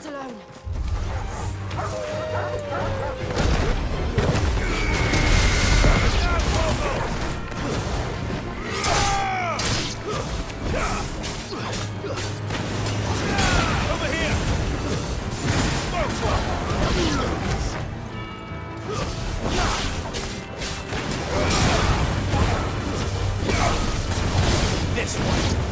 not alone. Over here! This one!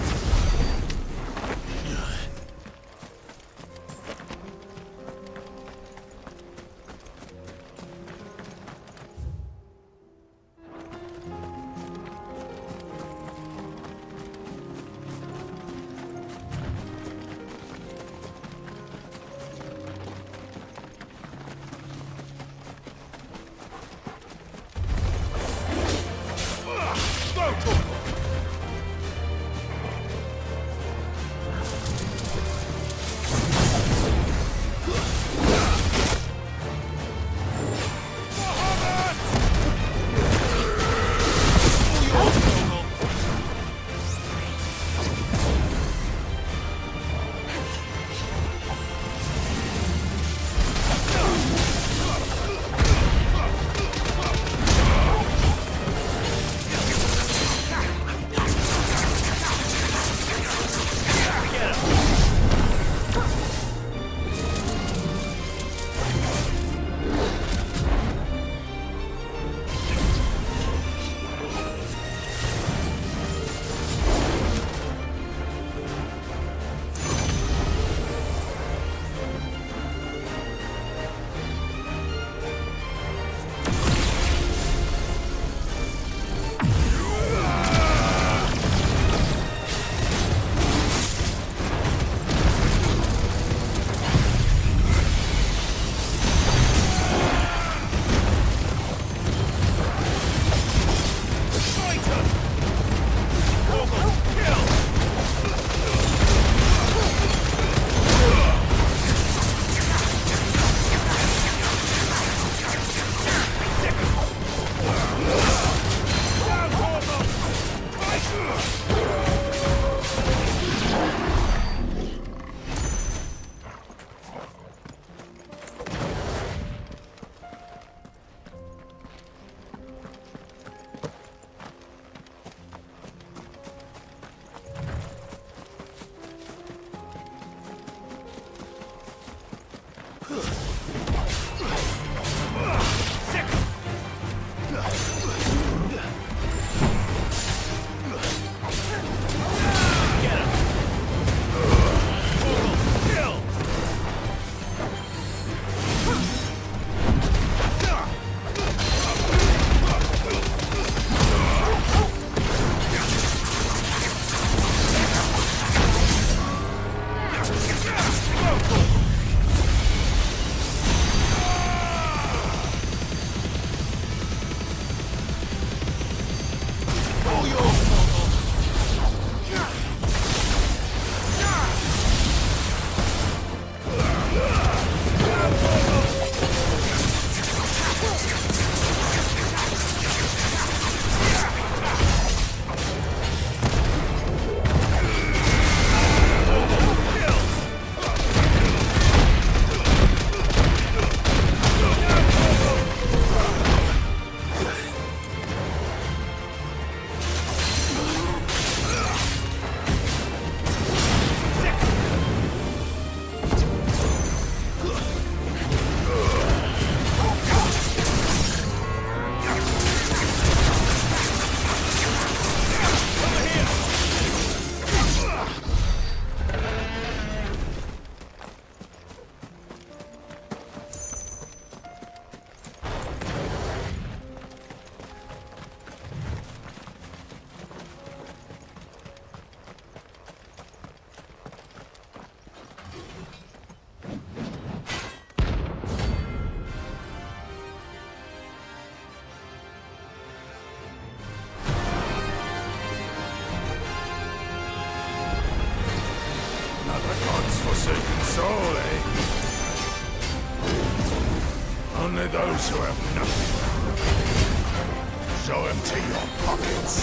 soul, eh? Only those who have nothing. Show empty your pockets.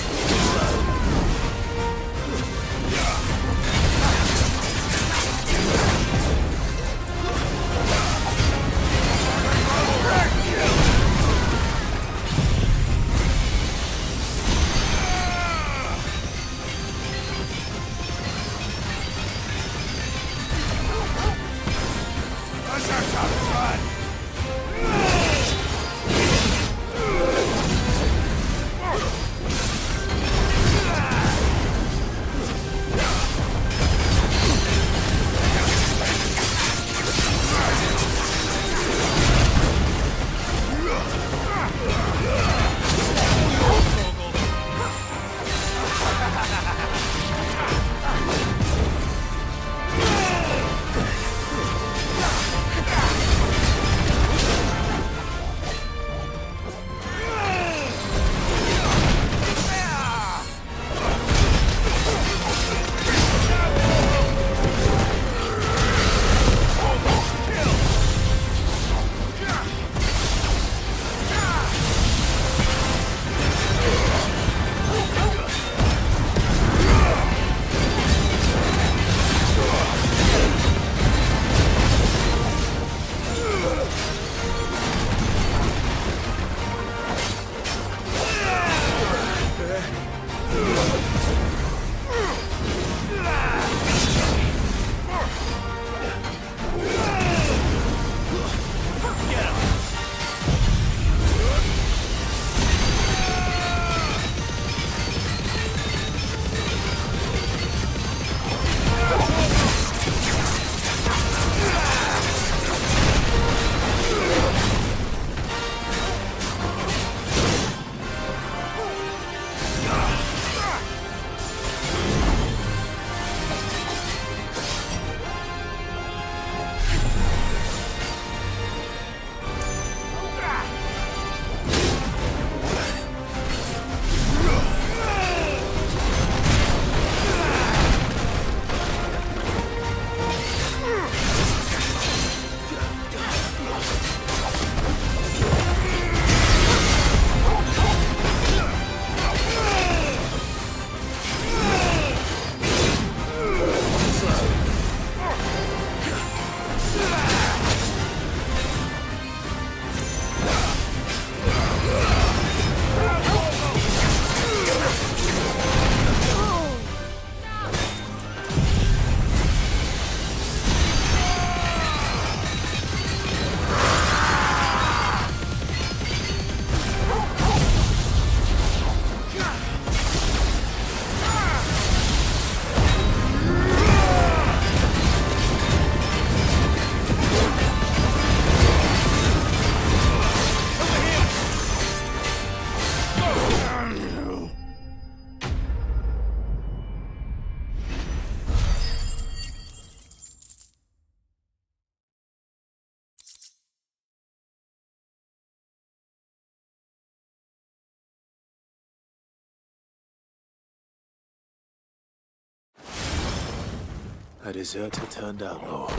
A deserter turned outlaw.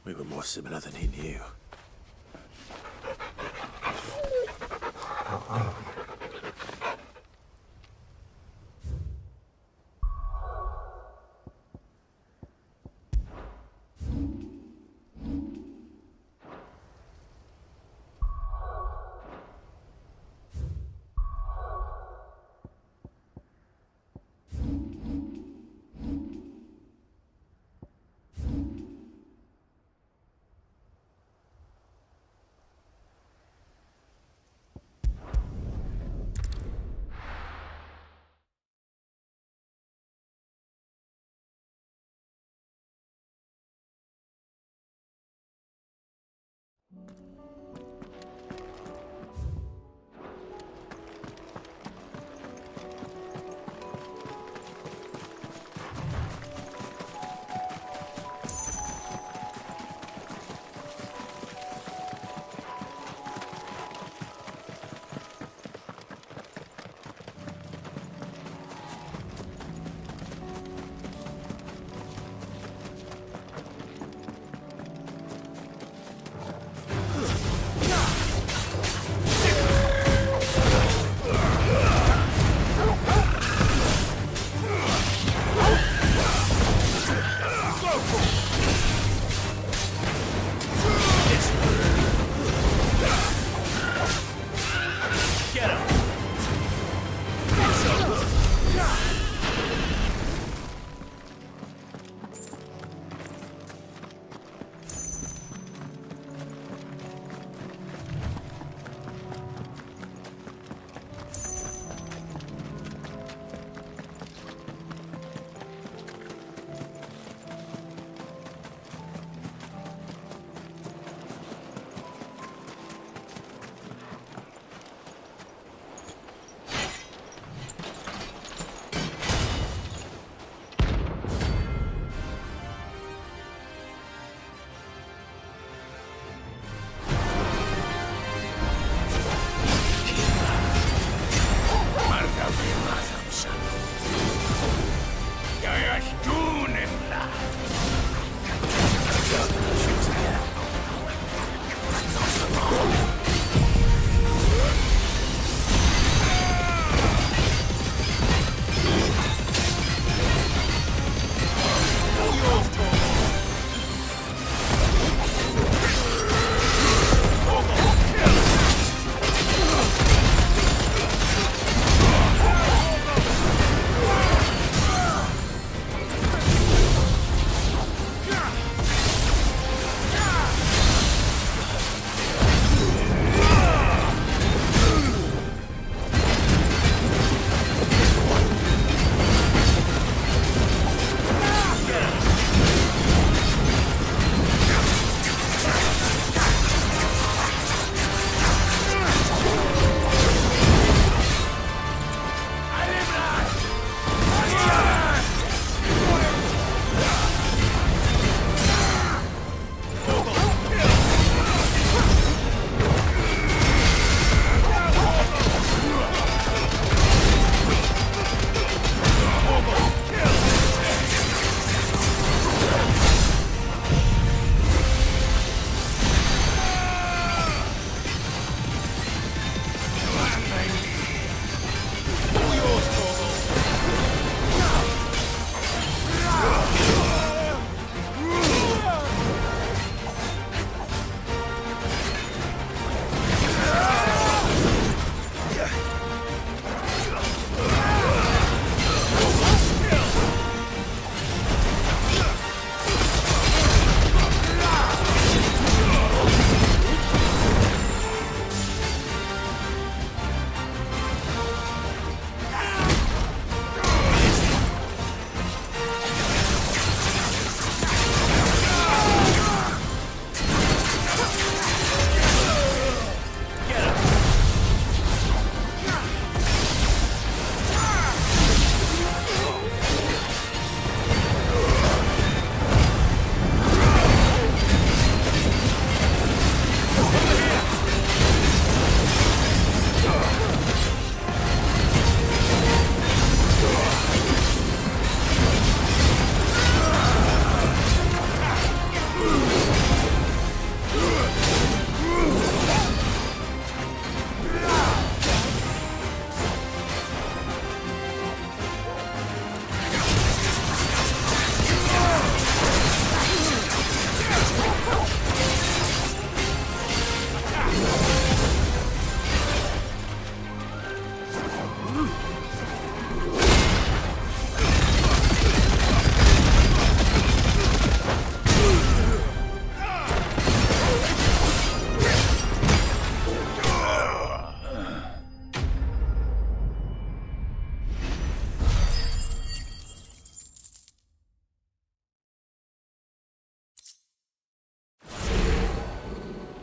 We were more similar than he knew.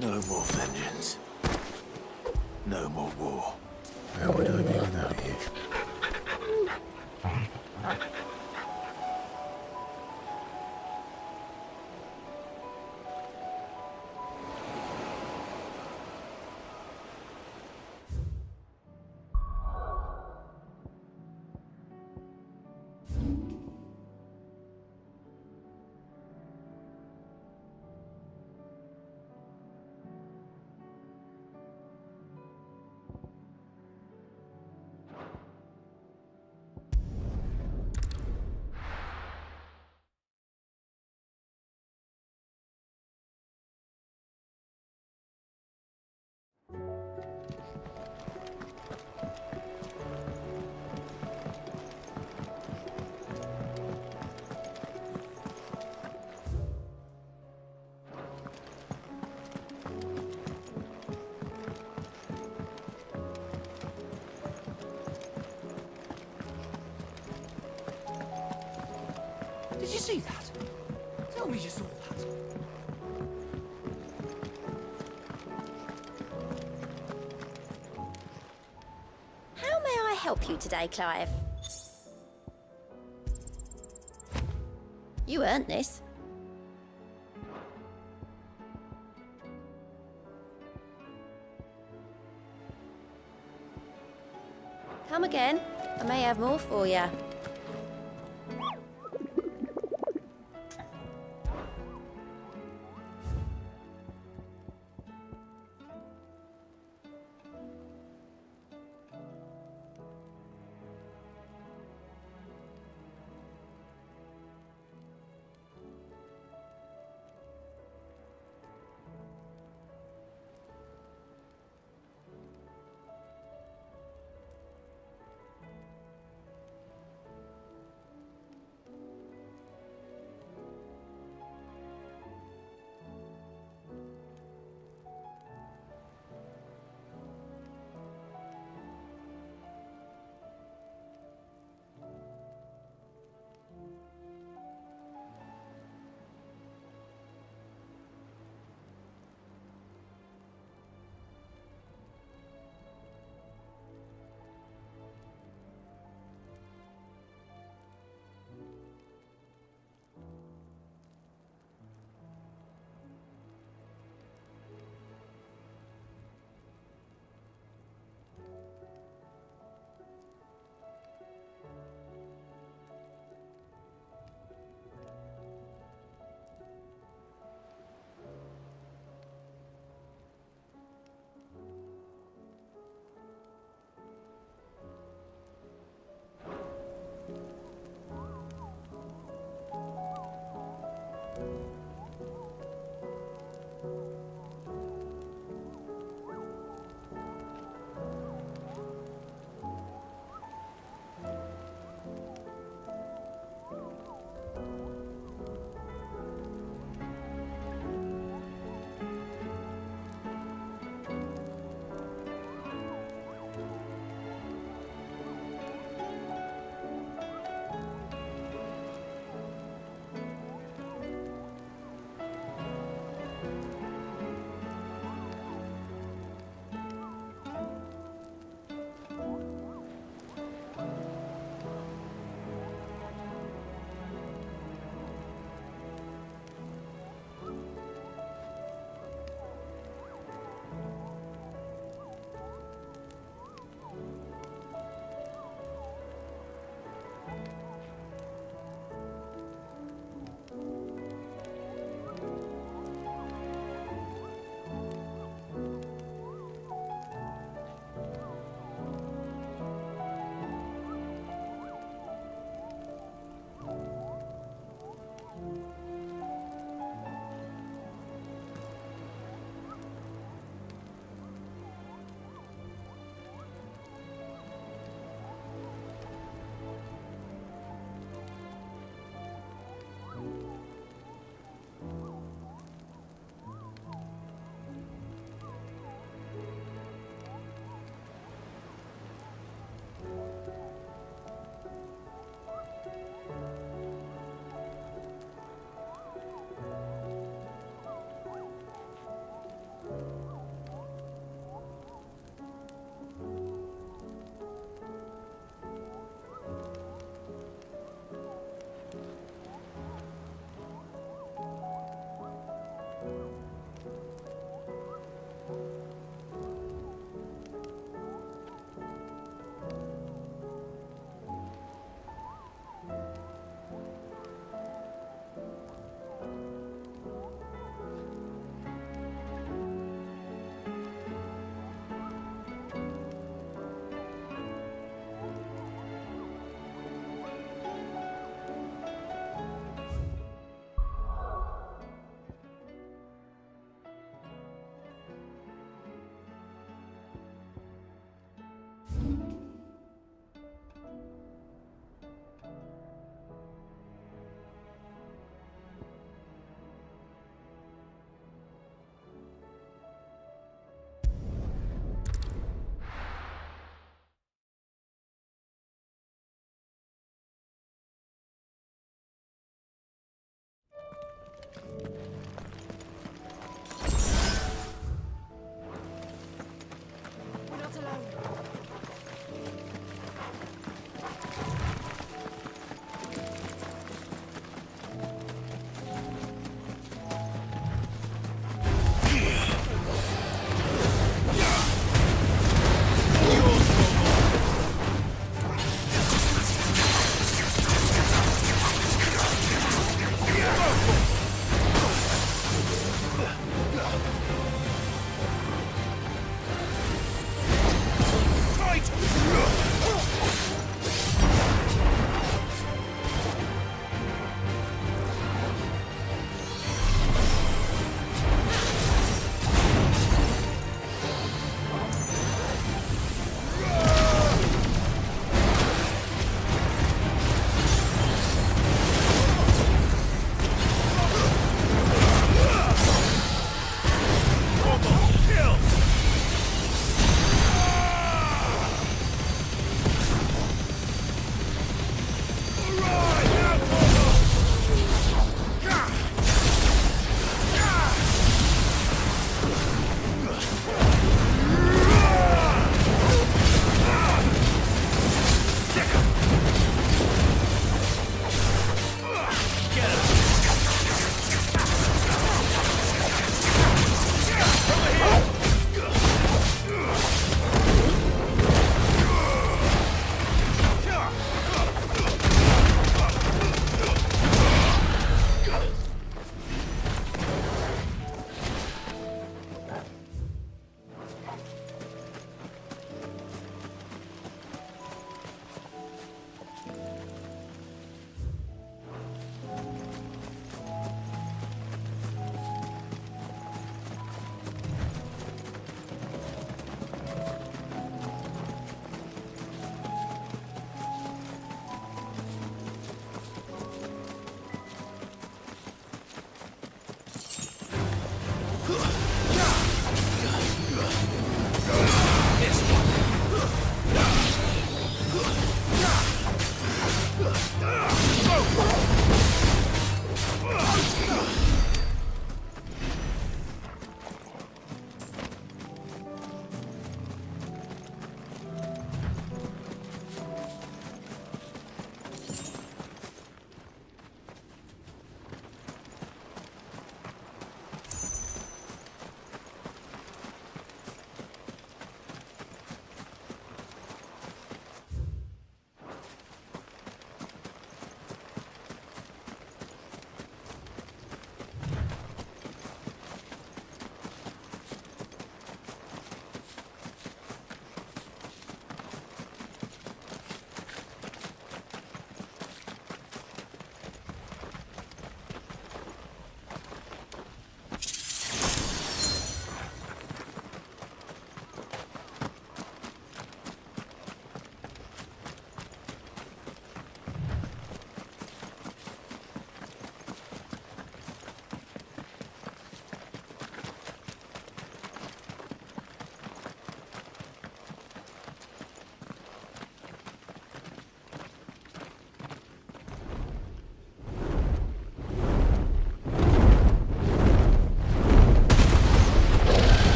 No more vengeance. No more war. Where would I be without you? Did you see that? Tell me you saw that. How may I help you today, Clive? You earned this. Come again. I may have more for you.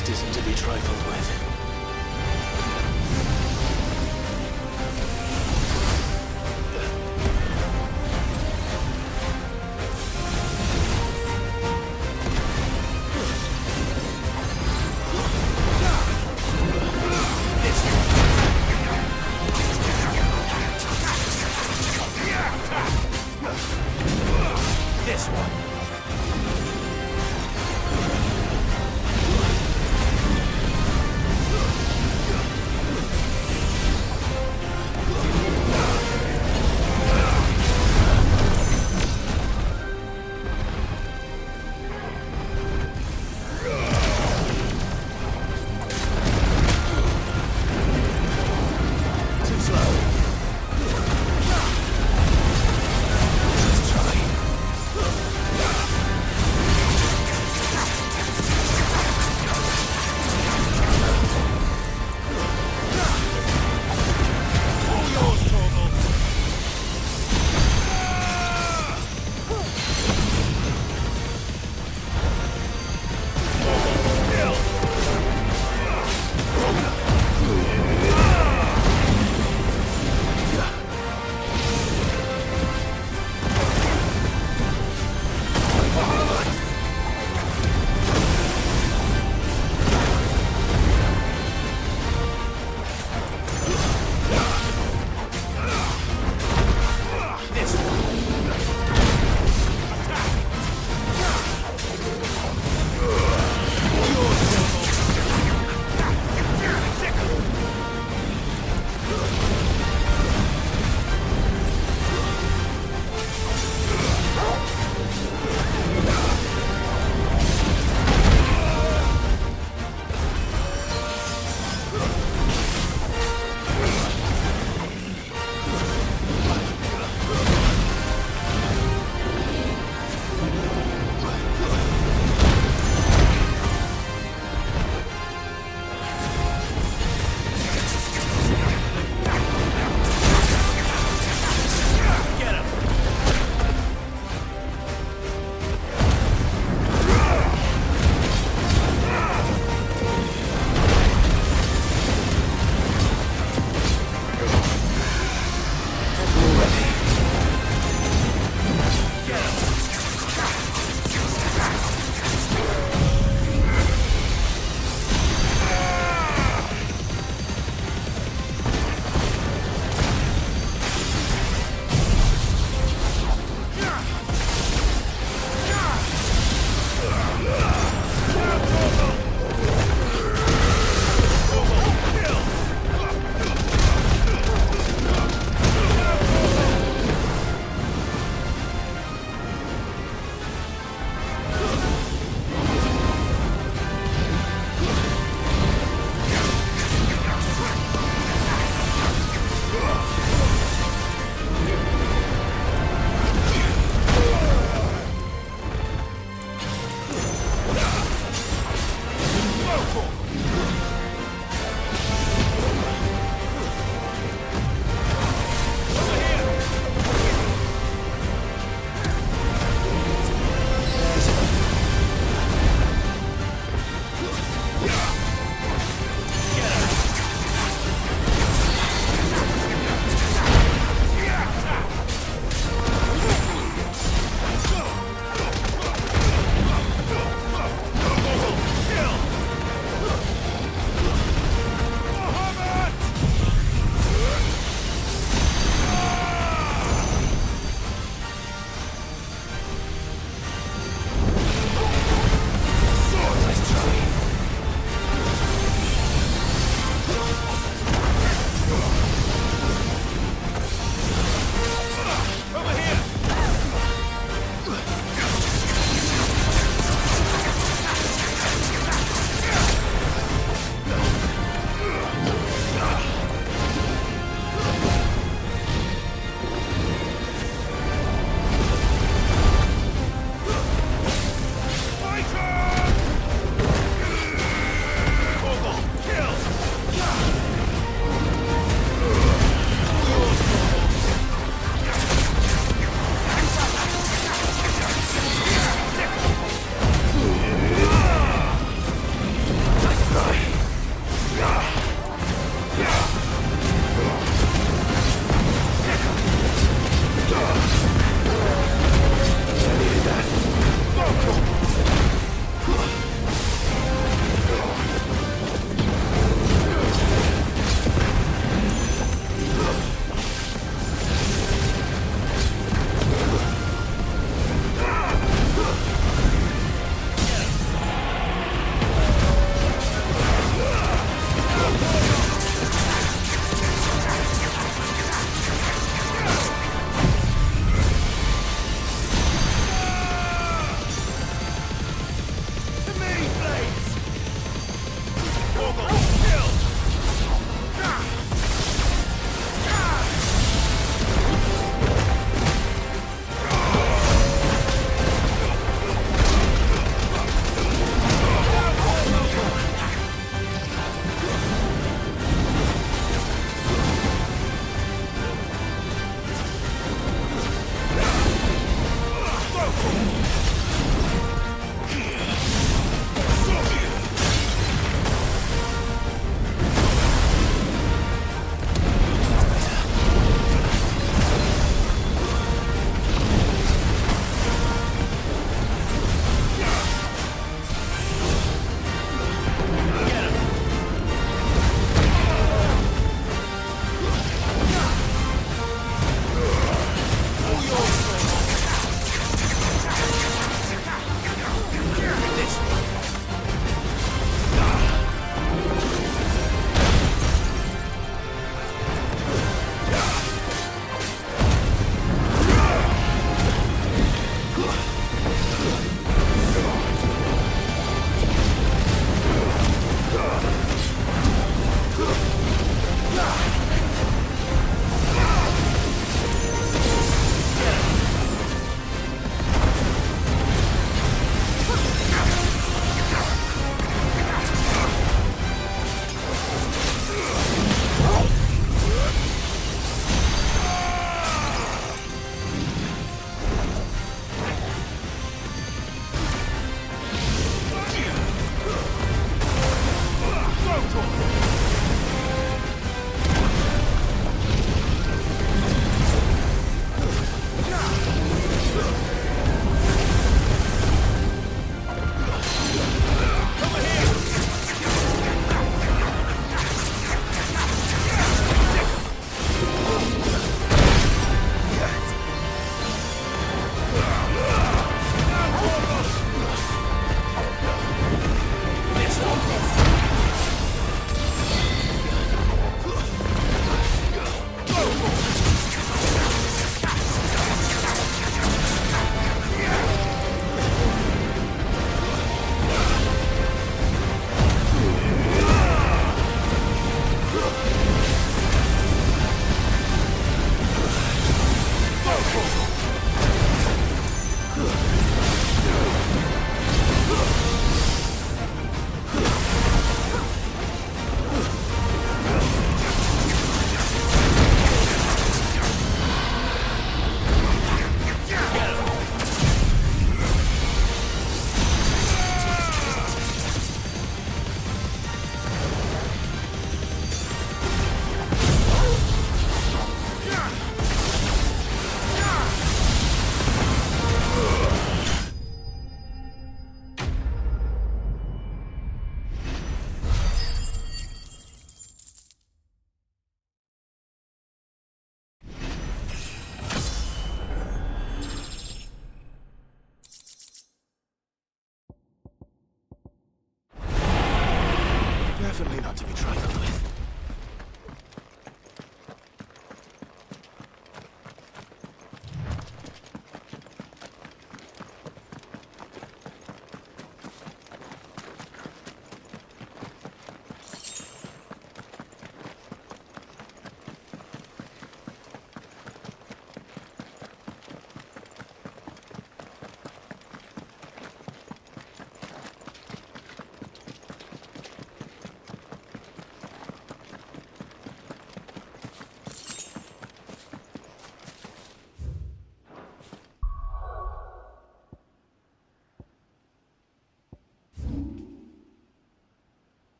It isn't to be trifled with. This one.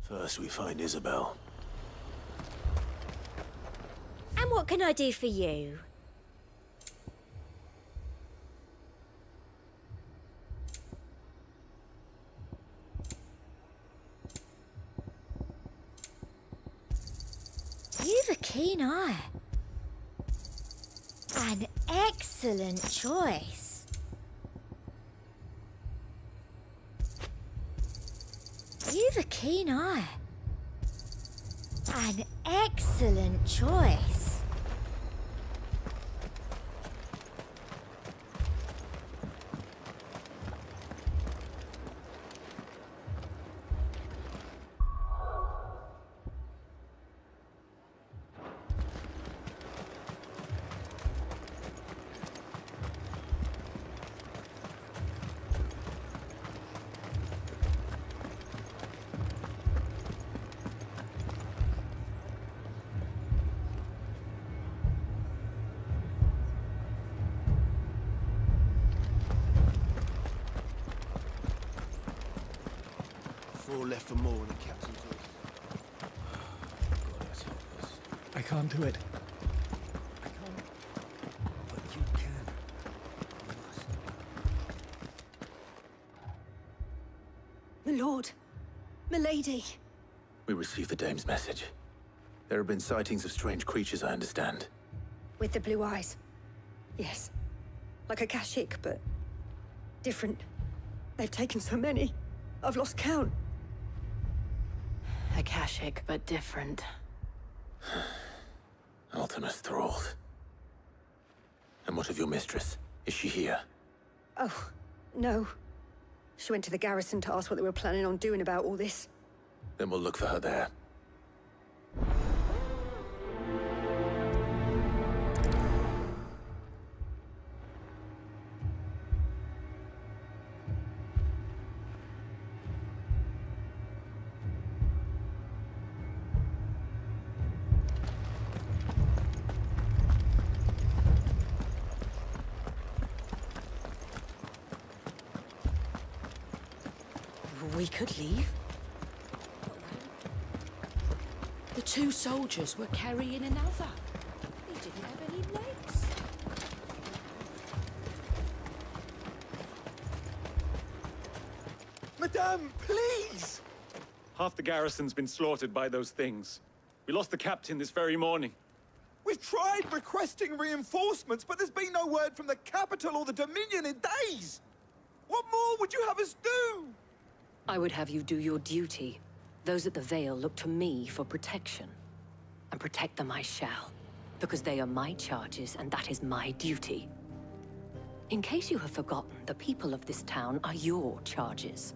First we find Isabel. And what can I do for you? You've a keen eye. An excellent choice. You've a keen eye. An excellent choice. Four left for more in the captain's orders. I can't do it. I can't. But you can. You must. My lord, milady. We received the dame's message. There have been sightings of strange creatures, I understand. With the blue eyes. Yes. Like a Kashik, but different. They've taken so many. I've lost count. Akashic, but different. Ultimus thralls. And what of your mistress? Is she here? Oh, no. She went to the garrison to ask what they were planning on doing about all this. Then we'll look for her there. We could leave. The two soldiers were carrying another. He didn't have any legs. Madame, please! Half the garrison's been slaughtered by those things. We lost the captain this very morning. We've tried requesting reinforcements, but there's been no word from the capital or the Dominion in days! What more would you have us do? I would have you do your duty. Those at the Vale look to me for protection. And protect them I shall. Because they are my charges, and that is my duty. In case you have forgotten, the people of this town are your charges.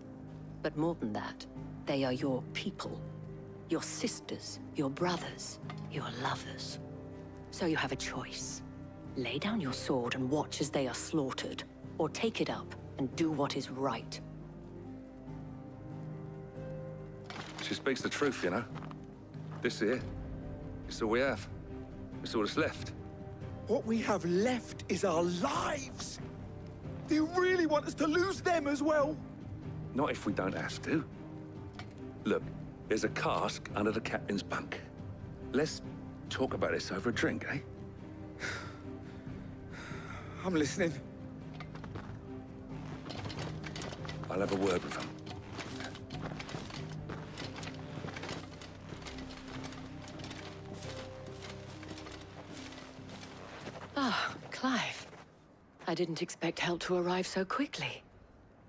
But more than that, they are your people. Your sisters, your brothers, your lovers. So you have a choice. Lay down your sword and watch as they are slaughtered, or take it up and do what is right. She speaks the truth, you know. This here, it's all we have. It's all that's left. What we have left is our lives! Do you really want us to lose them as well? Not if we don't have to. Look, there's a cask under the captain's bunk. Let's talk about this over a drink, eh? I'm listening. I'll have a word with him. Ah, Clive. I didn't expect help to arrive so quickly.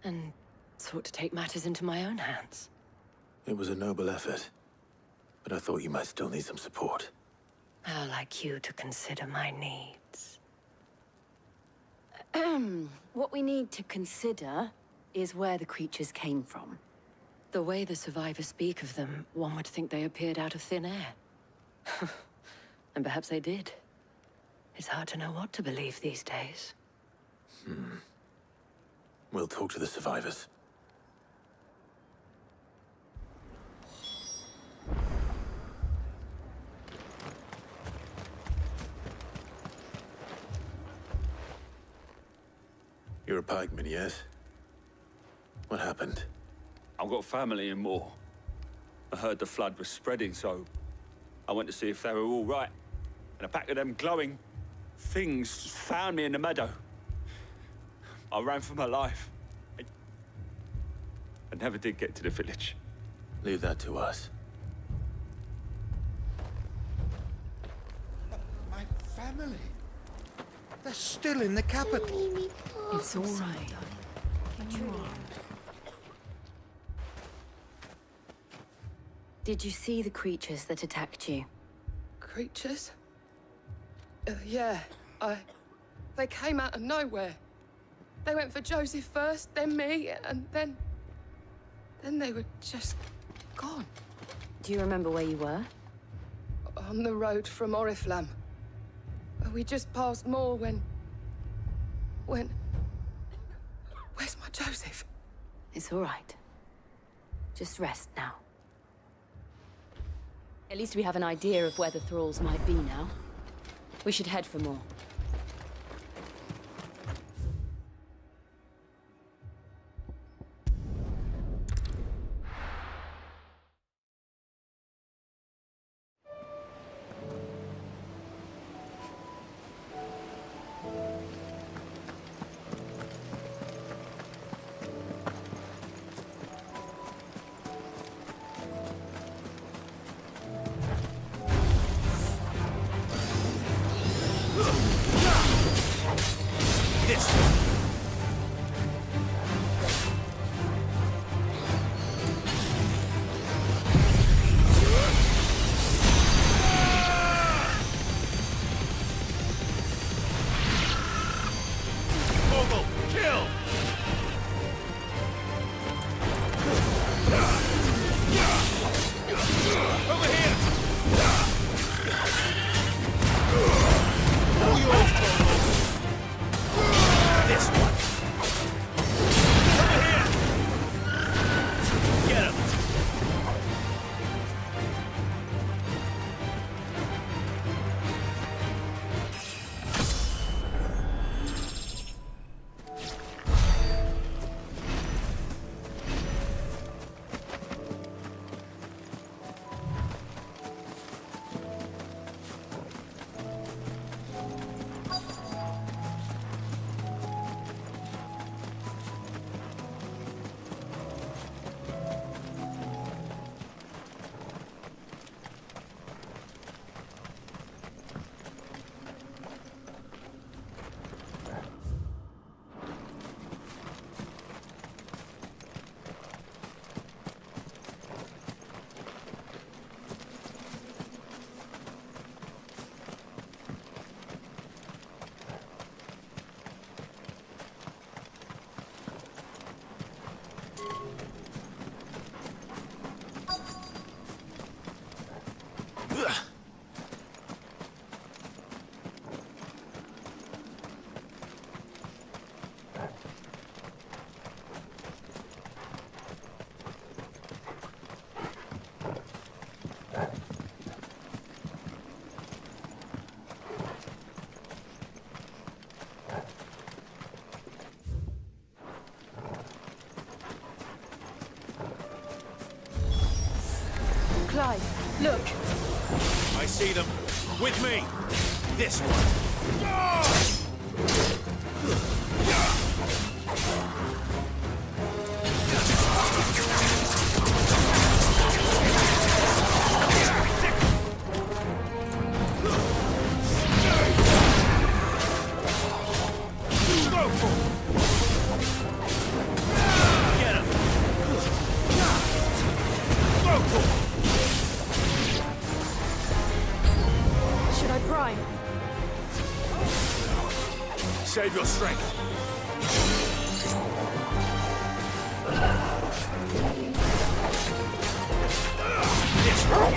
And sought to take matters into my own hands. It was a noble effort. But I thought you might still need some support. How like you to consider my needs. What we need to consider is where the creatures came from. The way the survivors speak of them, one would think they appeared out of thin air. And perhaps they did. It's hard to know what to believe these days. We'll talk to the survivors. You're a pikeman, yes? What happened? I've got family in Moor. heard the flood was spreading, so I went to see if they were all right. And a pack of them glowing things found me in the meadow. I ran for my life. I never did get to the village. Leave that to us. My family. They're still in the capital. It's all right. Did you see the creatures that attacked you? Creatures? Yeah, they came out of nowhere. They went for Joseph first, then me, and then they were just gone. Do you remember where you were? On the road from Oriflamme. We just passed Moor when... Where's my Joseph? It's all right. Just rest now. At least we have an idea of where the thralls might be now. We should head for more. Clive, look. I see them. With me. This one. Should I prime? Save your strength. This one.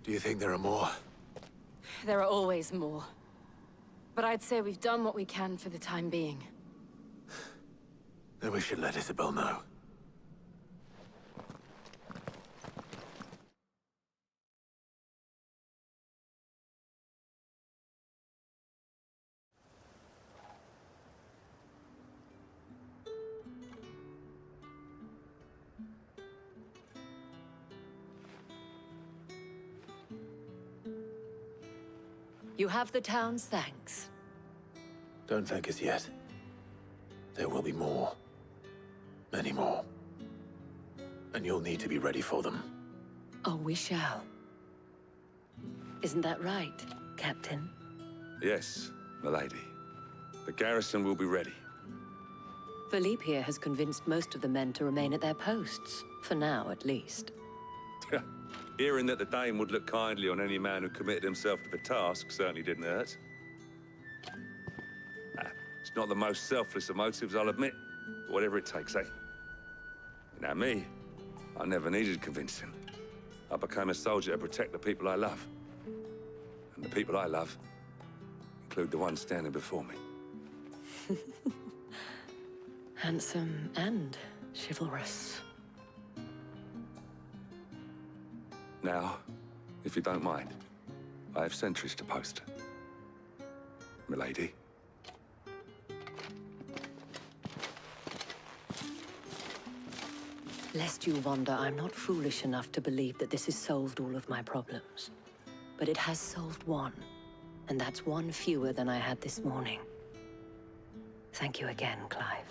Do you think there are more? There are always more. But I'd say we've done what we can for the time being. Then we should let Isabel know. You have the town's thanks. Don't thank us yet. There will be more. Many more. And you'll need to be ready for them. Oh, we shall. Isn't that right, Captain? Yes, milady. The garrison will be ready. Philippe here has convinced most of the men to remain at their posts. For now, at least. Hearing that the Dane would look kindly on any man who committed himself to the task certainly didn't hurt. It's not the most selfless of motives, I'll admit. But whatever it takes, eh? Now me, I never needed convincing. I became a soldier to protect the people I love. And the people I love include the one standing before me. Handsome and chivalrous. Now, if you don't mind, I have sentries to post. Milady. Lest you wonder, I'm not foolish enough to believe that this has solved all of my problems. But it has solved one, and that's one fewer than I had this morning. Thank you again, Clive.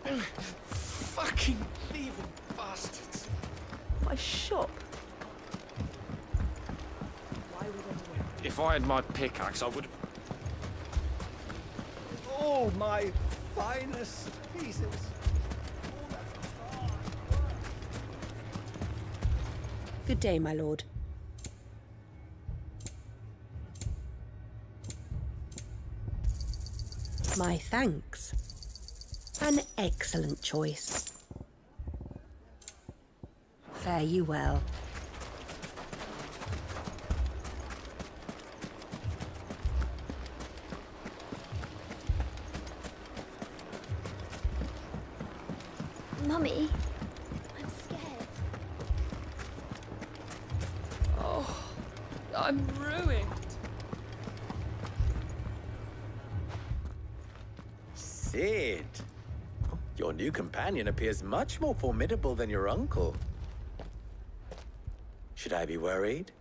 Fucking thieving bastards. My shop. Why would I do it? If I had my pickaxe, I would. Oh, my finest pieces. Good day, my lord. My thanks. An excellent choice. Fare you well. Mummy, I'm scared. Oh, I'm ruined. Sid! Your new companion appears much more formidable than your uncle. Should I be worried?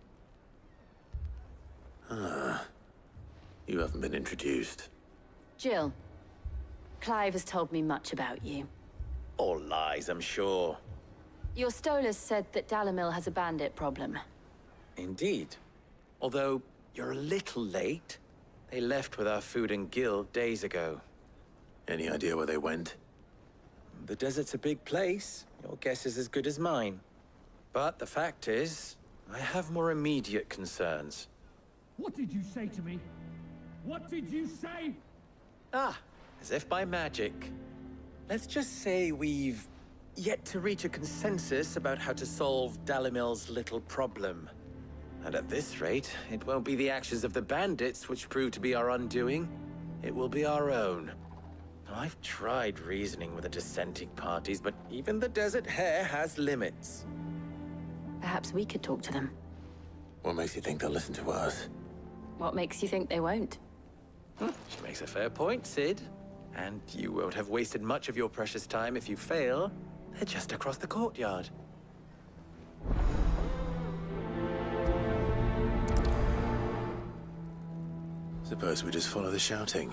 You haven't been introduced. Jill, Clive has told me much about you. All lies, I'm sure. Your Stolas said that Dalimil has a bandit problem. Indeed. Although, you're a little late. They left with our food and guild days ago. Any idea where they went? The desert's a big place. Your guess is as good as mine. But the fact is, I have more immediate concerns. What did you say to me? What did you say? Ah, as if by magic. Let's just say we've yet to reach a consensus about how to solve Dalimil's little problem. And at this rate, it won't be the actions of the bandits which prove to be our undoing. It will be our own. I've tried reasoning with the dissenting parties, but even the Desert Hare has limits. Perhaps we could talk to them. What makes you think they'll listen to us? What makes you think they won't? She makes a fair point, Sid. And you won't have wasted much of your precious time if you fail. They're just across the courtyard. Suppose we just follow the shouting.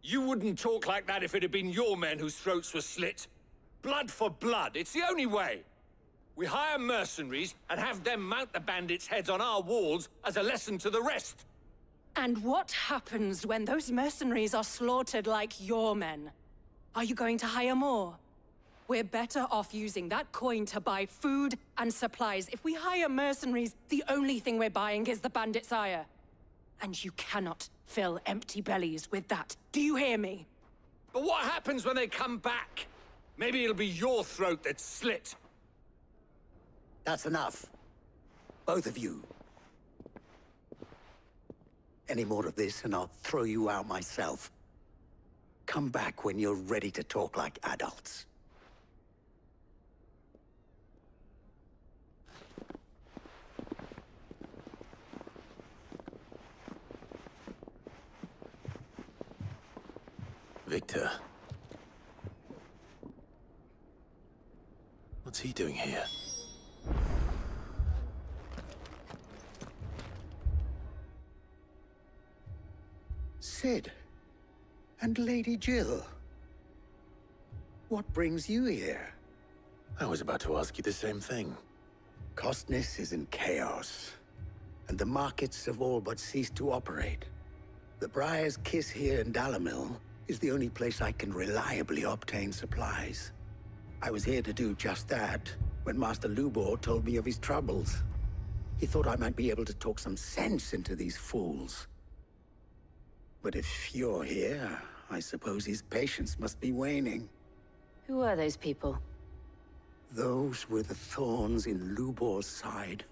You wouldn't talk like that if it had been your men whose throats were slit. Blood for blood, it's the only way. We hire mercenaries and have them mount the bandits' heads on our walls as a lesson to the rest. And what happens when those mercenaries are slaughtered like your men? Are you going to hire more? We're better off using that coin to buy food and supplies. If we hire mercenaries, the only thing we're buying is the bandit's ire. And you cannot fill empty bellies with that. Do you hear me? But what happens when they come back? Maybe it'll be your throat that's slit. That's enough. Both of you. Any more of this and I'll throw you out myself. Come back when you're ready to talk like adults. Victor. What's he doing here? Sid. And Lady Jill. What brings you here? I was about to ask you the same thing. Costness is in chaos, and the markets have all but ceased to operate. The Briar's Kiss here in Dalimil is the only place I can reliably obtain supplies. I was here to do just that when Master Lubor told me of his troubles. He thought I might be able to talk some sense into these fools. But if you're here, I suppose his patience must be waning. Who are those people? Those were the thorns in Lubor's side.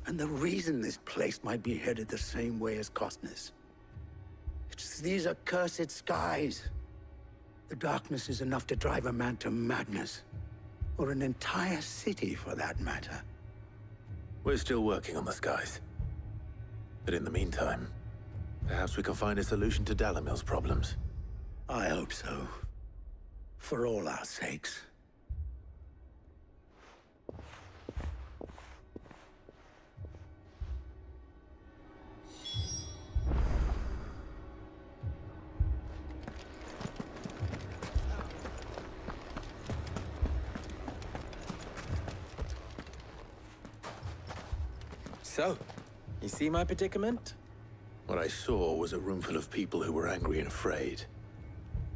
And the reason this place might be headed the same way as Costness. It's these accursed skies. The darkness is enough to drive a man to madness. Or an entire city, for that matter. We're still working on the skies. But in the meantime, perhaps we can find a solution to Dalimil's problems. I hope so. For all our sakes. So, you see my predicament? What I saw was a room full of people who were angry and afraid.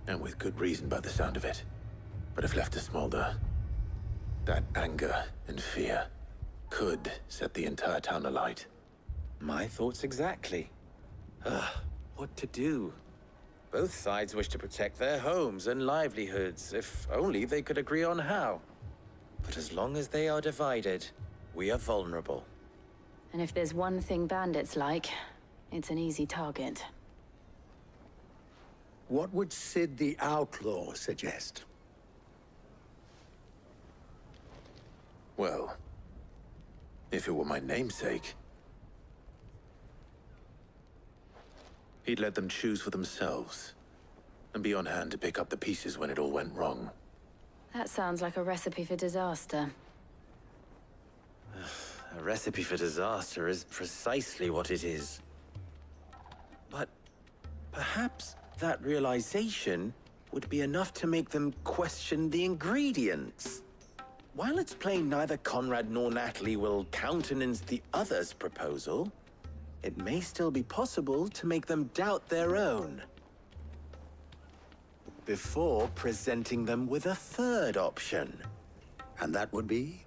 And with good reason by the sound of it. But if left to smolder, that anger and fear could set the entire town alight. My thoughts exactly. What to do? Both sides wish to protect their homes and livelihoods, if only they could agree on how. But as long as they are divided, we are vulnerable. And if there's one thing bandits like, it's an easy target. What would Sid the Outlaw suggest? Well, if it were my namesake, he'd let them choose for themselves, and be on hand to pick up the pieces when it all went wrong. That sounds like a recipe for disaster. A recipe for disaster is precisely what it is. But perhaps that realization would be enough to make them question the ingredients. While it's plain neither Conrad nor Natalie will countenance the other's proposal, it may still be possible to make them doubt their own. Before presenting them with a third option. And that would be?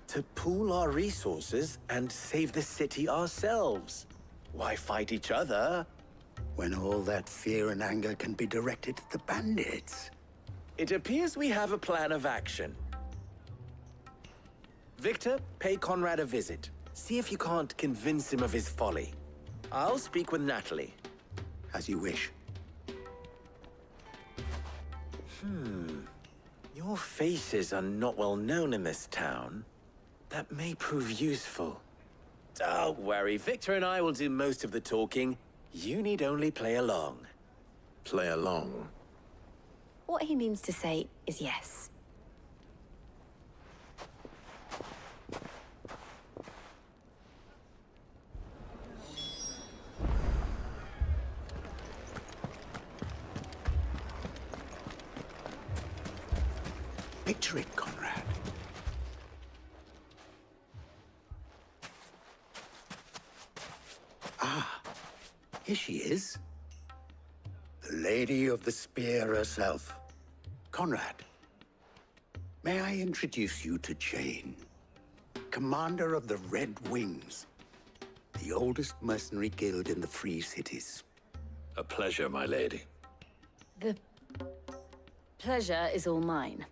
To pool our resources and save the city ourselves. Why fight each other? When all that fear and anger can be directed at the bandits. It appears we have a plan of action. Victor, pay Conrad a visit. See if you can't convince him of his folly. I'll speak with Natalie. As you wish. Your faces are not well known in this town. That may prove useful. Don't worry, Victor and I will do most of the talking. You need only play along. Play along? What he means to say is yes. Picture it, Conrad. Ah, here she is. The Lady of the Spear herself. Conrad, may I introduce you to Jane, commander of the Red Wings, the oldest mercenary guild in the Free Cities. A pleasure, my lady. The pleasure is all mine.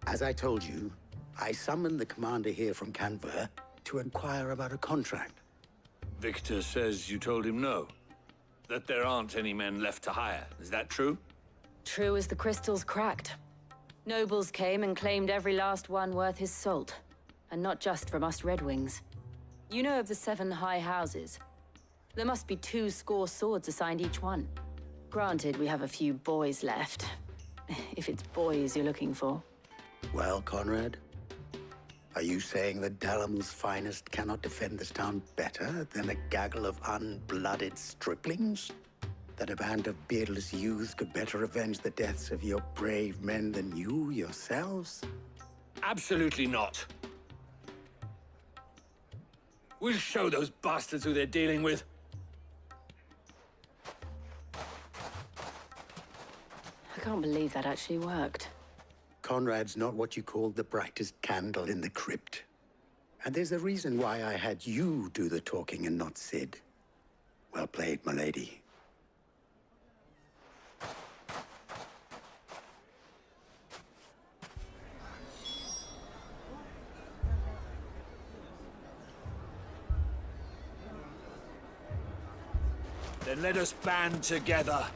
As I told you, I summoned the commander here from Canver to inquire about a contract. Victor says you told him no. That there aren't any men left to hire. Is that true? True as the crystals cracked. Nobles came and claimed every last one worth his salt. And not just from us Red Wings. You know of the 7 high houses. There must be 2 swords assigned each one. Granted, we have a few boys left. If it's boys you're looking for. Well, Conrad, are you saying that Dalamil's finest cannot defend this town better than a gaggle of unblooded striplings? That a band of beardless youths could better avenge the deaths of your brave men than you yourselves? Absolutely not. We'll show those bastards who they're dealing with. I can't believe that actually worked. Conrad's not what you call the brightest candle in the crypt. And there's a reason why I had you do the talking and not Sid. Well played, my lady. Then let us band together.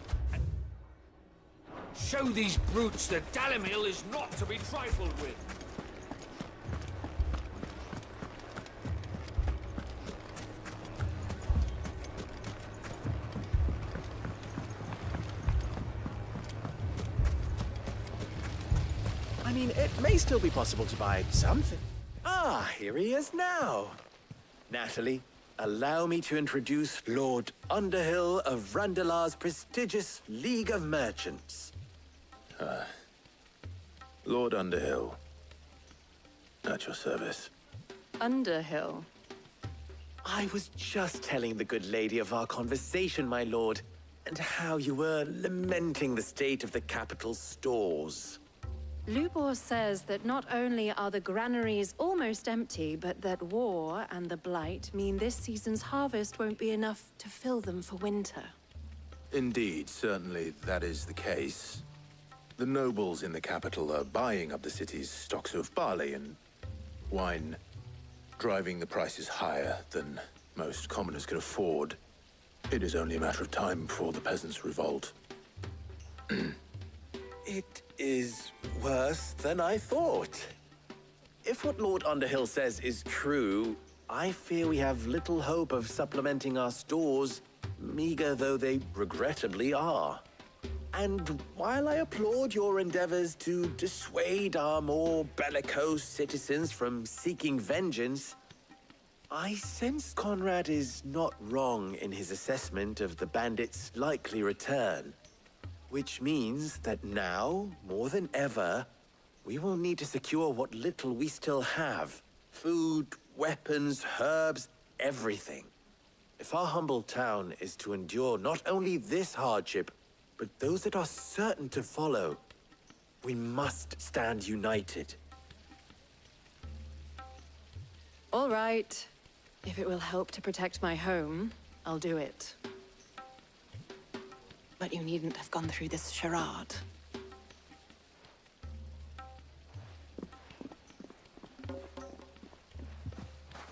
Show these brutes that Dalimil is not to be trifled with. I mean, it may still be possible to buy something. Ah, here he is now. Natalie, allow me to introduce Lord Underhill of Randalar's prestigious League of Merchants. Lord Underhill. At your service. Underhill? I was just telling the good lady of our conversation, my lord, and how you were lamenting the state of the capital's stores. Lubor says that not only are the granaries almost empty, but that war and the Blight mean this season's harvest won't be enough to fill them for winter. Indeed, certainly that is the case. The nobles in the capital are buying up the city's stocks of barley and wine, driving the prices higher than most commoners can afford. It is only a matter of time before the peasants revolt. It is worse than I thought. If what Lord Underhill says is true, I fear we have little hope of supplementing our stores, meager though they regrettably are. And while I applaud your endeavors to dissuade our more bellicose citizens from seeking vengeance, I sense Conrad is not wrong in his assessment of the bandits' likely return. Which means that now, more than ever, we will need to secure what little we still have. Food, weapons, herbs, everything. If our humble town is to endure not only this hardship, but those that are certain to follow, we must stand united. All right. If it will help to protect my home, I'll do it. But you needn't have gone through this charade.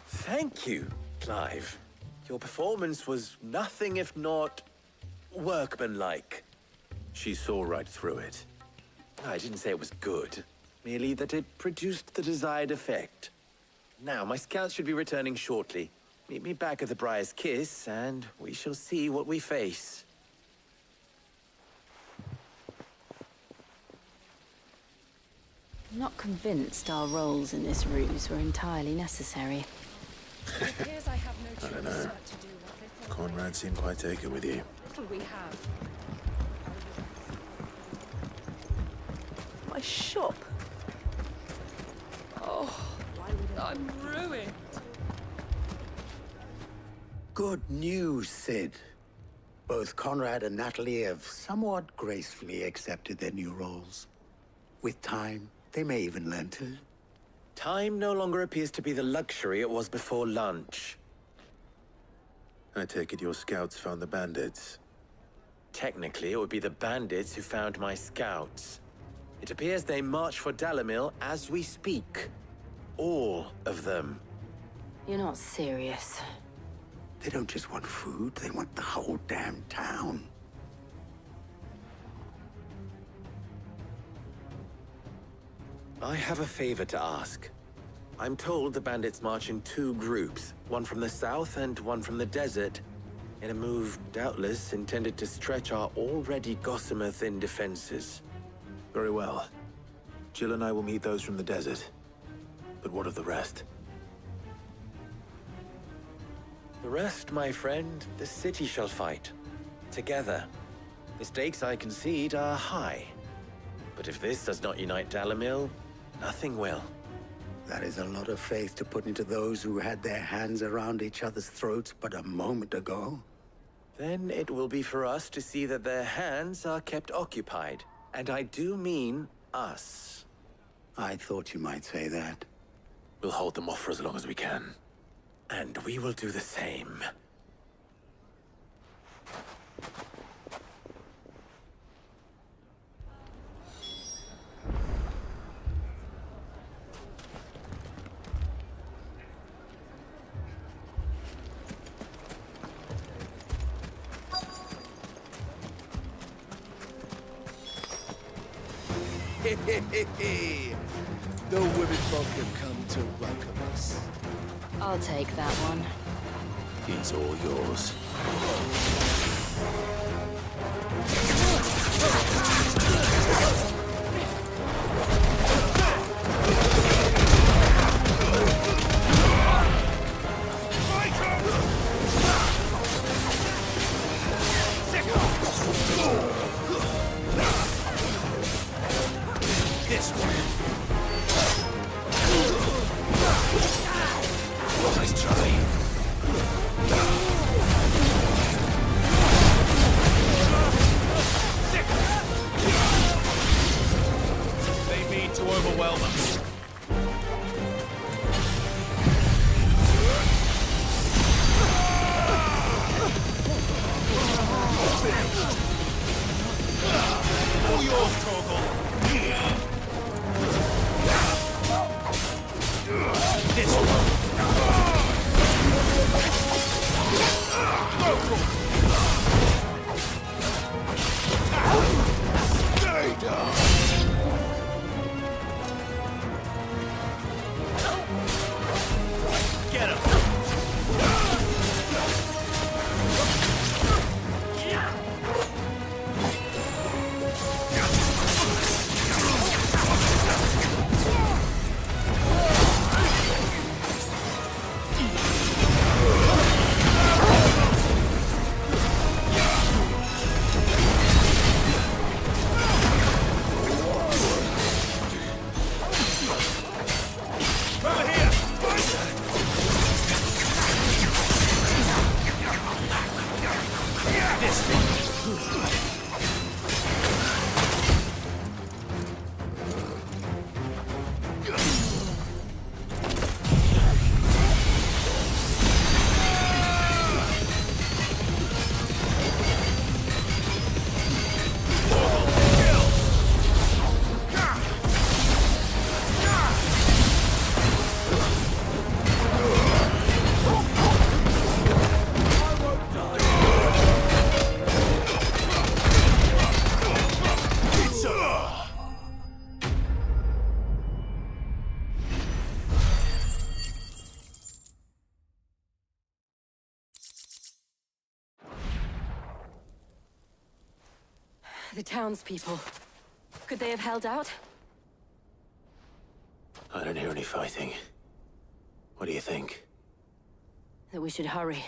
Thank you, Clive. Your performance was nothing if not workmanlike. She saw right through it. I didn't say it was good, merely that it produced the desired effect. Now, my scouts should be returning shortly. Meet me back at the Briar's Kiss, and we shall see what we face. I'm not convinced our roles in this ruse were entirely necessary. I don't know. Conrad seemed quite taken with you. We have. My shop. Oh, I'm ruined. Good news, Sid. Both Conrad and Natalie have somewhat gracefully accepted their new roles. With time, they may even learn to. Time no longer appears to be the luxury it was before lunch. I take it your scouts found the bandits. Technically, it would be the bandits who found my scouts. It appears they march for Dalimil as we speak. All of them. You're not serious. They don't just want food, they want the whole damn town. I have a favor to ask. I'm told the bandits march in two groups, one from the south and one from the desert, in a move doubtless intended to stretch our already gossamer-thin defenses. Very well. Jill and I will meet those from the desert. But what of the rest? The rest, my friend, the city shall fight. Together. The stakes, I concede, are high. But if this does not unite Dalimil, nothing will. That is a lot of faith to put into those who had their hands around each other's throats but a moment ago. Then it will be for us to see that their hands are kept occupied. And I do mean us. I thought you might say that. We'll hold them off for as long as we can. And we will do the same. The women folk have come to welcome us. I'll take that one. He's all yours. This one. Nice try. They mean to overwhelm us. All yours, Torgal. This one. Stay down. Get him. The townspeople. Could they have held out? I don't hear any fighting. What do you think? That we should hurry.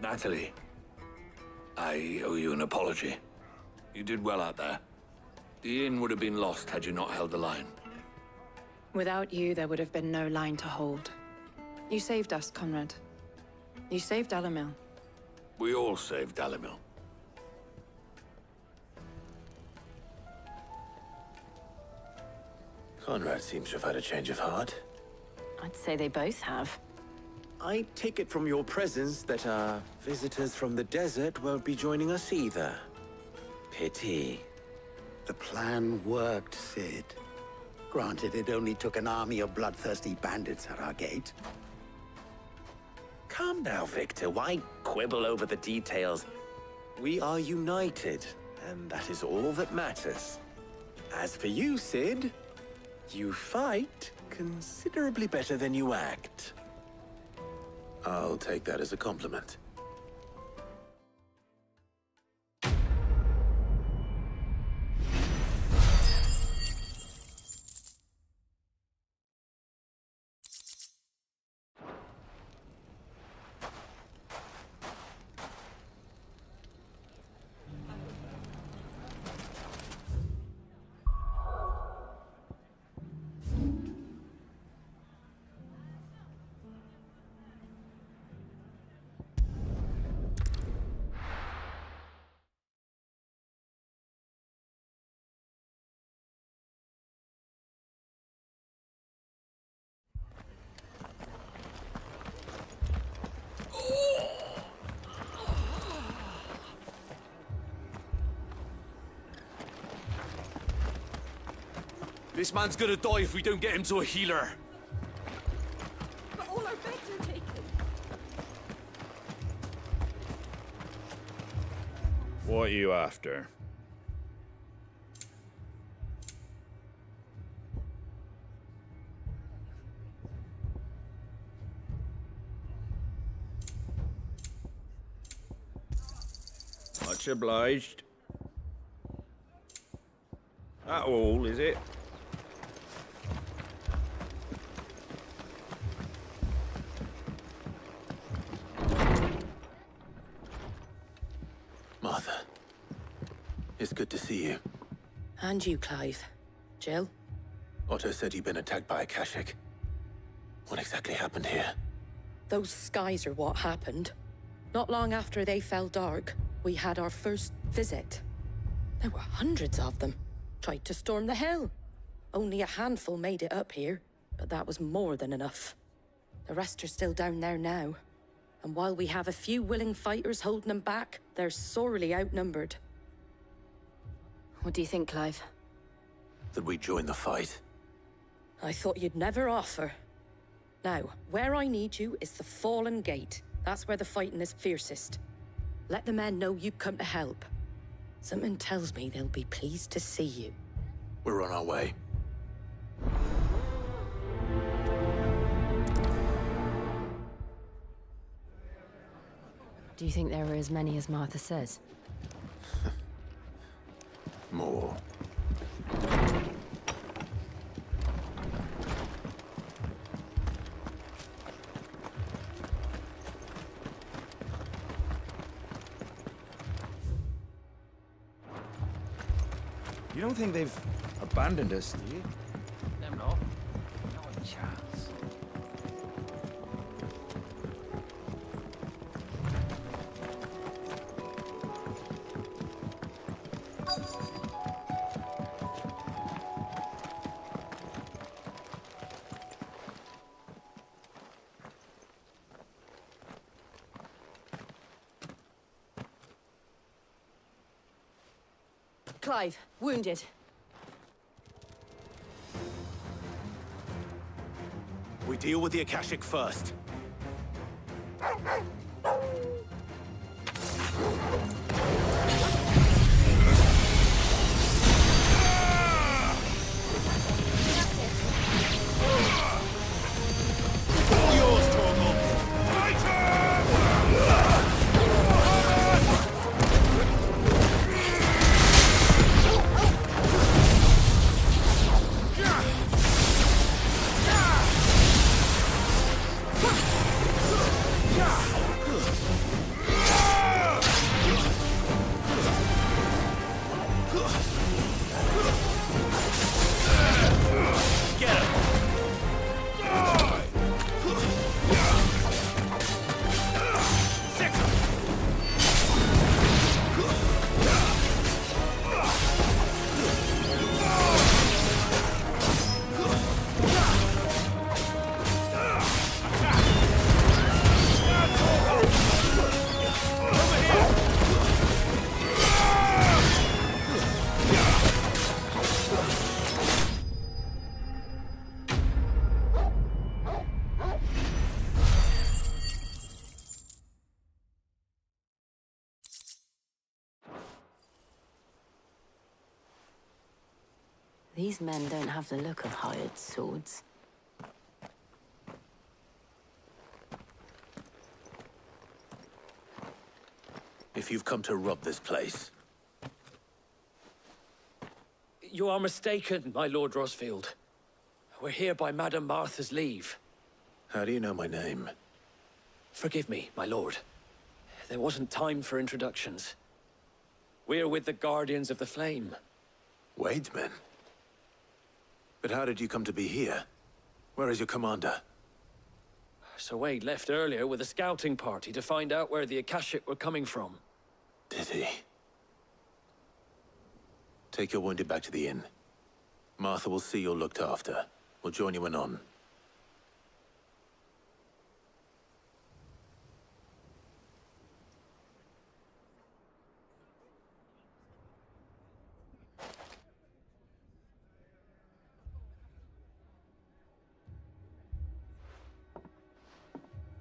Natalie, I owe you an apology. You did well out there. The inn would have been lost had you not held the line. Without you, there would have been no line to hold. You saved us, Conrad. You saved Dalimil. We all saved Dalimil. Conrad seems to have had a change of heart. I'd say they both have. I take it from your presence that our visitors from the desert won't be joining us either. Pity. The plan worked, Sid. Granted, it only took an army of bloodthirsty bandits at our gate. Calm now, Victor. Why quibble over the details? We are united, and that is all that matters. As for you, Sid, you fight considerably better than you act. I'll take that as a compliment. This man's gonna die if we don't get him to a healer. But all our beds are taken. What are you after? Much obliged. That all, is it? Martha, it's good to see you. And you, Clive. Jill? Otto said you'd been attacked by a Kashik. What exactly happened here? Those skies are what happened. Not long after they fell dark, we had our first visit. There were hundreds of them. Tried to storm the hill. Only a handful made it up here, but that was more than enough. The rest are still down there now. And while we have a few willing fighters holding them back, they're sorely outnumbered. What do you think, Clive? That we join the fight? I thought you'd never offer. Now, where I need you is the Fallen Gate. That's where the fighting is fiercest. Let the men know you come to help. Something tells me they'll be pleased to see you. We're on our way. Do you think there are as many as Martha says? More. You don't think they've abandoned us, do you? Them not. Not a chance. Clive, wounded. deal with the Akashic first. These men don't have the look of hired swords. If you've come to rob this place, You are mistaken, my Lord Rosfield. We're here by Madame Martha's leave. how do you know my name? Forgive me, my lord. There wasn't time for introductions. We're with the Guardians of the Flame. Wade's men? But how did you come to be here? Where is your commander? Sir Wade left earlier with a scouting party to find out where the Akashic were coming from. Did he? Take your wounded back to the inn. Martha will see you're looked after. We'll join you anon.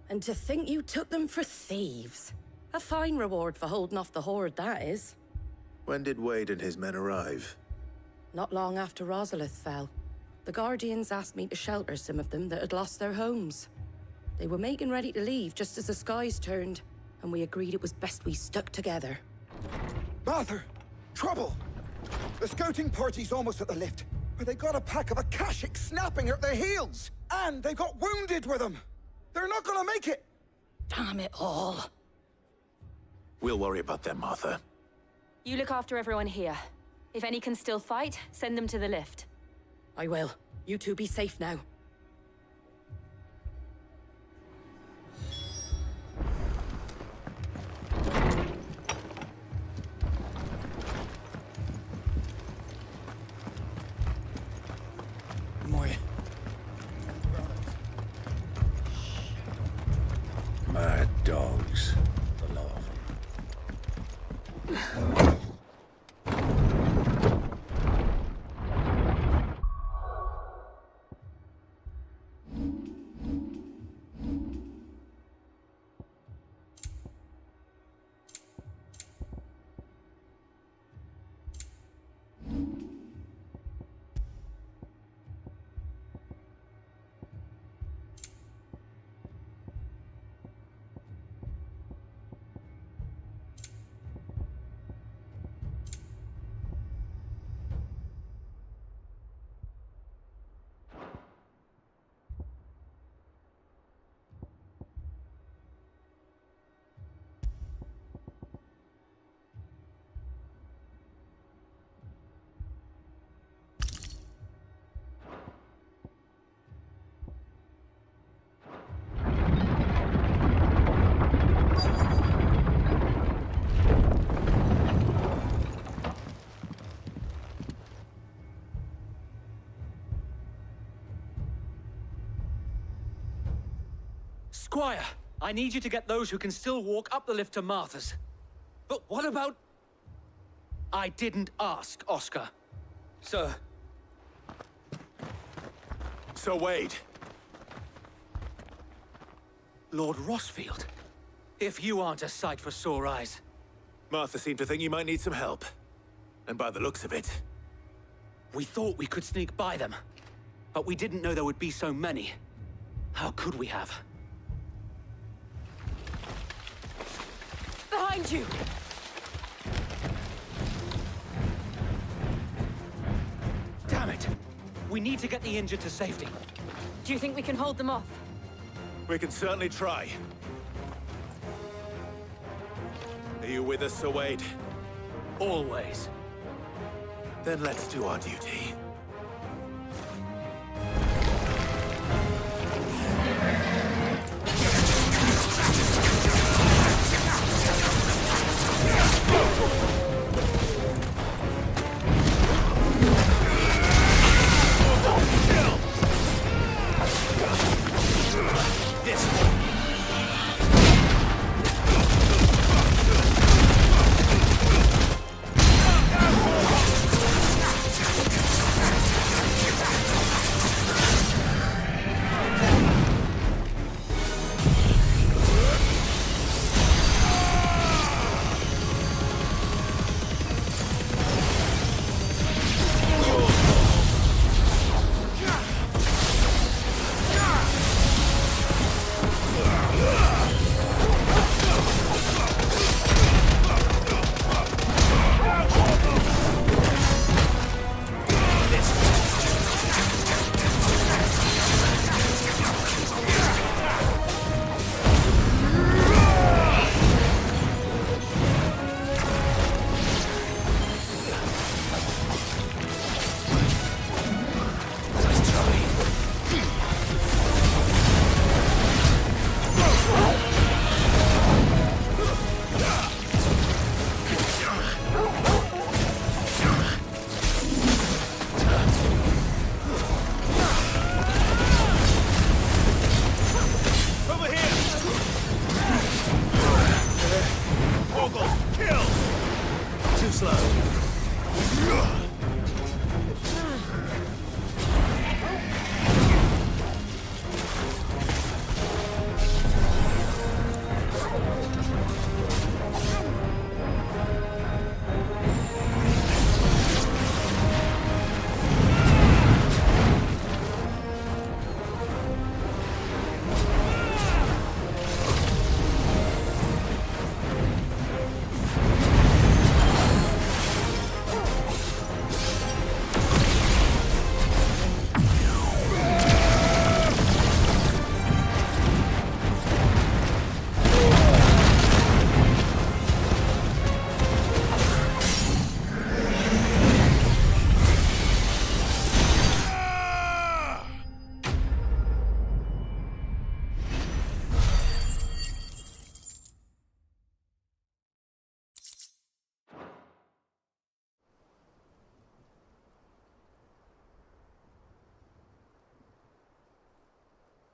And to think you took them for thieves. A fine reward for holding off the horde, that is. When did Wade and his men arrive? Not long after Rosalith fell. The Guardians asked me to shelter some of them that had lost their homes. They were making ready to leave just as the skies turned, and we agreed it was best we stuck together. Martha! Trouble! The scouting party's almost at the lift, where they got a pack of Akashic snapping at their heels! And they got wounded with them! They're not gonna make it! Damn it all. We'll worry about them, Martha. You look after everyone here. If any can still fight, send them to the lift. I will. You two be safe now. Mad dogs. A lot of them. Squire, I need you to get those who can still walk up the lift to Martha's. But what about... I didn't ask, Oscar. Sir. Sir Wade. Lord Rossfield? If you aren't a sight for sore eyes. Martha seemed to think you might need some help. And by the looks of it... We thought we could sneak by them, but we didn't know there would be so many. How could we have? Behind you! Damn it! We need to get the injured to safety. Do you think we can hold them off? We can certainly try. Are you with us, Sir Wade? Always. Then let's do our duty.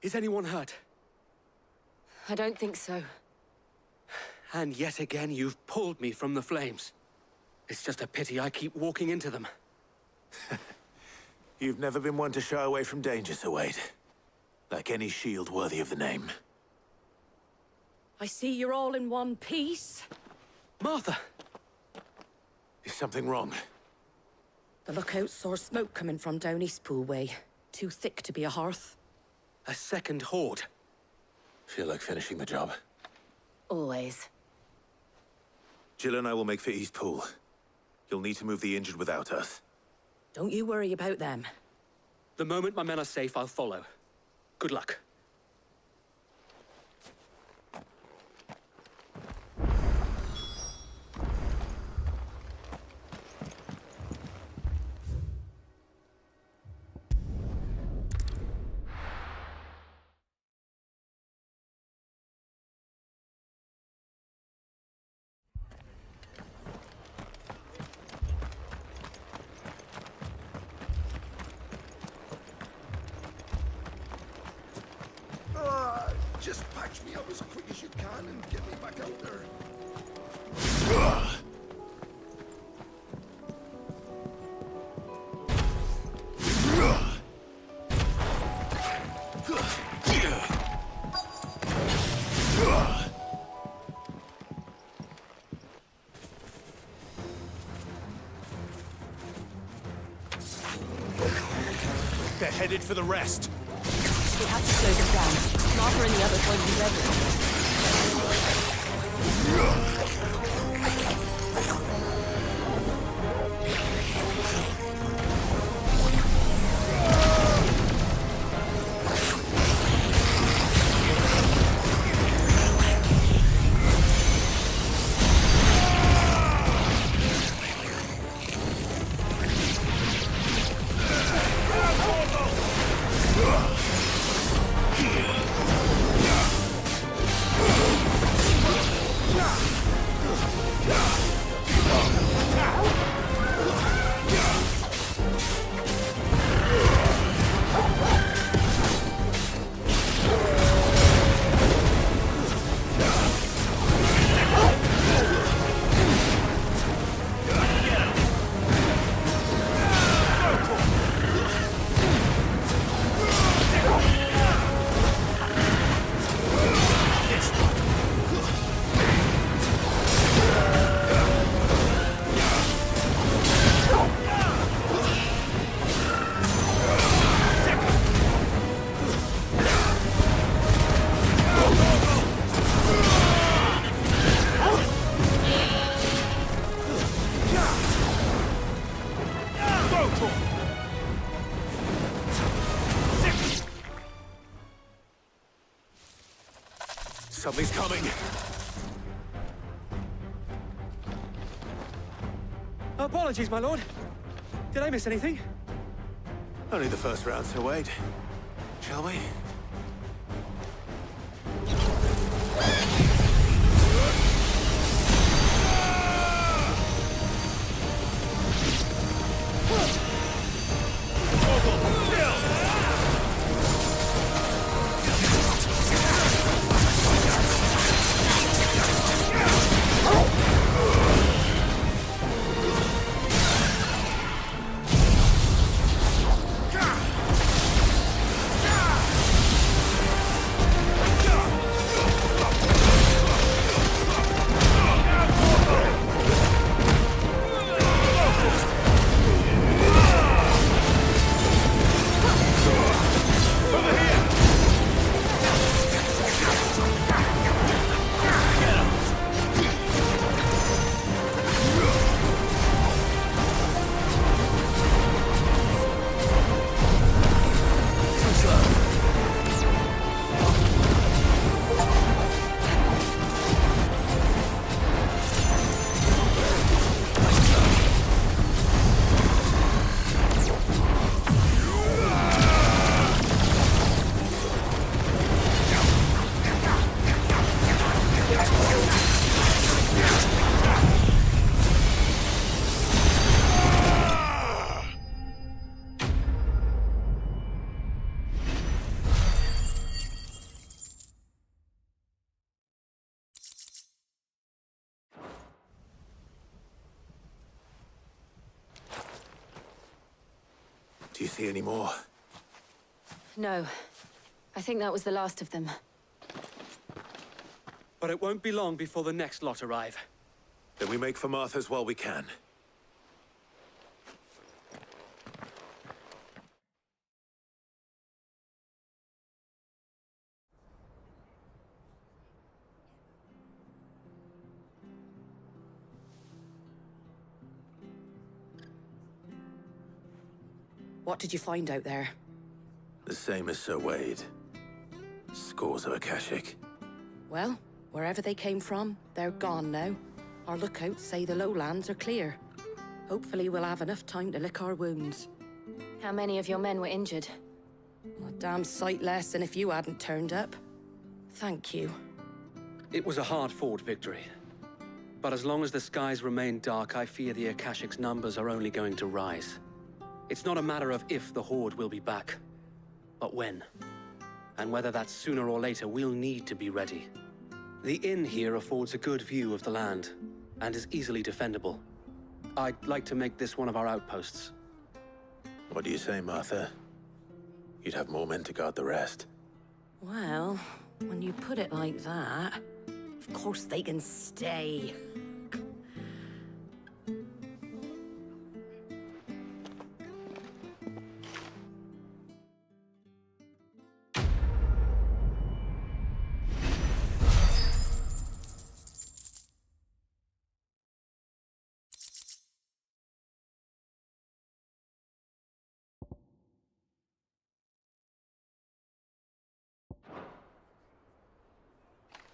Is anyone hurt? I don't think so. And yet again, you've pulled me from the flames. It's just a pity I keep walking into them. You've never been one to shy away from danger, Sir Wade. Like any shield worthy of the name. I see you're all in one piece. Martha! Is something wrong? The lookout saw smoke coming from down Eastpool way. Too thick to be a hearth. A second horde. Feel like finishing the job? Always. Jill and I will make for Eastpool. You'll need to move the injured without us. Don't you worry about them. The moment my men are safe, I'll follow. Good luck. Just patch me up as quick as you can and get me back out there. headed for the rest. We have to slow them down. Martha and the others won't be Something's coming. Apologies, my lord. Did I miss anything? Only the first round, so wait. Shall we? Do you see any more? No. I think that was the last of them. But it won't be long before the next lot arrive. Then we make for Martha's while we can. What did you find out there? The same as Sir Wade. Scores of Akashic. Well, wherever they came from, they're gone now. Our lookouts say the lowlands are clear. Hopefully we'll have enough time to lick our wounds. How many of your men were injured? A damn sight less than if you hadn't turned up. Thank you. It was a hard-fought victory. But as long as the skies remain dark, I fear the Akashic's numbers are only going to rise. It's not a matter of if the Horde will be back, but when. And whether that's sooner or later, we'll need to be ready. The inn here affords a good view of the land, and is easily defendable. I'd like to make this one of our outposts. What do you say, Martha? You'd have more men to guard the rest. Well, when you put it like that, of course they can stay.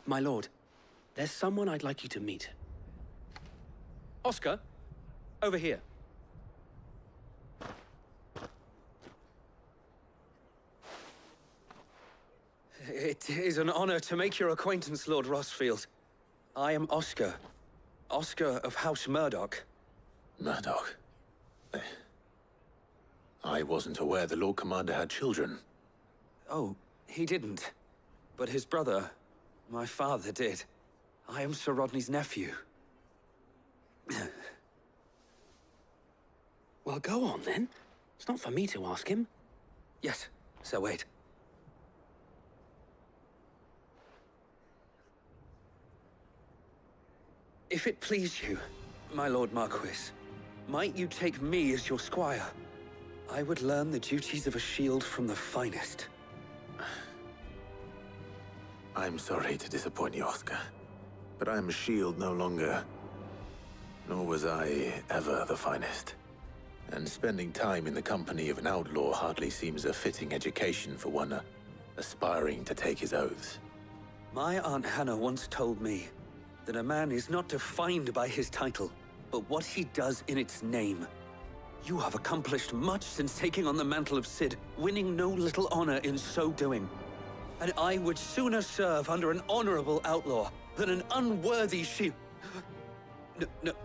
My lord, there's someone I'd like you to meet. Oscar, over here. It is an honor to make your acquaintance, Lord Rossfield. I am Oscar. Oscar of House Murdoch. Murdoch? I wasn't aware the Lord Commander had children. Oh, he didn't. But his brother, my father, did. I am Sir Rodney's nephew. Well, go on, then. It's not for me to ask him. Yes, Sir Wade. If it please you, my Lord Marquis, might you take me as your squire? I would learn the duties of a shield from the finest. I'm sorry to disappoint you, Oscar, but I am a shield no longer. Nor was I ever the finest. And spending time in the company of an outlaw hardly seems a fitting education for one aspiring to take his oaths. My Aunt Hannah once told me that a man is not defined by his title, but what he does in its name. You have accomplished much since taking on the mantle of Cid, winning no little honor in so doing. And I would sooner serve under an honorable outlaw than an unworthy shield.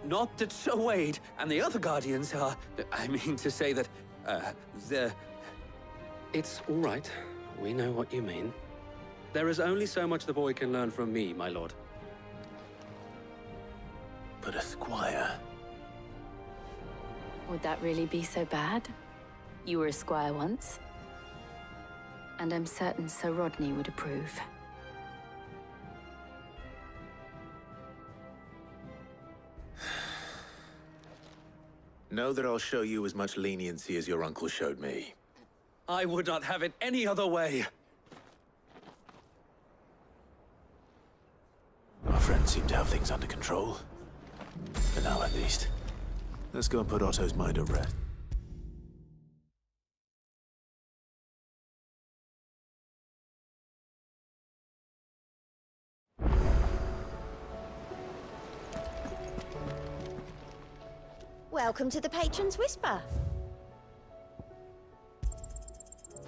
Not that Sir Wade and the other Guardians are... I mean to say that, they're... It's all right. We know what you mean. There is only so much the boy can learn from me, my lord. But a squire? Would that really be so bad? You were a squire once. And I'm certain Sir Rodney would approve. Know that I'll show you as much leniency as your uncle showed me. I would not have it any other way. Our friends seem to have things under control. For now, at least. Let's go and put Otto's mind at rest. Welcome to the Patron's Whisper.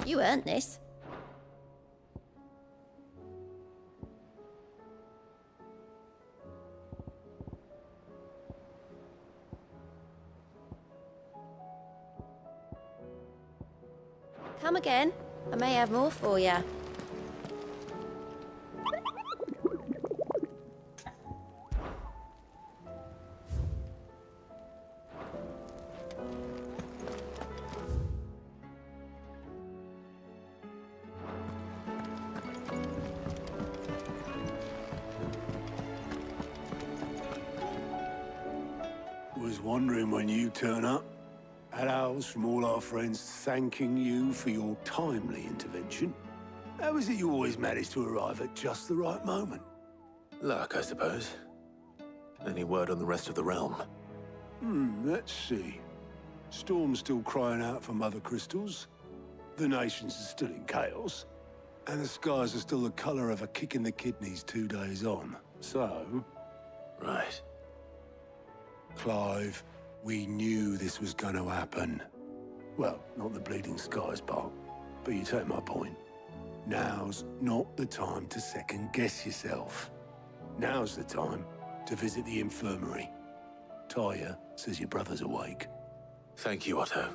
You earned this. Come again. I may have more for you. Was wondering when you turn up. Had owls from all our friends thanking you for your timely intervention. How is it you always manage to arrive at just the right moment? Luck, I suppose. Any word on the rest of the realm? Let's see. Storm's still crying out for mother crystals. The nations are still in chaos. And the skies are still the color of a kick in the kidneys 2 days on. So... Right. Clive, we knew this was going to happen. Well, not the bleeding skies part, but you take my point. Now's not the time to second-guess yourself. Now's the time to visit the infirmary. Tyre says your brother's awake. Thank you, Otto.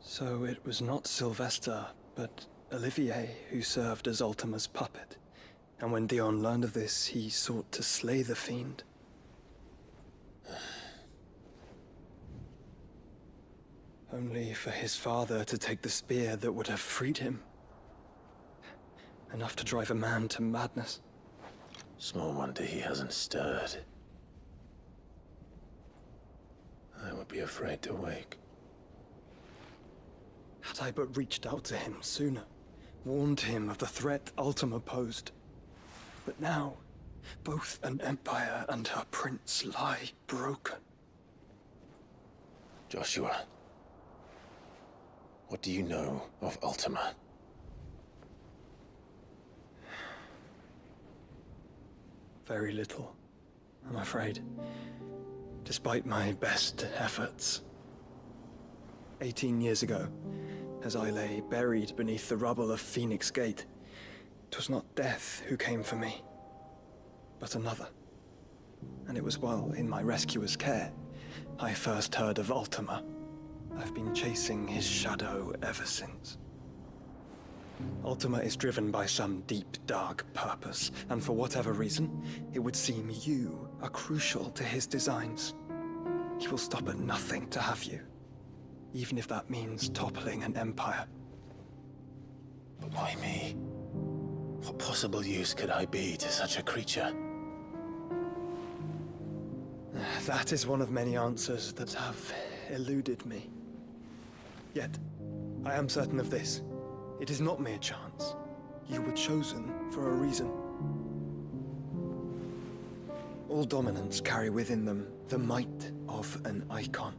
So it was not Sylvester, but Olivier who served as Ultima's puppet. And when Dion learned of this, he sought to slay the fiend. Only for his father to take the spear that would have freed him. Enough to drive a man to madness. Small wonder he hasn't stirred. I would be afraid to wake. Had I but reached out to him sooner, warned him of the threat Ultima posed. But now, Both an empire and her prince lie broken. Joshua, what do you know of Ultima? Very little, I'm afraid. Despite my best efforts. 18 years ago, as I lay buried beneath the rubble of Phoenix Gate, 'twas not death who came for me, but another. And it was while in my rescuer's care, I first heard of Ultima. I've been chasing his shadow ever since. Ultima is driven by some deep, dark purpose, and for whatever reason, it would seem you are crucial to his designs. He will stop at nothing to have you, even if that means toppling an empire. But why me? What possible use could I be to such a creature? That is one of many answers that have eluded me. Yet, I am certain of this. It is not mere chance. You were chosen for a reason. All dominants carry within them the might of an icon.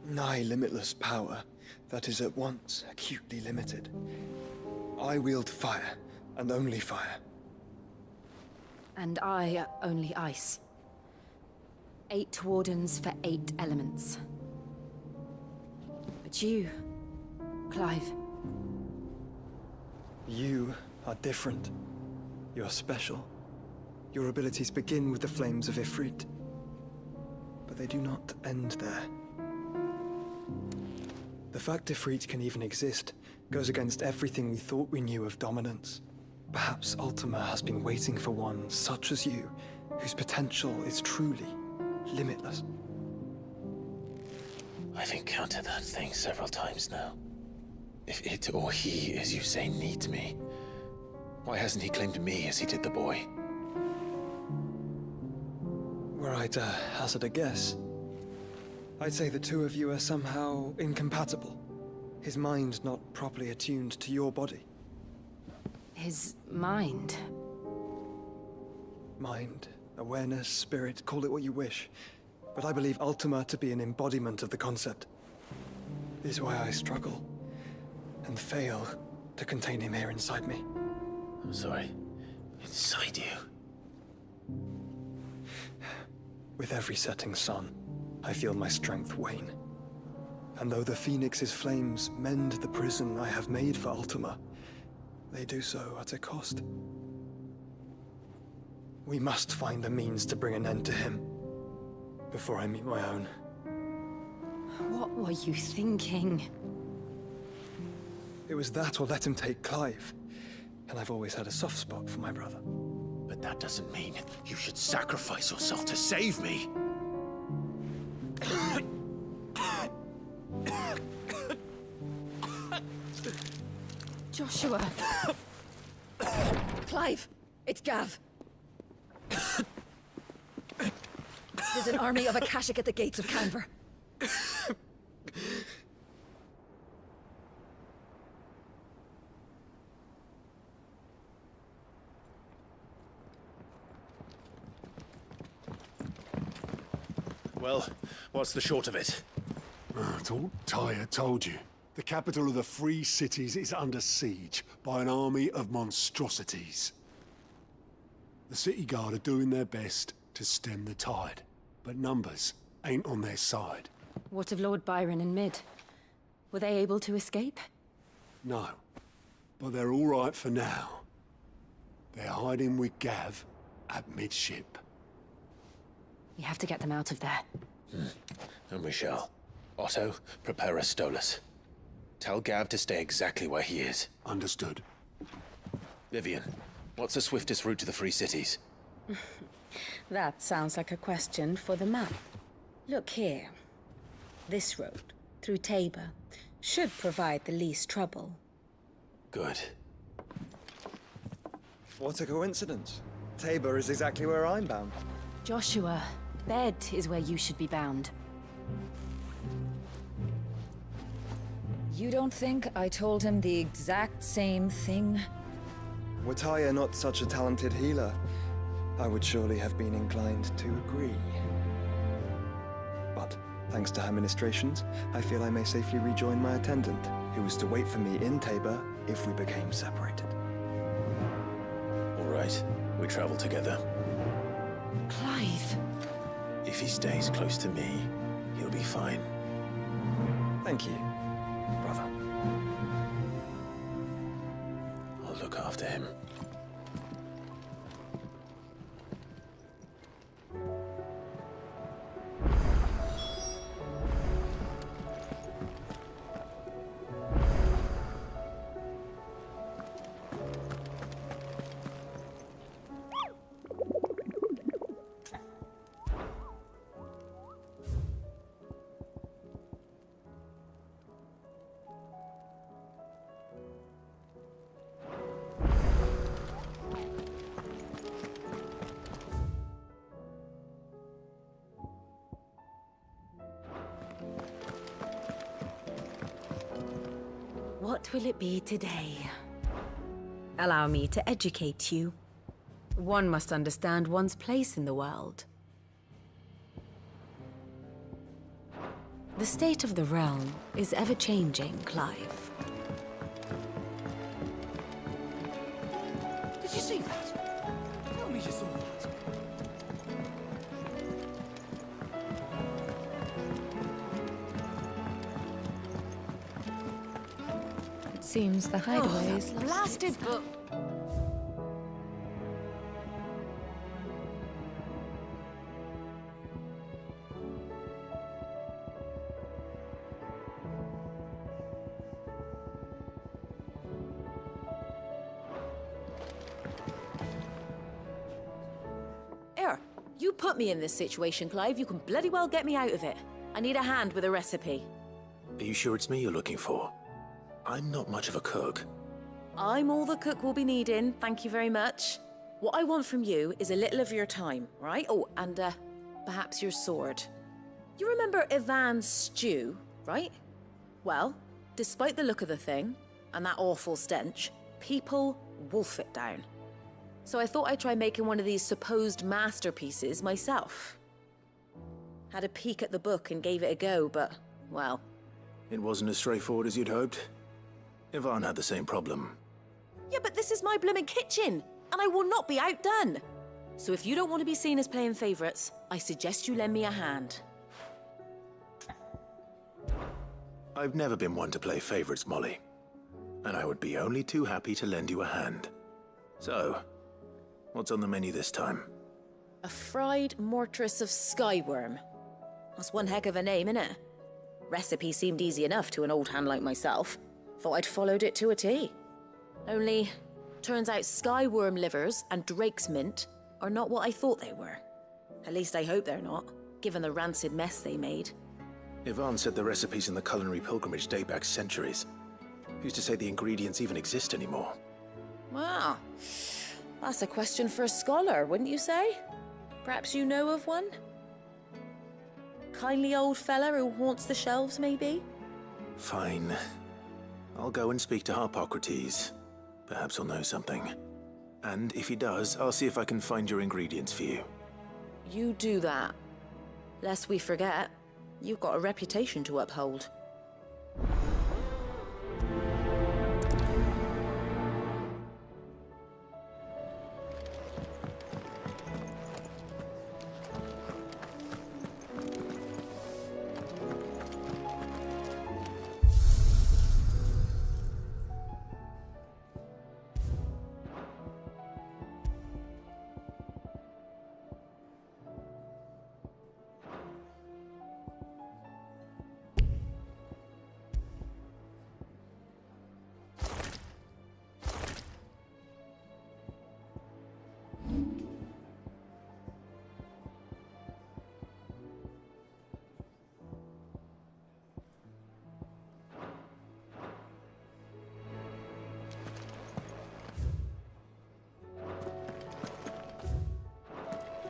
Nigh limitless power that is at once acutely limited. I wield fire, and only fire. And I only ice. 8 wardens for 8 elements. But you, Clive. You are different. You're special. Your abilities begin with the flames of Ifrit. But they do not end there. The fact Ifrit can even exist goes against everything we thought we knew of dominance. Perhaps Ultima has been waiting for one such as you, whose potential is truly limitless. I've encountered that thing several times now. If it or he, as you say, needs me, why hasn't he claimed me as he did the boy? Were I to hazard a guess, I'd say the two of you are somehow incompatible. His mind not properly attuned to your body. His mind? Mind, awareness, spirit, call it what you wish. But I believe Ultima to be an embodiment of the concept. This is why I struggle and fail to contain him here inside me. I'm sorry. Inside you? With every setting sun, I feel my strength wane. And though the Phoenix's flames mend the prison I have made for Ultima, they do so at a cost. We must find a means to bring an end to him before I meet my own. What were you thinking? It was that or let him take Clive. And I've always had a soft spot for my brother. But that doesn't mean you should sacrifice yourself to save me. Joshua. Clive, it's Gav. There's an army of Akashic at the gates of Canver. Well, what's the short of it? I thought Tyre told you. The capital of the Free Cities is under siege by an army of monstrosities. The City Guard are doing their best to stem the tide, but numbers ain't on their side. What of Lord Byron and Mid? Were they able to escape? No, but they're all right for now. They're hiding with Gav at midship. We have to get them out of there. And we shall. Otto, prepare a Stolas. Tell Gav to stay exactly where he is. Understood. Vivian, what's the swiftest route to the Free Cities? That sounds like a question for the map. Look here. This road, through Tabor, should provide the least trouble. Good. What a coincidence. Tabor is exactly where I'm bound. Joshua, bed is where you should be bound. You don't think I told him the exact same thing? Were Tyre not such a talented healer, I would surely have been inclined to agree. But, thanks to her ministrations, I feel I may safely rejoin my attendant, who was to wait for me in Tabor if we became separated. All right, we travel together. Clive. If he stays close to me, he'll be fine. Thank you, brother. I'll look after him. What will it be today? Allow me to educate you. One must understand one's place in the world. The state of the realm is ever-changing, Clive. Did you see that? Tell me you saw that. Seems the hideaway is lost. Blasted book! You put me in this situation, Clive. You can bloody well get me out of it. I need a hand with a recipe. Are you sure it's me you're looking for? I'm not much of a cook. I'm all the cook will be needing, thank you very much. What I want from you is a little of your time, right? Oh, and perhaps your sword. You remember Ivan's stew, right? Well, despite the look of the thing, and that awful stench, people wolf it down. So I thought I'd try making one of these supposed masterpieces myself. Had a peek at the book and gave it a go, but, well... It wasn't as straightforward as you'd hoped. Ivan had the same problem. Yeah, but this is my blooming kitchen, and I will not be outdone. So if you don't want to be seen as playing favorites, I suggest you lend me a hand. I've never been one to play favorites, Molly. And I would be only too happy to lend you a hand. So, what's on the menu this time? A fried mortress of skyworm. That's one heck of a name, innit? Recipe seemed easy enough to an old hand like myself. Thought I'd followed it to a T. Only, turns out skyworm livers and drake's mint are not what I thought they were. At least I hope they're not, given the rancid mess they made. Ivan said the recipes in the culinary pilgrimage date back centuries. Who's to say the ingredients even exist anymore? Wow. That's a question for a scholar, wouldn't you say? Perhaps you know of one? Kindly old fella who haunts the shelves, maybe? Fine. I'll go and speak to Harpocrates. Perhaps he'll know something. And if he does, I'll see if I can find your ingredients for you. You do that. Lest we forget, you've got a reputation to uphold.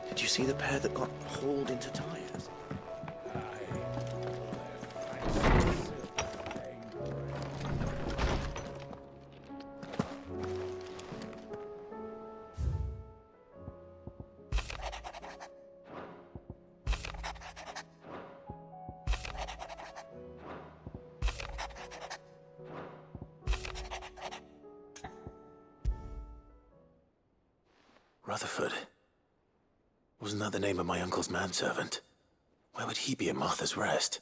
Did you see the pair that got hauled into tires? Rutherford. Wasn't that the name of my uncle's manservant? Where would he be at Martha's Rest?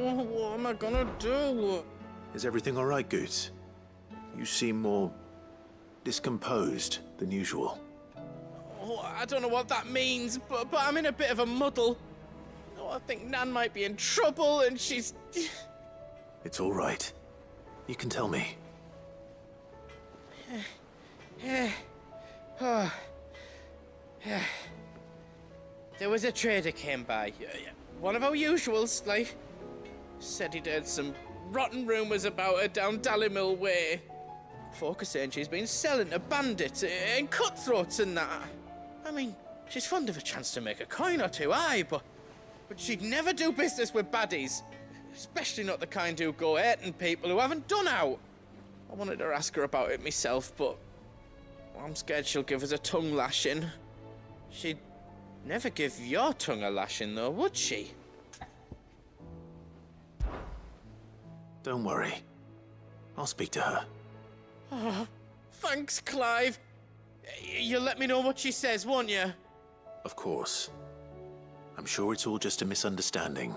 What am I gonna do? Is everything all right, Goots? You seem more discomposed than usual. Oh, I don't know what that means, but I'm in a bit of a muddle. Oh, I think Nan might be in trouble, and she's... It's all right. You can tell me. Oh. There was a trader came by. One of our usuals, like. Said he'd heard some rotten rumours about her down Dalimil Way. Folk are saying she's been selling to bandits and cutthroats and that. I mean, she's fond of a chance to make a coin or two, aye, but she'd never do business with baddies. Especially not the kind who go hurting people who haven't done out. I wanted to ask her about it myself, but I'm scared she'll give us a tongue lashing. She'd never give your tongue a lashing, though, would she? Don't worry. I'll speak to her. Oh, thanks, Clive. You'll let me know what she says, won't you? Of course. I'm sure it's all just a misunderstanding.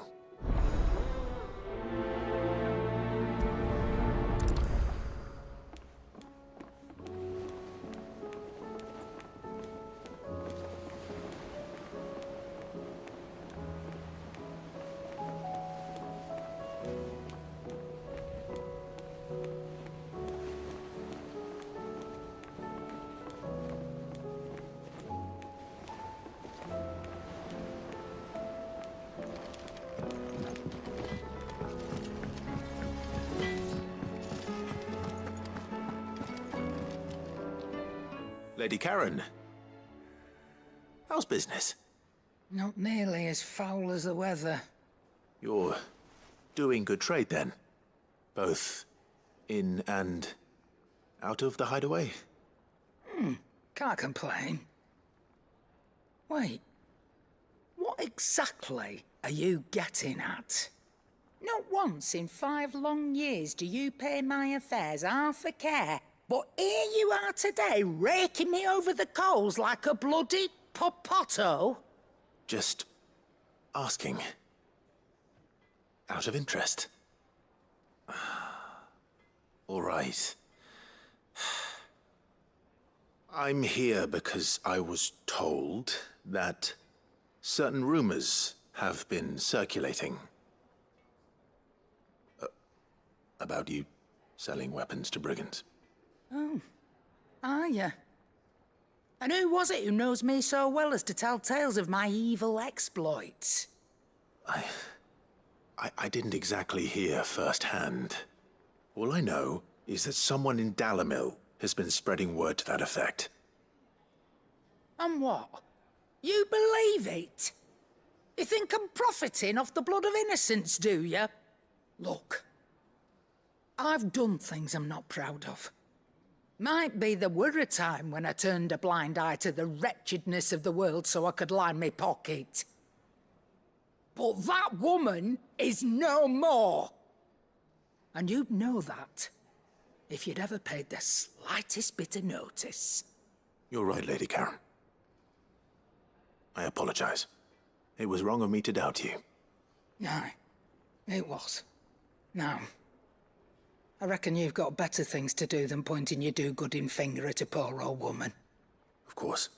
Lady Karen. How's business? Not nearly as foul as the weather. You're doing good trade, then? Both in and out of the hideaway? Can't complain. Wait. What exactly are you getting at? Not once in 5 long years do you pay my affairs half a care. But here you are today, raking me over the coals like a bloody popoto. Just asking. Out of interest. All right. I'm here because I was told that certain rumors have been circulating. About you selling weapons to brigands. Oh, are you? And who was it who knows me so well as to tell tales of my evil exploits? I didn't exactly hear firsthand. All I know is that someone in Dalimil has been spreading word to that effect. And what? You believe it? You think I'm profiting off the blood of innocents, do you? Look, I've done things I'm not proud of. Might be there were a time when I turned a blind eye to the wretchedness of the world so I could line my pocket. But that woman is no more. And you'd know that if you'd ever paid the slightest bit of notice. You're right, Lady Karen. I apologize. It was wrong of me to doubt you. No, it was. Now, I reckon you've got better things to do than pointing your do-gooding finger at a poor old woman. Of course.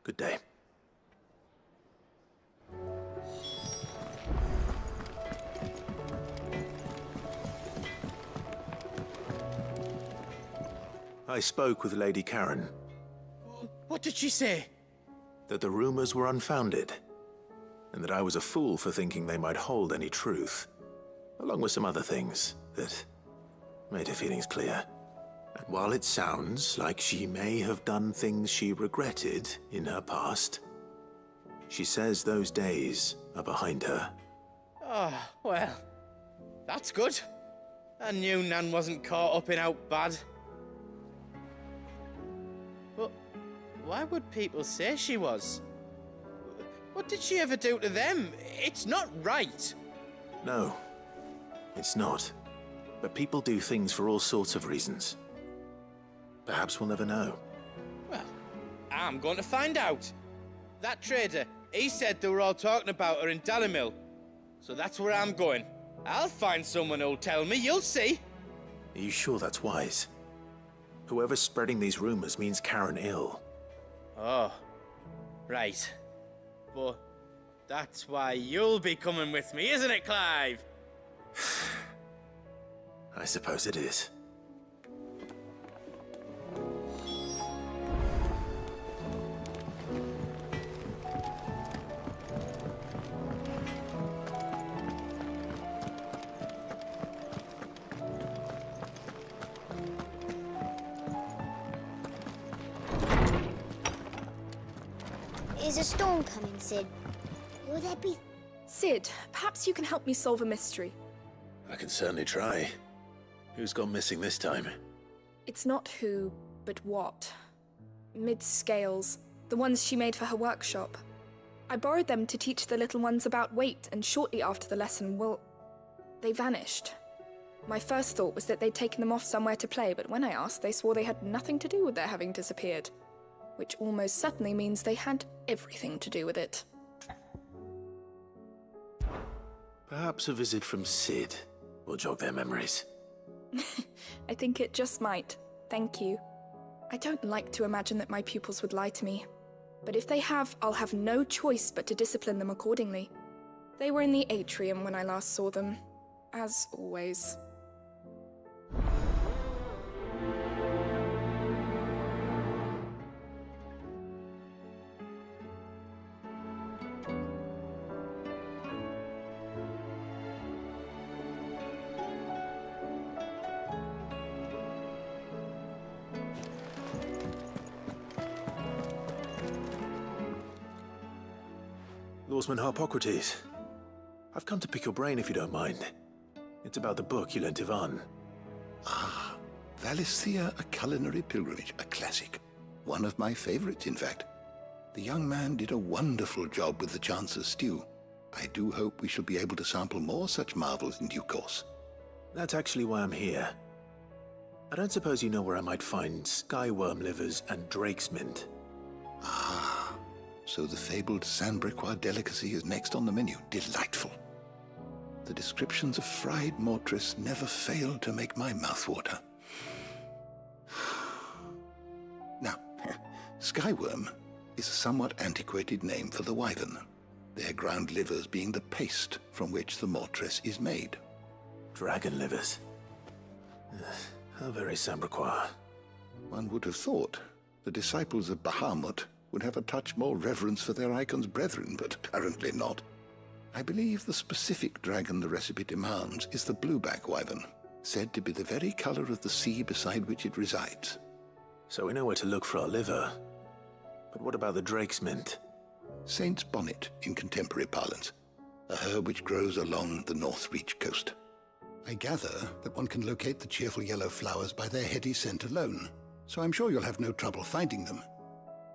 Good day. I spoke with Lady Karen. What did she say? That the rumors were unfounded, and that I was a fool for thinking they might hold any truth, along with some other things that made her feelings clear. And while it sounds like she may have done things she regretted in her past, she says those days are behind her. Oh, well, that's good. I knew Nan wasn't caught up in out bad. But why would people say she was? What did she ever do to them? It's not right. No, it's not. But people do things for all sorts of reasons. Perhaps we'll never know. Well, I'm going to find out. That trader, he said they were all talking about her in Dalimil. So that's where I'm going. I'll find someone who'll tell me, you'll see. Are you sure that's wise? Whoever's spreading these rumors means Karen ill. Oh, right. But that's why you'll be coming with me, isn't it, Clive? I suppose it is. Is a storm coming, Sid? Will there be... Sid, perhaps you can help me solve a mystery. I can certainly try. Who's gone missing this time? It's not who, but what. Mid's scales, the ones she made for her workshop. I borrowed them to teach the little ones about weight, and shortly after the lesson, well, they vanished. My first thought was that they'd taken them off somewhere to play, but when I asked, they swore they had nothing to do with their having disappeared. Which almost certainly means they had everything to do with it. Perhaps a visit from Sid will jog their memories. I think it just might. Thank you. I don't like to imagine that my pupils would lie to me. But if they have, I'll have no choice but to discipline them accordingly. They were in the atrium when I last saw them, as always. Lawsman Harpocrates. I've come to pick your brain if you don't mind. It's about the book you lent Ivan. Ah, Valisthea, A Culinary Pilgrimage, a classic. One of my favorites, in fact. The young man did a wonderful job with the Chance's stew. I do hope we shall be able to sample more such marvels in due course. That's actually why I'm here. I don't suppose you know where I might find skyworm livers and drake's mint. Ah, so the fabled Sandbricois delicacy is next on the menu. Delightful. The descriptions of fried mortress never failed to make my mouth water. Now, skyworm is a somewhat antiquated name for the wyvern, their ground livers being the paste from which the mortress is made. Dragon livers. How very Sandbricois. One would have thought the disciples of Bahamut would have a touch more reverence for their icon's brethren, but apparently not. I believe the specific dragon the recipe demands is the blueback wyvern, said to be the very color of the sea beside which it resides. So we know where to look for our liver. But what about the drake's mint? Saint's bonnet in contemporary parlance, a herb which grows along the North Reach coast. I gather that one can locate the cheerful yellow flowers by their heady scent alone, so I'm sure you'll have no trouble finding them.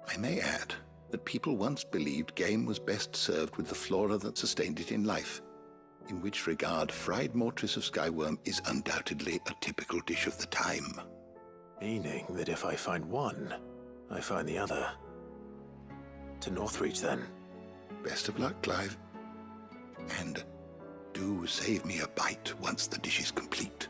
I may add that people once believed game was best served with the flora that sustained it in life, in which regard fried mortress of skyworm is undoubtedly a typical dish of the time. Meaning that if I find one, I find the other. To Northreach, then. Best of luck, Clive. And do save me a bite once the dish is complete.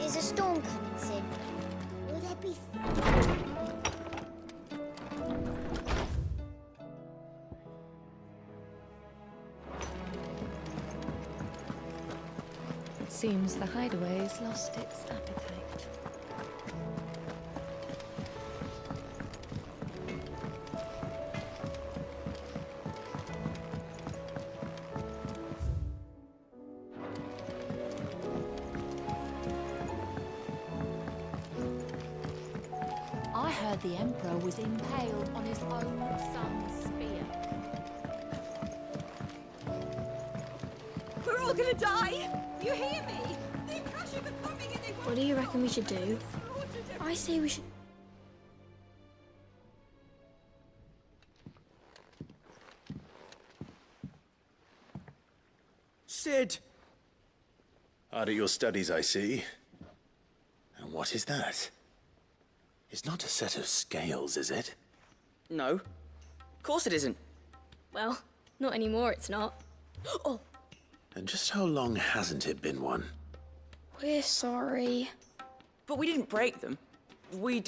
Is a storm coming, Sid? Will there be... It seems the hideaway's lost its appetite. heard the Emperor was impaled on his own son's spear. We're all gonna die! You hear me? The Akashic are coming and they want... What do you reckon we should do? I say we should... Sid! Hard at your studies, I see. And what is that? It's not a set of scales, is it? No. Of course it isn't. Well, not anymore, it's not. Oh, And just how long hasn't it been one? we're sorry. But we didn't break them. We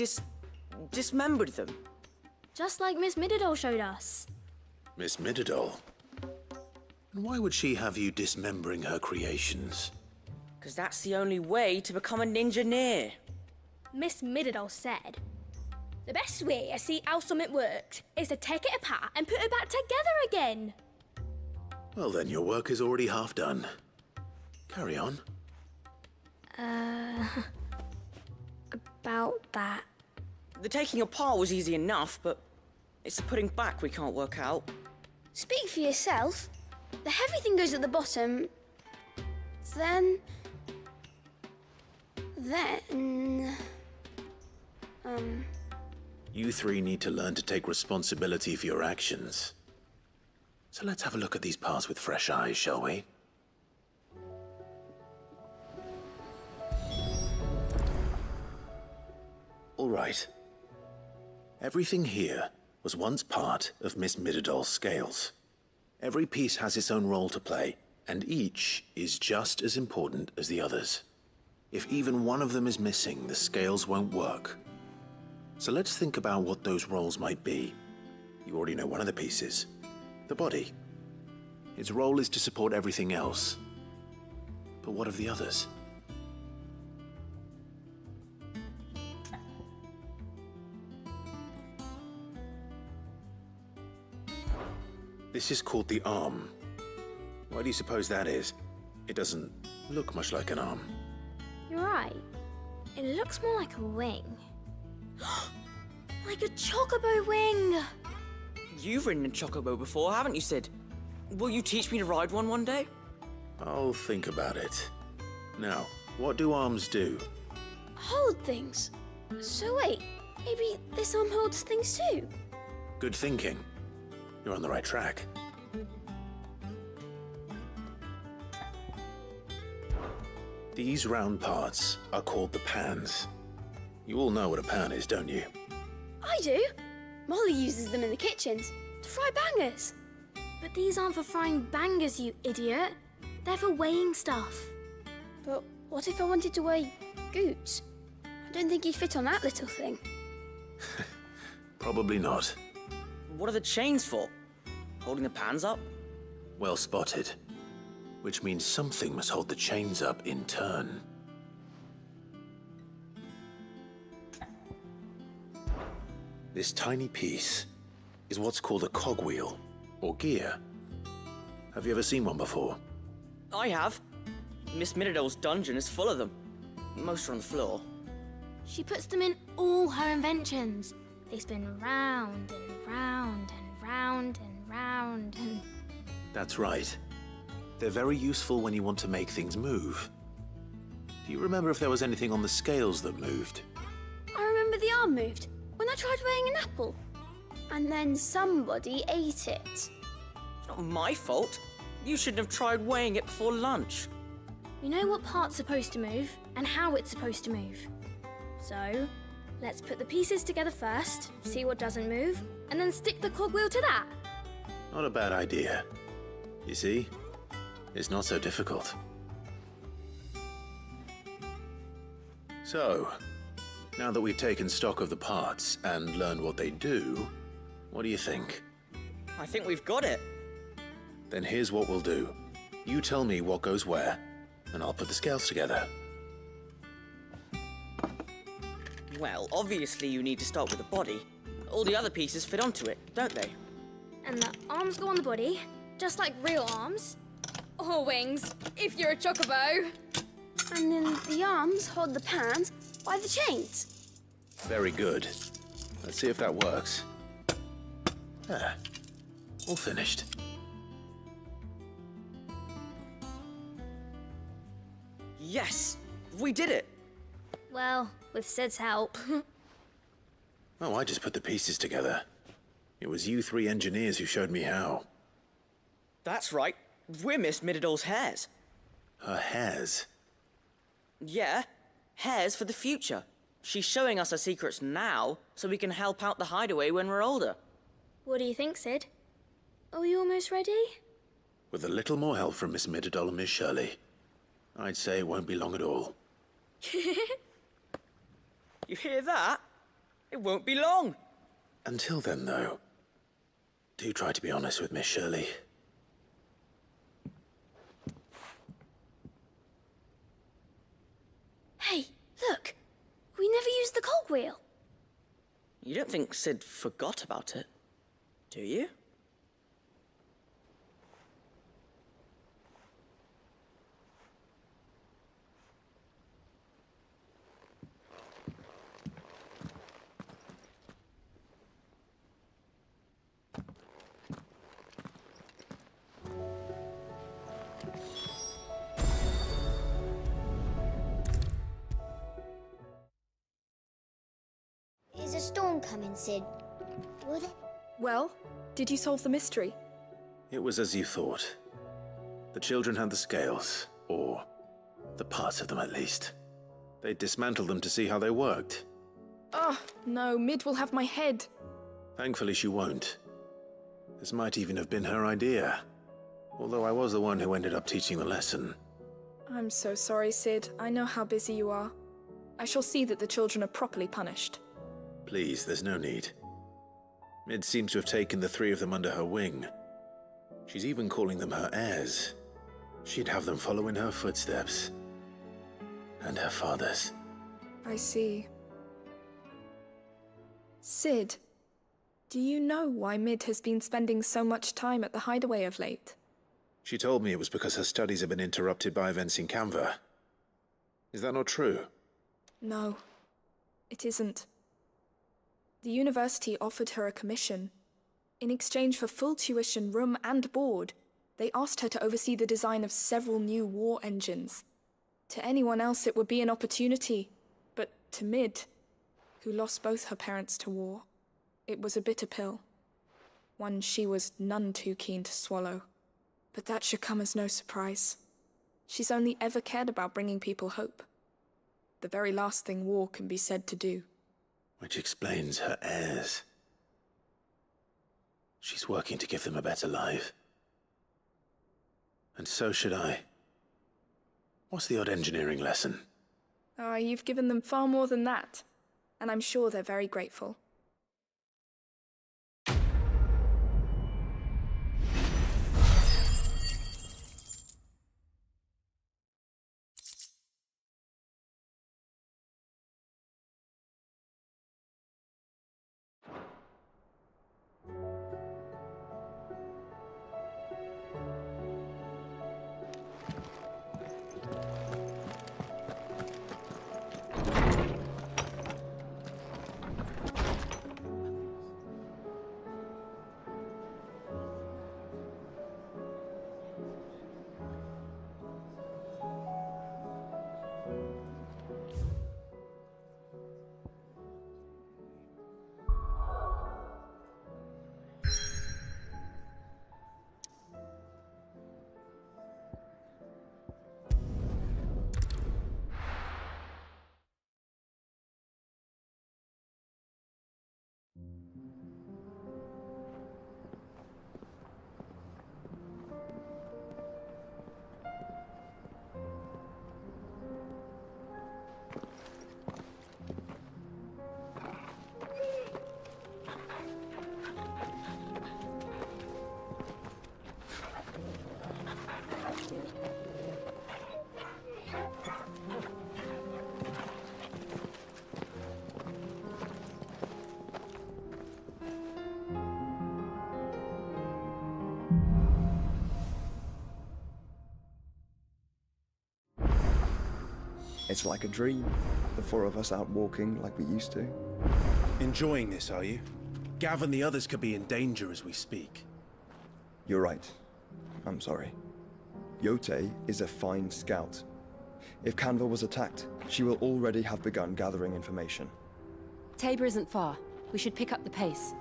dismembered them. Just like Miss Mididol showed us. Miss Mididol? And why would she have you dismembering her creations? Because that's the only way to become a ninja-neer. Miss Mididol said, the best way to see how something works is to take it apart and put it back together again. Well then, your work is already half done. Carry on. About that. The taking apart was easy enough, but it's the putting back we can't work out. Speak for yourself. The heavy thing goes at the bottom. Then... You three need to learn to take responsibility for your actions. So let's have a look at these parts with fresh eyes, shall we? All right. Everything here was once part of Miss Mididol's scales. Every piece has its own role to play, and each is just as important as the others. If even one of them is missing, the scales won't work. So let's think about what those roles might be. You already know one of the pieces, the body. Its role is to support everything else. But what of the others? This is called the arm. Why do you suppose that is? It doesn't look much like an arm. You're right. It looks more like a wing. Like a chocobo wing! You've ridden a chocobo before, haven't you, Sid? Will you teach me to ride one day? I'll think about it. Now, what do arms do? Hold things. So wait, maybe this arm holds things too? Good thinking. You're on the right track. These round parts are called the pans. You all know what a pan is, don't you? I do. Molly uses them in the kitchens to fry bangers. But these aren't for frying bangers, you idiot. They're for weighing stuff. But what if I wanted to weigh Goots? I don't think he'd fit on that little thing. Probably not. What are the chains for? Holding the pans up? Well spotted. Which means something must hold the chains up in turn. This tiny piece is what's called a cogwheel, or gear. Have you ever seen one before? I have. Miss Mididol's dungeon is full of them. Most are on the floor. She puts them in all her inventions. They spin round and round and round and round and... That's right. They're very useful when you want to make things move. Do you remember if there was anything on the scales that moved? I remember the arm moved when I tried weighing an apple. And then somebody ate it. It's not my fault. You shouldn't have tried weighing it before lunch. We know what part's supposed to move and how it's supposed to move. So, let's put the pieces together first, see what doesn't move, and then stick the cogwheel to that. Not a bad idea. You see? It's not so difficult. So, now that we've taken stock of the parts and learned what they do, what do you think? I think we've got it. Then here's what we'll do. You tell me what goes where, and I'll put the scales together. Well, obviously you need to start with the body. All the other pieces fit onto it, don't they? And the arms go on the body, just like real arms. Or wings, if you're a chocobo. And then the arms hold the pans by the chains. Very good. Let's see if that works. Ah, all finished. Yes! We did it! Well, with Sid's help. Oh, I just put the pieces together. It was you three engineers who showed me how. That's right. We're Miss Middledor's hairs. Her hairs? Yeah, hairs for the future. She's showing us her secrets now, so we can help out the hideaway when we're older. What do you think, Sid? Are we almost ready? With a little more help from Miss Middledore and Miss Shirley, I'd say it won't be long at all. You hear that? It won't be long. Until then, though, do try to be honest with Miss Shirley. Hey, look! We never used the cogwheel. You don't think Sid forgot about it, do you? Is a storm coming, Sid? Will there... Well, did you solve the mystery? It was as you thought. The children had the scales, or the parts of them at least. They dismantled them to see how they worked. Oh, no, Mid will have my head. Thankfully she won't. This might even have been her idea. Although I was the one who ended up teaching the lesson. I'm so sorry, Sid. I know how busy you are. I shall see that the children are properly punished. Please, there's no need. Mid seems to have taken the three of them under her wing. She's even calling them her heirs. She'd have them follow in her footsteps. And her father's. I see. Sid, do you know why Mid has been spending so much time at the hideaway of late? She told me it was because her studies have been interrupted by events in Canva. Is that not true? No, it isn't. The university offered her a commission. In exchange for full tuition, room and board, they asked her to oversee the design of several new war engines. To anyone else it would be an opportunity, but to Mid, who lost both her parents to war, it was a bitter pill. One she was none too keen to swallow. But that should come as no surprise. She's only ever cared about bringing people hope. The very last thing war can be said to do. Which explains her heirs. She's working to give them a better life. And so should I. What's the odd engineering lesson? Ah, you've given them far more than that. And I'm sure they're very grateful. It's like a dream. The four of us out walking like we used to. Enjoying this, are you? Gav and the others could be in danger as we speak. You're right. I'm sorry. Yote is a fine scout. If Canva was attacked, she will already have begun gathering information. Tabor isn't far. We should pick up the pace.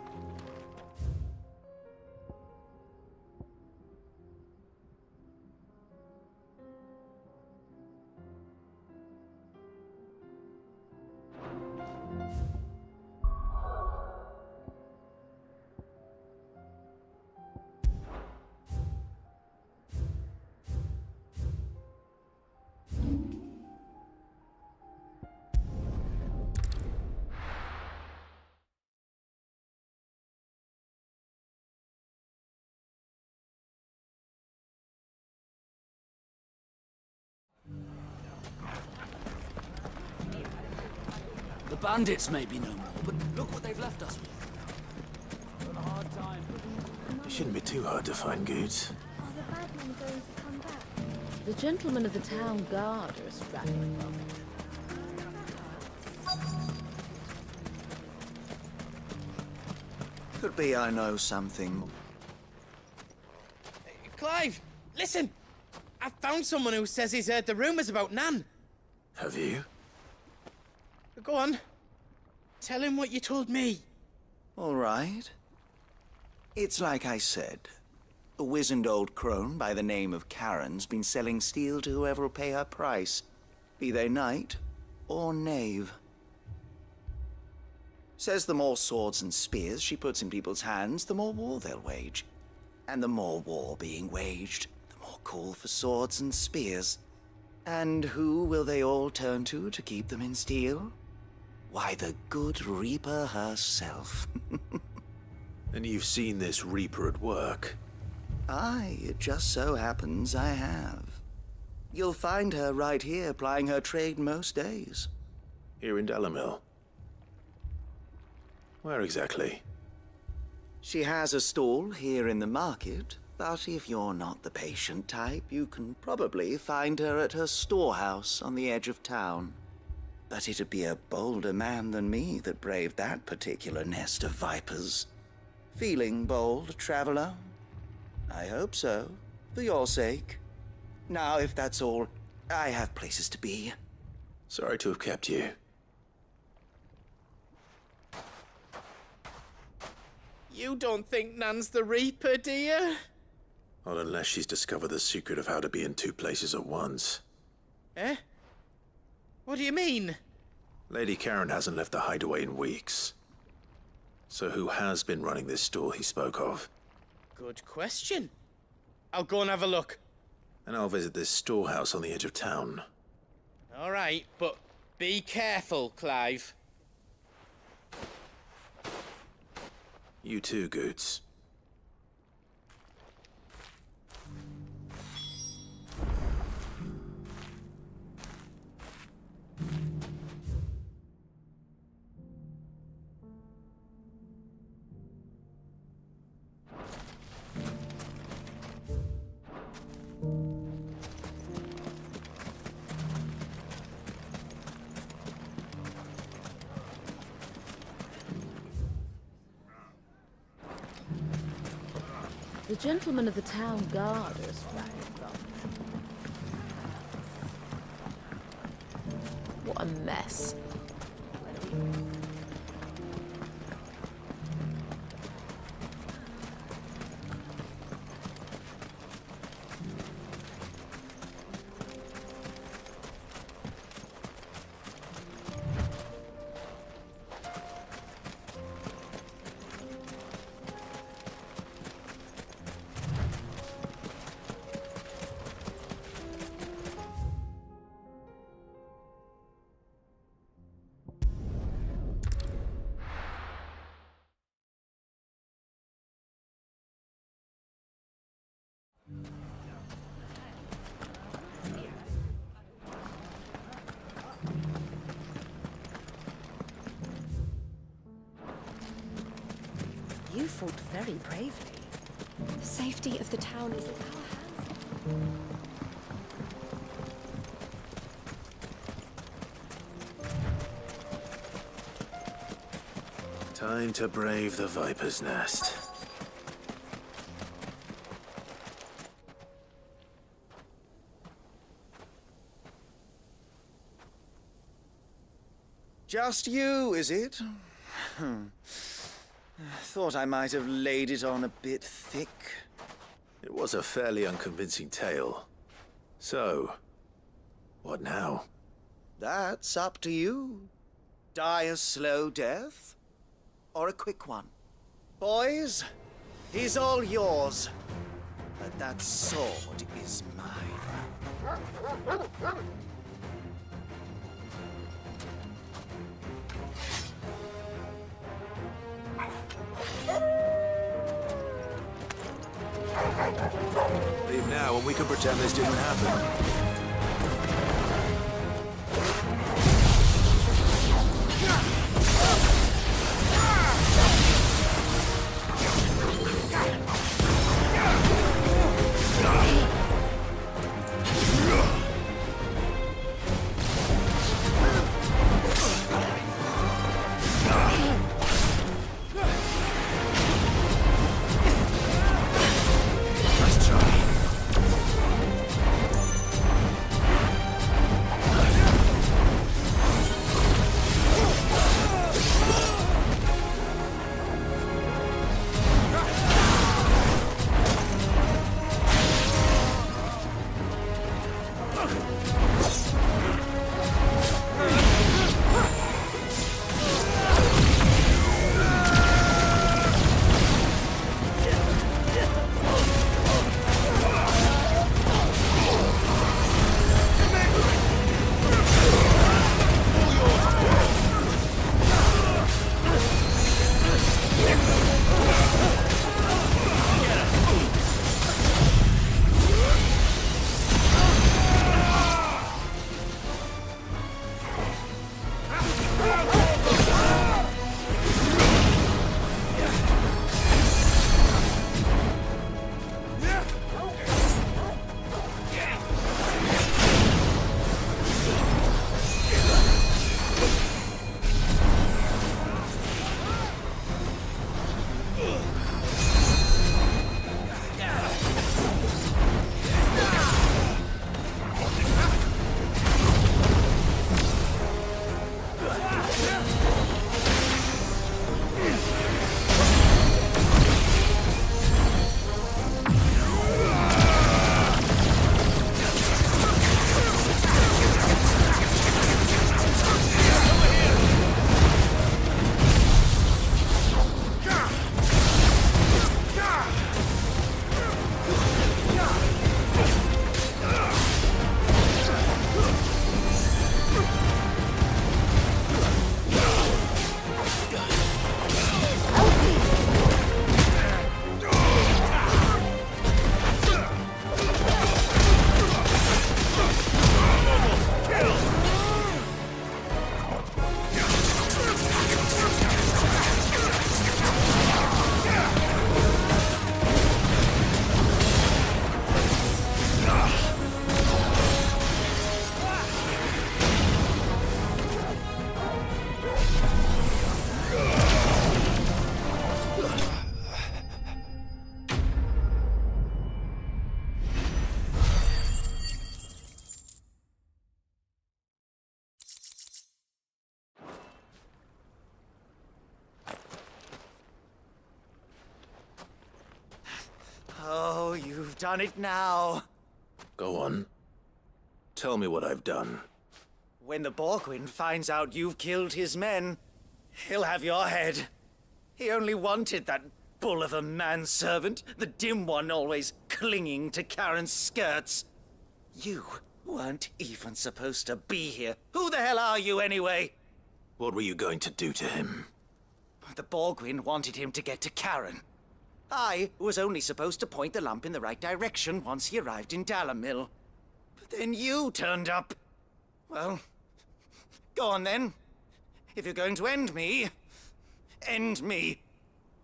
The bandits may be no more, but look what they've left us with. Got a hard time. It shouldn't be too hard to find goods. Are the bad men going to come back? The gentlemen of the town guard are strapping from Could be I know something. Clive, listen! I found someone who says he's heard the rumors about Nan. Have you? Go on. Tell him what you told me. All right. It's like I said. A wizened old crone by the name of Karen's been selling steel to whoever will pay her price, be they knight or knave. Says the more swords and spears she puts in people's hands, the more war they'll wage. And the more war being waged, the more call for swords and spears. And who will they all turn to keep them in steel? Why, the good Reaper herself. And you've seen this Reaper at work? Aye, it just so happens I have. You'll find her right here plying her trade most days. Here in Dalimil? Where exactly? She has a stall here in the market, but if you're not the patient type, you can probably find her at her storehouse on the edge of town. But it'd be a bolder man than me that braved that particular nest of vipers. Feeling bold, traveler? I hope so, for your sake. Now, if that's all, I have places to be. Sorry to have kept you. You don't think Nan's the Reaper, do you? Not unless she's discovered the secret of how to be in two places at once. Eh? What do you mean? Lady Karen hasn't left the hideaway in weeks. So who has been running this stall he spoke of? Good question. I'll go and have a look. And I'll visit this storehouse on the edge of town. All right, but be careful, Clive. You too, Goots. The gentlemen of the town guard are strapping from. What a mess. You fought very bravely. The safety of the town is in our hands. Time to brave the Viper's Nest. Just you, is it? Thought I might have laid it on a bit thick. It was a fairly unconvincing tale. So, what now? That's up to you. Die a slow death, or a quick one. Boys, he's all yours. But that sword is mine. Leave now and we can pretend this didn't happen. Oh, you've done it now. Go on. Tell me what I've done. When the Borgwyn finds out you've killed his men, he'll have your head. He only wanted that bull of a manservant, the dim one always clinging to Karen's skirts. You weren't even supposed to be here. Who the hell are you anyway? What were you going to do to him? The Borgwyn wanted him to get to Karen. I was only supposed to point the lamp in the right direction once he arrived in Dalamil. But then you turned up. Well, go on then. If you're going to end me, end me.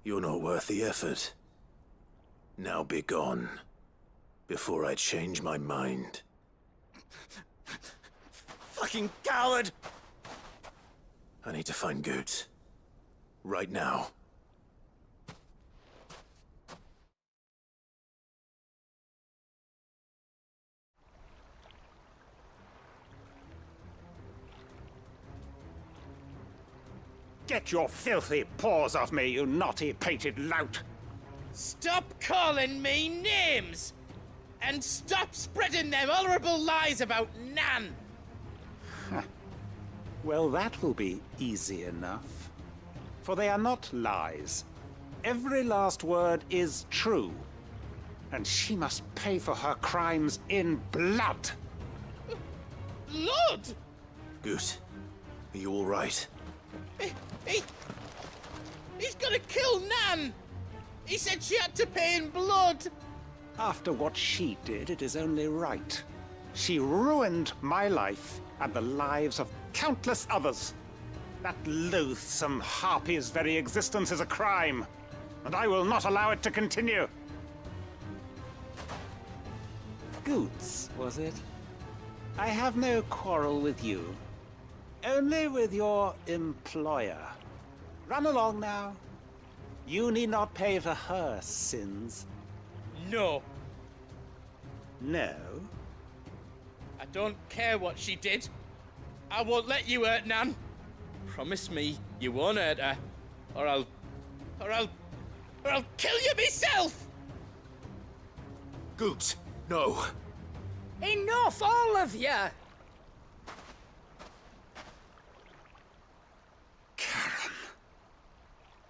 You're not worth the effort. Now be gone, before I change my mind. Fucking coward! I need to find Goots. Right now. Get your filthy paws off me, you naughty-pated lout! Stop calling me names! And stop spreading them horrible lies about Nan! Well, that will be easy enough. For they are not lies. Every last word is true. And she must pay for her crimes in blood. Blood? Goose, are you all right? He's gonna kill Nan! He said she had to pay in blood! After what she did, it is only right. She ruined my life and the lives of countless others. That loathsome harpy's very existence is a crime, and I will not allow it to continue. Goots, was it? I have no quarrel with you. Only with your employer. Run along now. You need not pay for her sins. No. No? I don't care what she did. I won't let you hurt Nan. Promise me you won't hurt her, or I'll kill you myself! Goose, no. Enough, all of you!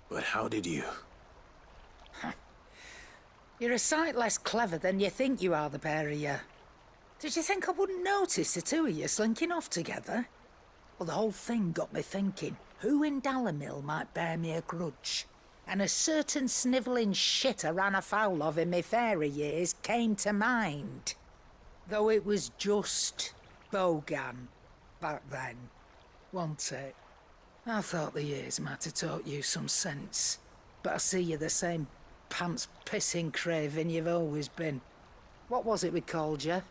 But how did you? You're a sight less clever than you think you are, the pair of you. Did you think I wouldn't notice the two of you slinking off together? Well, the whole thing got me thinking, who in Dalimil might bear me a grudge? And a certain snivelling shit I ran afoul of in my fairy years came to mind. Though it was just Bogan back then, wasn't it? I thought the years might have taught you some sense, but I see you're the same pants-pissing craven you've always been. What was it we called you?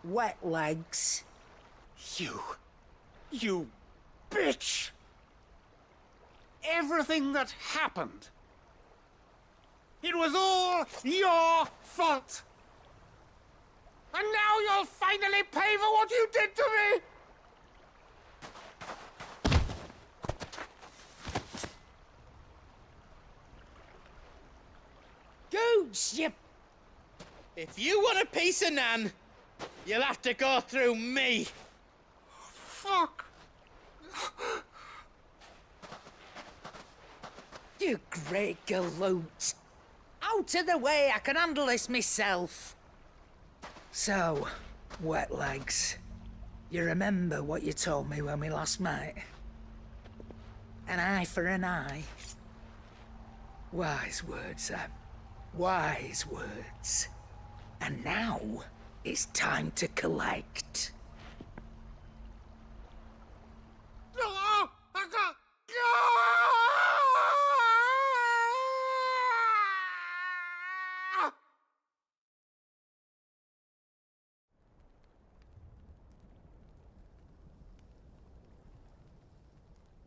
Wet legs? You bitch! Everything that happened, it was all your fault! And now you'll finally pay for what you did to me! Gooch, you... If you want a piece of Nan, you'll have to go through me. Fuck! You great galoot! Out of the way, I can handle this myself. So, wet legs, you remember what you told me when we last met? An eye for an eye. Wise words, Sam. Wise words. And now, it's time to collect.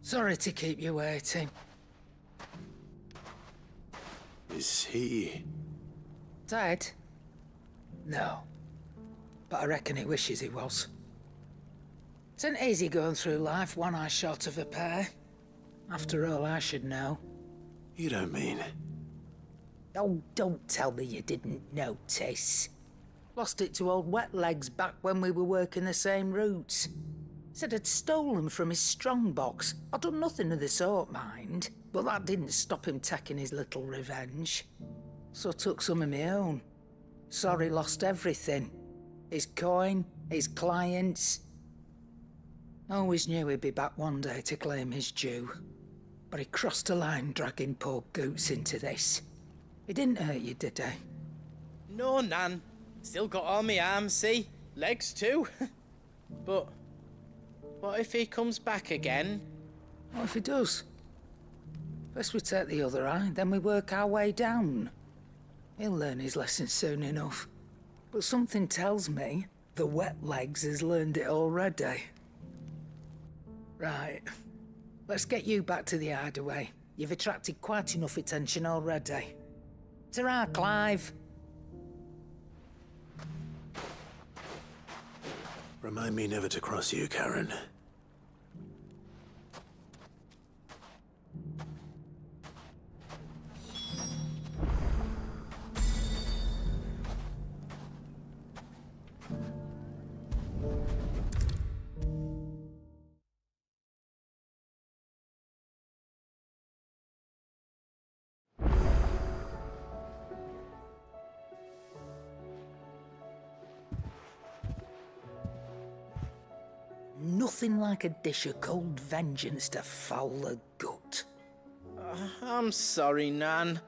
Sorry to keep you waiting. Is he... Dead? No. But I reckon he wishes he was. It isn't easy going through life one eye short of a pair. After all, I should know. You don't mean... Oh, don't tell me you didn't notice. Lost it to old Wet Legs back when we were working the same routes. Said I'd stolen from his strongbox. I'd done nothing of the sort, mind. But that didn't stop him taking his little revenge. So I took some of my own. Sorry, lost everything. His coin, his clients. Always knew he'd be back one day to claim his due. But he crossed a line dragging poor Goots into this. He didn't hurt you, did he? No, Nan. Still got all my arms, see? Legs too. But what if he comes back again? What if he does? First we take the other eye, then we work our way down. He'll learn his lesson soon enough. But something tells me the Wet Legs has learned it already. Right. Let's get you back to the hideaway. You've attracted quite enough attention already. Ta-ra, Clive. Remind me never to cross you, Karen. Nothing like a dish of cold vengeance to foul the gut. I'm sorry, Nan.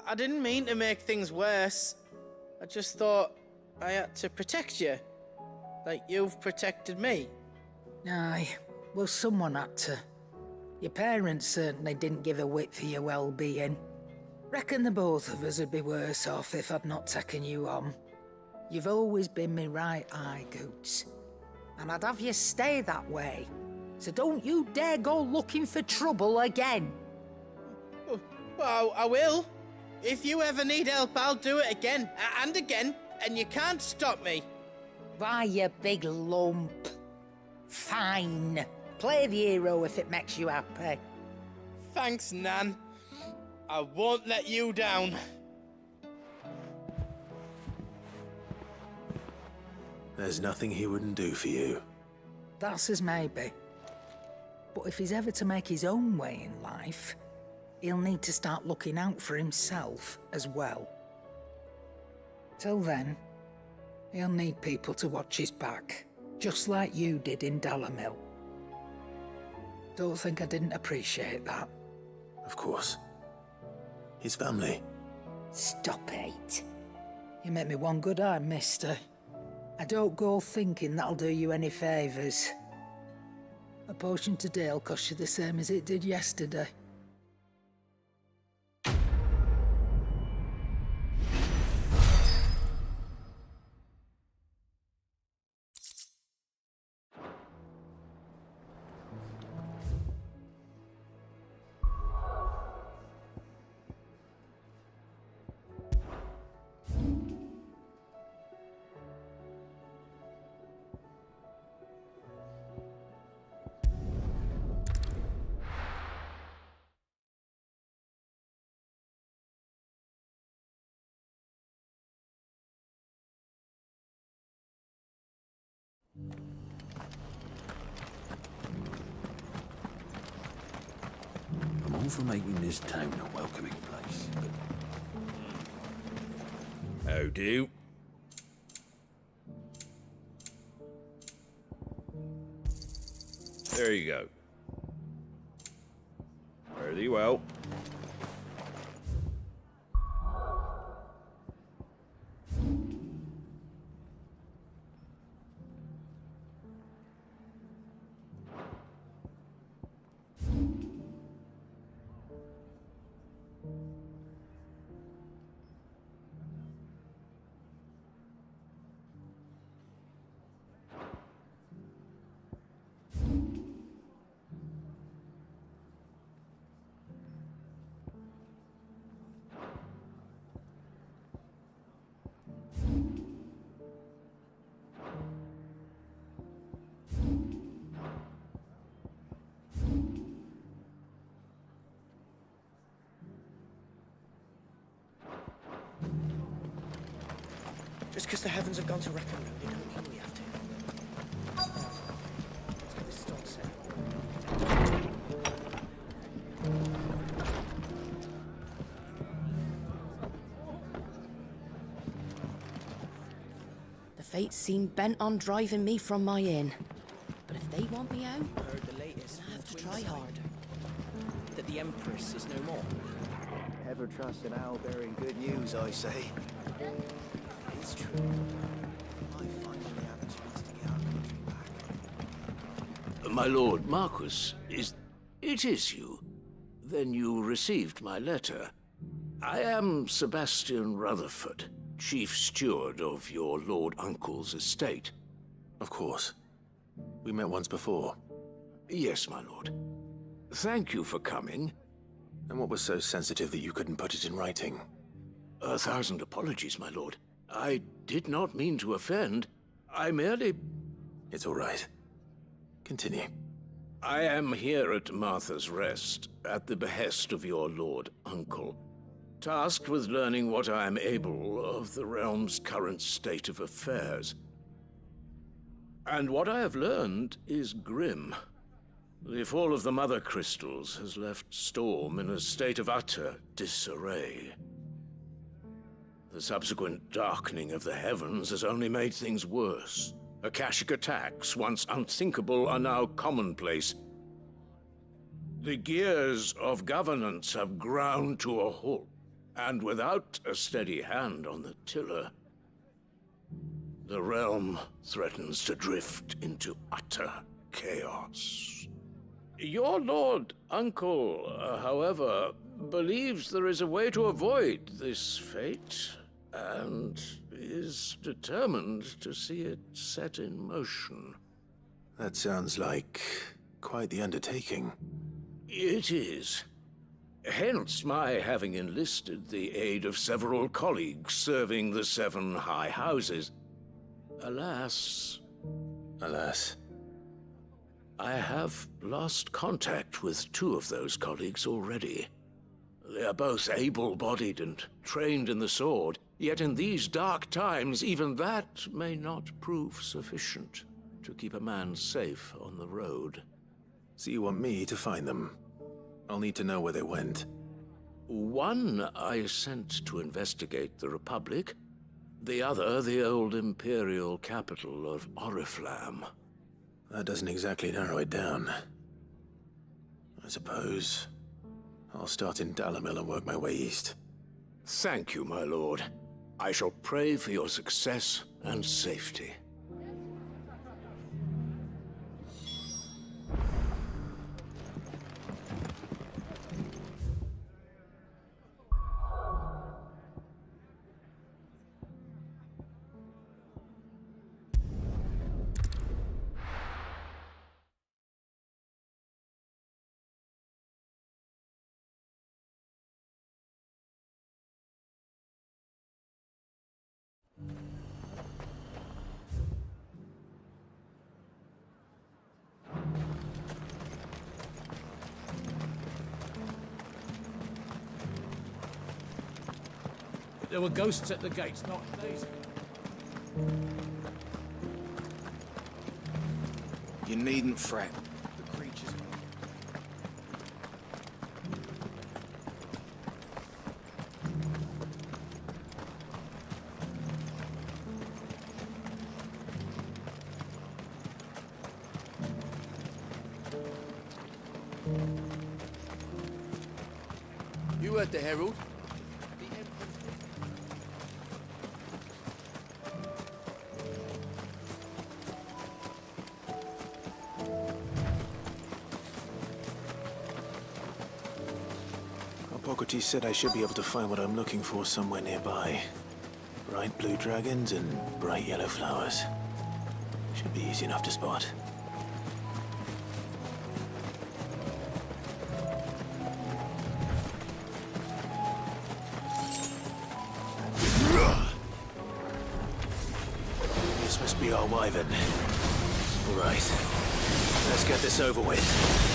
I didn't mean to make things worse. I just thought I had to protect you. Like you've protected me. Aye, well, someone had to. Your parents certainly didn't give a whit for your well-being. Reckon the both of us would be worse off if I'd not taken you on. You've always been me right eye, Goots. And I'd have you stay that way. So don't you dare go looking for trouble again. Well, I will. If you ever need help, I'll do it again and again, and you can't stop me. Why, you big lump. Fine. Play the hero if it makes you happy. Thanks, Nan. I won't let you down. There's nothing he wouldn't do for you. That's as maybe. But if he's ever to make his own way in life, he'll need to start looking out for himself as well. Till then, he'll need people to watch his back, just like you did in Dalamil. Don't think I didn't appreciate that. Of course. His family. Stop it. You make me one good eye, mister. I don't go thinking that'll do you any favours. A potion today'll cost you the same as it did yesterday. I'm all for making this town a welcoming place, but... How do? There you go. Fare thee well. Just because the heavens have gone to wreck and ruin, they don't mean we have to. Let's get this stone set. The fates seem bent on driving me from my inn. But if they want me out, I heard the latest. I have to try harder. That the Empress is no more. Ever trust an owl bearing good news, I say. It's true. I finally have a chance to get our country back. My lord Marquis, it is you? Then you received my letter. I am Sebastian Rutherford, chief steward of your lord uncle's estate. Of course. We met once before. Yes, my lord. Thank you for coming. And what was so sensitive that you couldn't put it in writing? 1,000 apologies, my lord. I did not mean to offend. I merely... It's all right. Continue. I am here at Martha's Rest, at the behest of your lord uncle, tasked with learning what I am able of the realm's current state of affairs. And what I have learned is grim. The fall of the Mother Crystals has left Storm in a state of utter disarray. The subsequent darkening of the heavens has only made things worse. Akashic attacks, once unthinkable, are now commonplace. The gears of governance have ground to a halt, and without a steady hand on the tiller, the realm threatens to drift into utter chaos. Your lord uncle, however, believes there is a way to avoid this fate, and is determined to see it set in motion. That sounds like quite the undertaking. It is. Hence my having enlisted the aid of several colleagues serving the 7 high houses. Alas... Alas? I have lost contact with 2 of those colleagues already. They are both able-bodied and trained in the sword, yet in these dark times, even that may not prove sufficient to keep a man safe on the road. So you want me to find them? I'll need to know where they went. One I sent to investigate the Republic, the other the old Imperial capital of Oriflamme. That doesn't exactly narrow it down. I suppose I'll start in Dalimil and work my way east. Thank you, my lord. I shall pray for your success and safety. There were ghosts at the gates not days ago. You needn't fret. The creatures... You heard the herald? Hippocrates said I should be able to find what I'm looking for somewhere nearby. Bright blue dragons and bright yellow flowers. Should be easy enough to spot. This must be our wyvern. All right. Let's get this over with.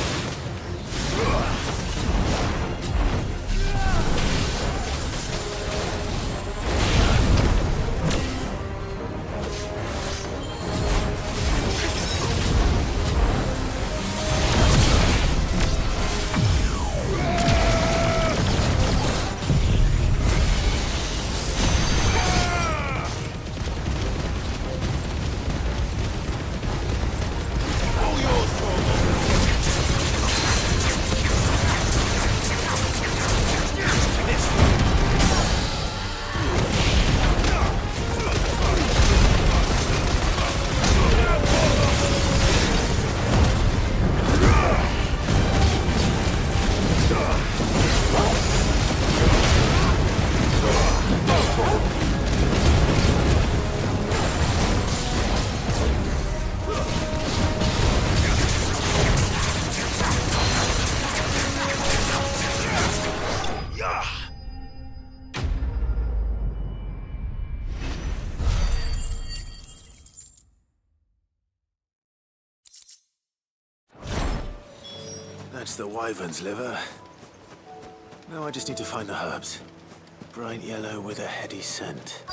That's the wyvern's liver. Now I just need to find the herbs. Bright yellow with a heady scent.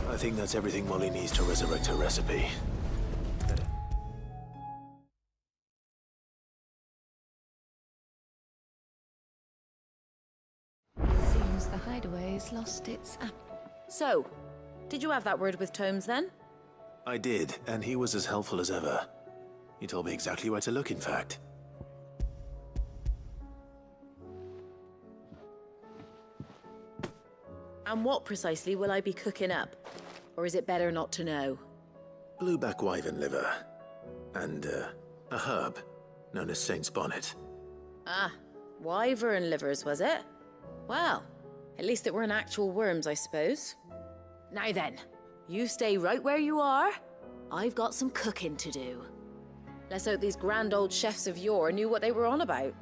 I think that's everything Molly needs to resurrect her recipe. Seems the hideaway's lost its app. So, did you have that word with Tomes then? I did, and he was as helpful as ever. He told me exactly where to look, in fact. And what precisely will I be cooking up? Or is it better not to know? Blueback wyvern liver. And, a herb known as Saint's Bonnet. Ah, wyvern livers, was it? Well, at least it weren't actual worms, I suppose. Now then, you stay right where you are. I've got some cooking to do. Let's hope these grand old chefs of yore knew what they were on about.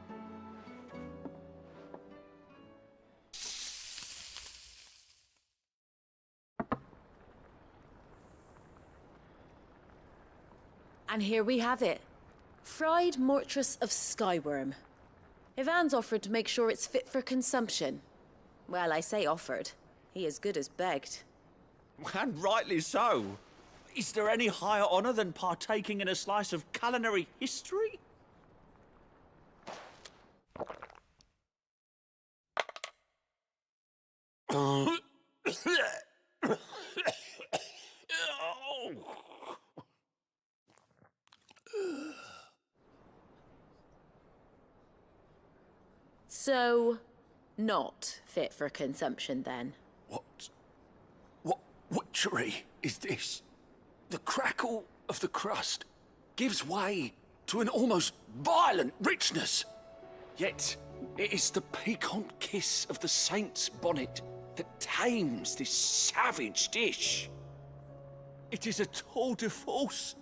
And here we have it. Fried mortress of skyworm. Ivan's offered to make sure it's fit for consumption. Well, I say offered. He as good as begged. And rightly so. Is there any higher honor than partaking in a slice of culinary history? So, not fit for consumption then? What witchery is this? The crackle of the crust gives way to an almost violent richness. Yet, it is the piquant kiss of the saint's bonnet that tames this savage dish. It is a tour de force.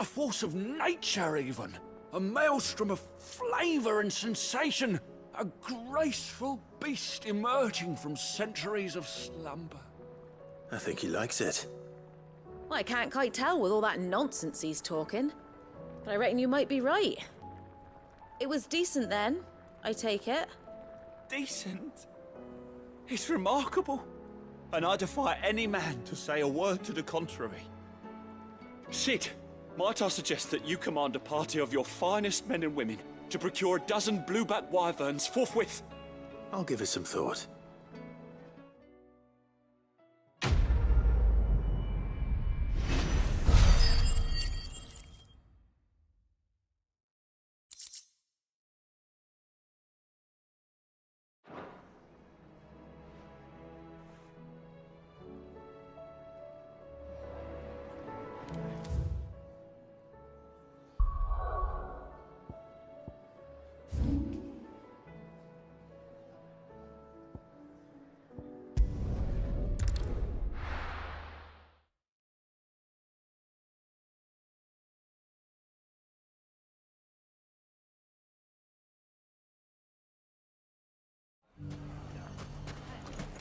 A force of nature, even. A maelstrom of flavor and sensation. A graceful beast emerging from centuries of slumber. I think he likes it. Well, I can't quite tell with all that nonsense he's talking. But I reckon you might be right. It was decent then, I take it. Decent? It's remarkable. And I defy any man to say a word to the contrary. Sid, might I suggest that you command a party of your finest men and women to procure a dozen blueback wyverns forthwith? I'll give it some thought.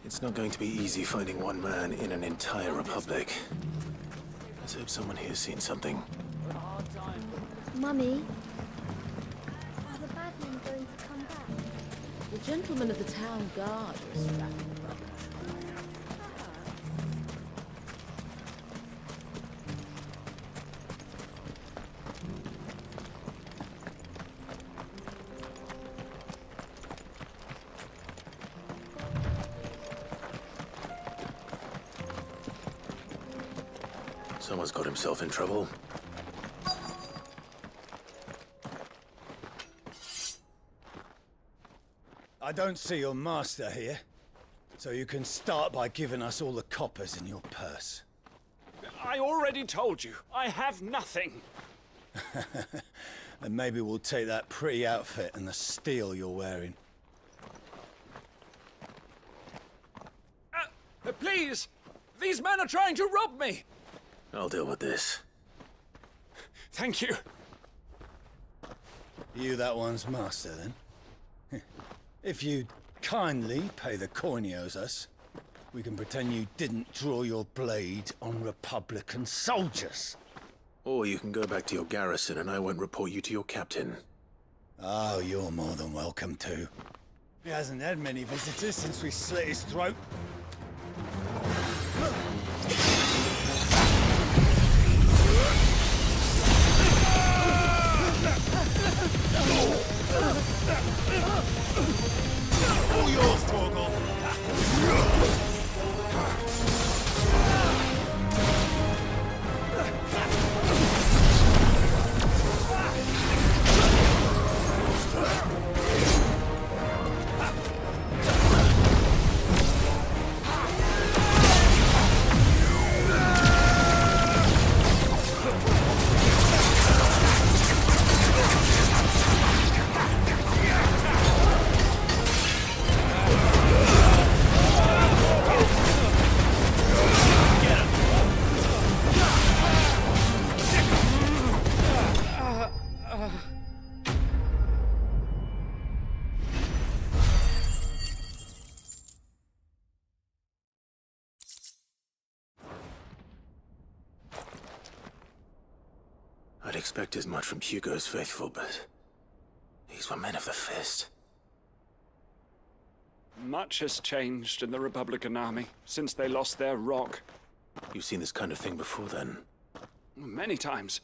It's not going to be easy finding one man in an entire republic. Let's hope someone here's seen something. Mummy, are the bad men going to come back? The gentlemen of the town guard are strapping them up. Someone's got himself in trouble. I don't see your master here, so you can start by giving us all the coppers in your purse. I already told you, I have nothing. And maybe we'll take that pretty outfit and the steel you're wearing. Please! These men are trying to rob me! I'll deal with this. Thank you. You that one's master, then? If you'd kindly pay the coin he owes us, we can pretend you didn't draw your blade on Republican soldiers. Or you can go back to your garrison and I won't report you to your captain. Oh, you're more than welcome to. He hasn't had many visitors since we slit his throat. All yours, Torgal. I'd expect as much from Hugo's faithful, but these were men of the fist. Much has changed in the Republican army since they lost their rock. You've seen this kind of thing before, then? Many times.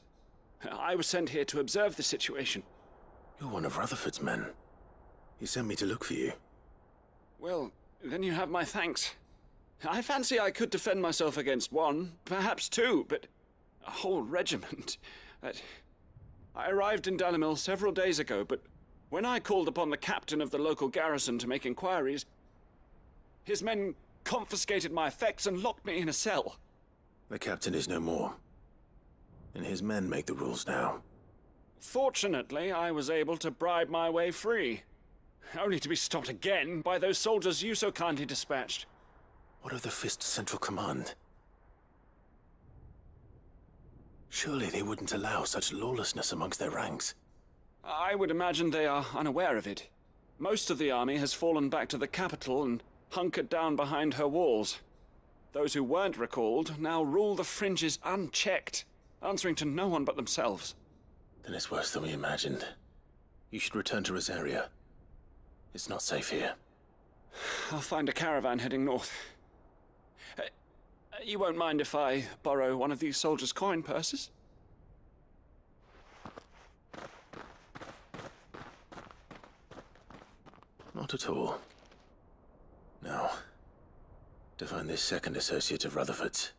I was sent here to observe the situation. You're one of Rutherford's men. He sent me to look for you. Well, then you have my thanks. I fancy I could defend myself against one, perhaps two, but a whole regiment. I arrived in Dalimil several days ago, but when I called upon the captain of the local garrison to make inquiries, his men confiscated my effects and locked me in a cell. The captain is no more, and his men make the rules now. Fortunately, I was able to bribe my way free, only to be stopped again by those soldiers you so kindly dispatched. What of the Fist's central command? Surely they wouldn't allow such lawlessness amongst their ranks. I would imagine they are unaware of it. Most of the army has fallen back to the capital and hunkered down behind her walls. Those who weren't recalled now rule the fringes unchecked, answering to no one but themselves. Then it's worse than we imagined. You should return to Rosaria. It's not safe here. I'll find a caravan heading north. You won't mind if I borrow one of these soldiers' coin purses? Not at all. Now, to find this second associate of Rutherford's.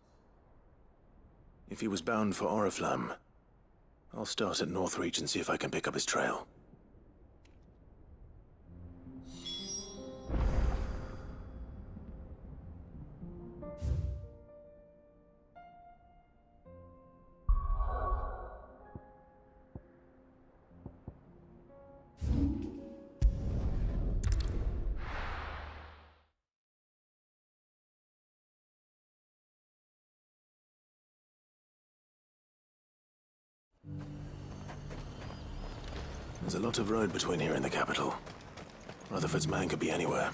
If he was bound for Oriflamme, I'll start at Northreach and see if I can pick up his trail. There's a lot of road between here and the capital. Rutherford's man could be anywhere.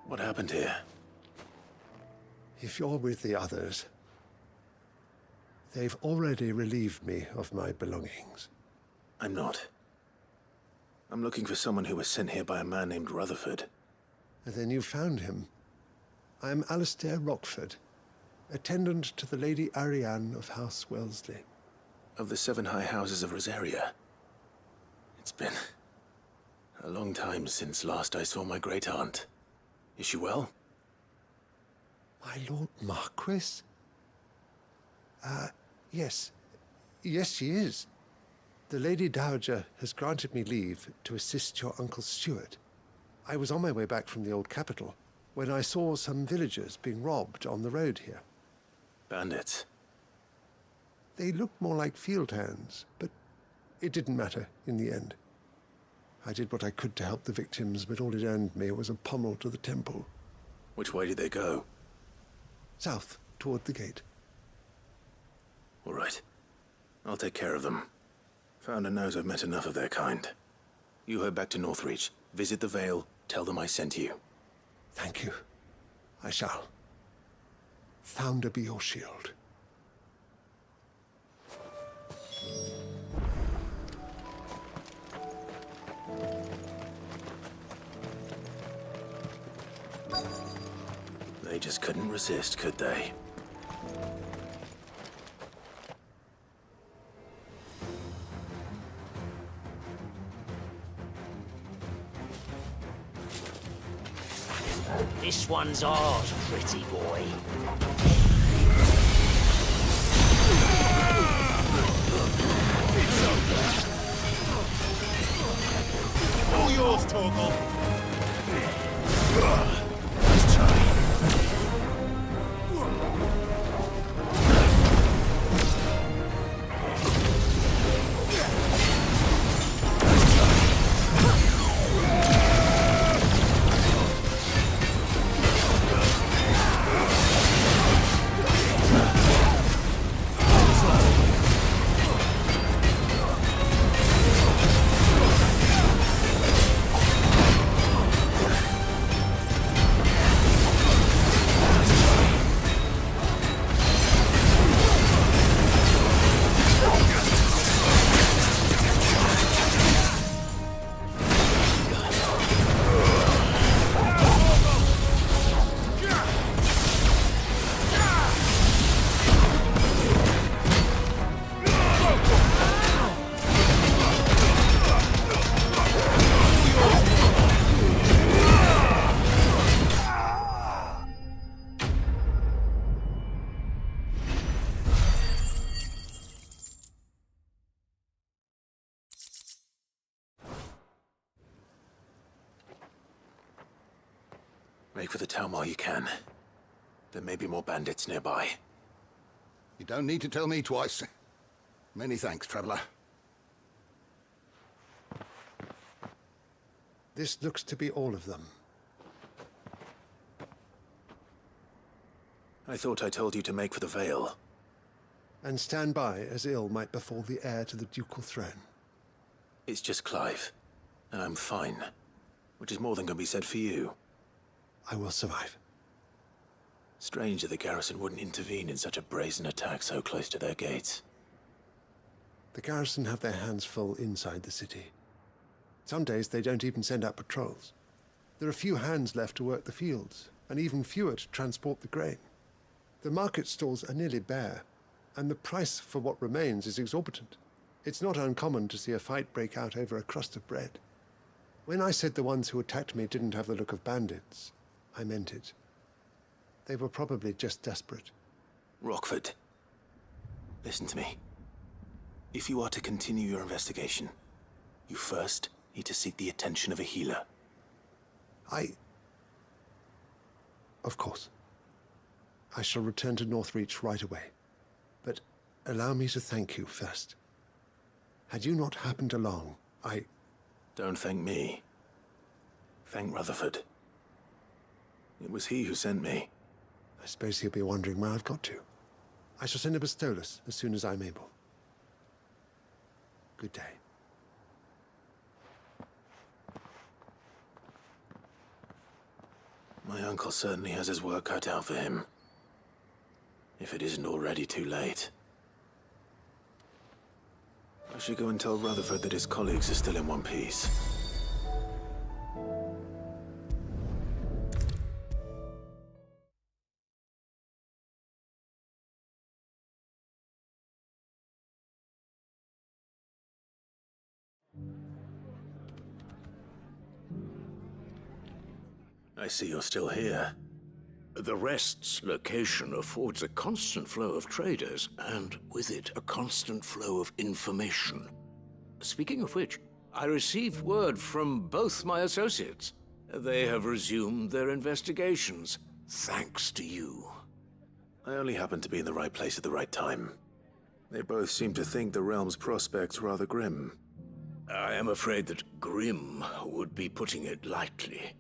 What happened here? If you're with the others, they've already relieved me of my belongings. I'm not. I'm looking for someone who was sent here by a man named Rutherford. And then you found him. I'm Alistair Rockford, attendant to the Lady Ariane of House Wellesley. Of the 7 high houses of Rosaria. It's been a long time since last I saw my great-aunt. Is she well? My Lord Marquis? Yes. Yes, she is. The Lady Dowager has granted me leave to assist your Uncle Stuart. I was on my way back from the old capital when I saw some villagers being robbed on the road here. Bandits? They looked more like field hands, but it didn't matter in the end. I did what I could to help the victims, but all it earned me was a pommel to the temple. Which way did they go? South, toward the gate. All right. I'll take care of them. Founder knows I've met enough of their kind. You head back to Northreach, visit the Vale, tell them I sent you. Thank you. I shall. Founder be your shield. They just couldn't resist, could they? This one's ours, pretty boy. All yours, Torgal. Let's try. Make for the town while you can. There may be more bandits nearby. You don't need to tell me twice. Many thanks, traveler. This looks to be all of them. I thought I told you to make for the Vale. And stand by as ill might befall the heir to the ducal throne. It's just Clive, and I'm fine. Which is more than can be said for you. I will survive. Strange that the garrison wouldn't intervene in such a brazen attack so close to their gates. The garrison have their hands full inside the city. Some days they don't even send out patrols. There are few hands left to work the fields, and even fewer to transport the grain. The market stalls are nearly bare, and the price for what remains is exorbitant. It's not uncommon to see a fight break out over a crust of bread. When I said the ones who attacked me didn't have the look of bandits, I meant it. They were probably just desperate. Rockford, listen to me. If you are to continue your investigation, you first need to seek the attention of a healer. Of course. I shall return to Northreach right away. But allow me to thank you first. Had you not happened along, Don't thank me. Thank Rutherford. It was he who sent me. I suppose he'll be wondering where I've got to. I shall send a Bastolus as soon as I'm able. Good day. My uncle certainly has his work cut out for him. If it isn't already too late. I should go and tell Rutherford that his colleagues are still in one piece. I see you're still here. The Rest's location affords a constant flow of traders, and with it, a constant flow of information. Speaking of which, I received word from both my associates. They have resumed their investigations, thanks to you. I only happened to be in the right place at the right time. They both seem to think the realm's prospects rather grim. I am afraid that grim would be putting it lightly.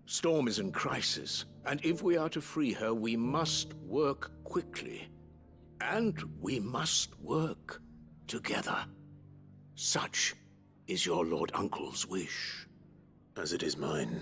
Storm is in crisis, and if we are to free her, we must work quickly. And we must work together. Such is your Lord Uncle's wish. As it is mine.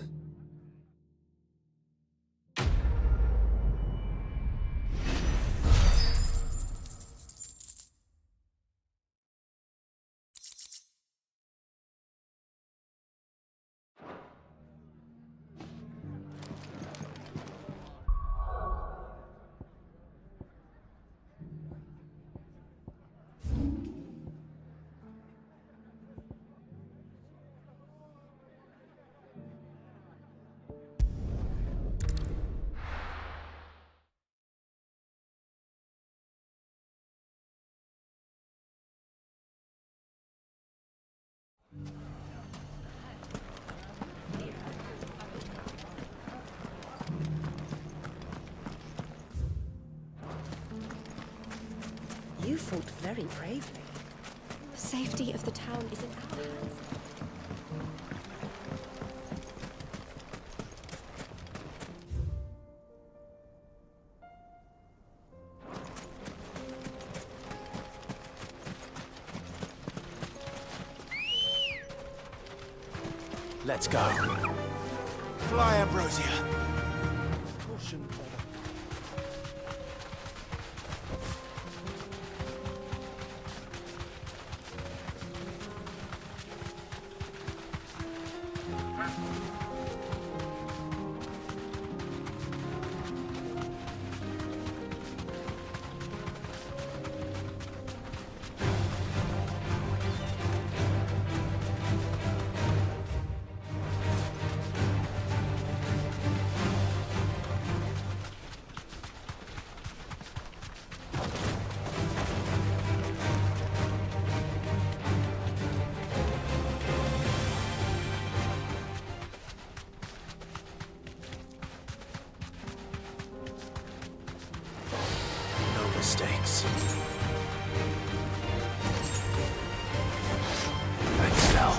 You fought very bravely. The safety of the town is in our hands. Let's go. Fly, Ambrosia. Caution, brother. Mistakes. Thanks, Val.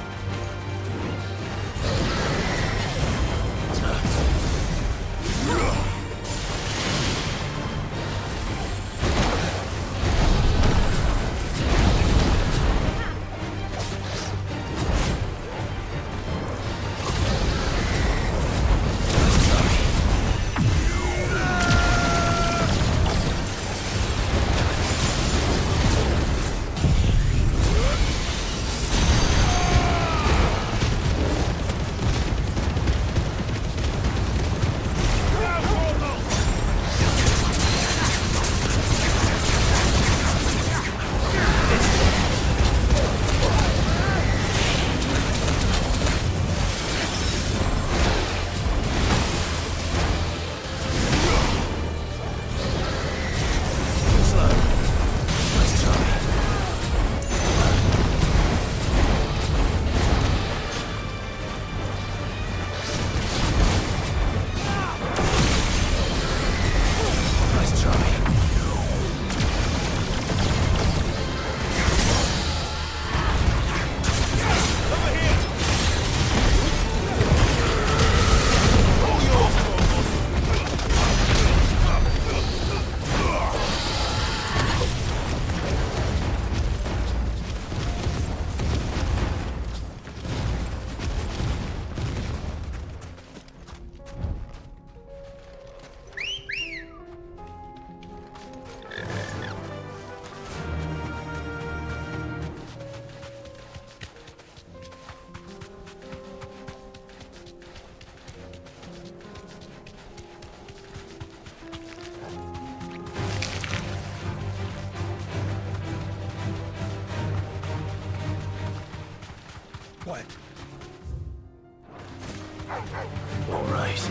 What? All right.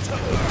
It's over.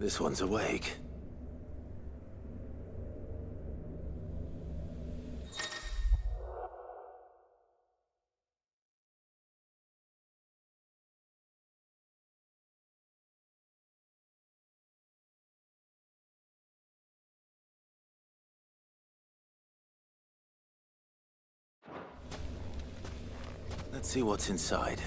This one's awake. Let's see what's inside.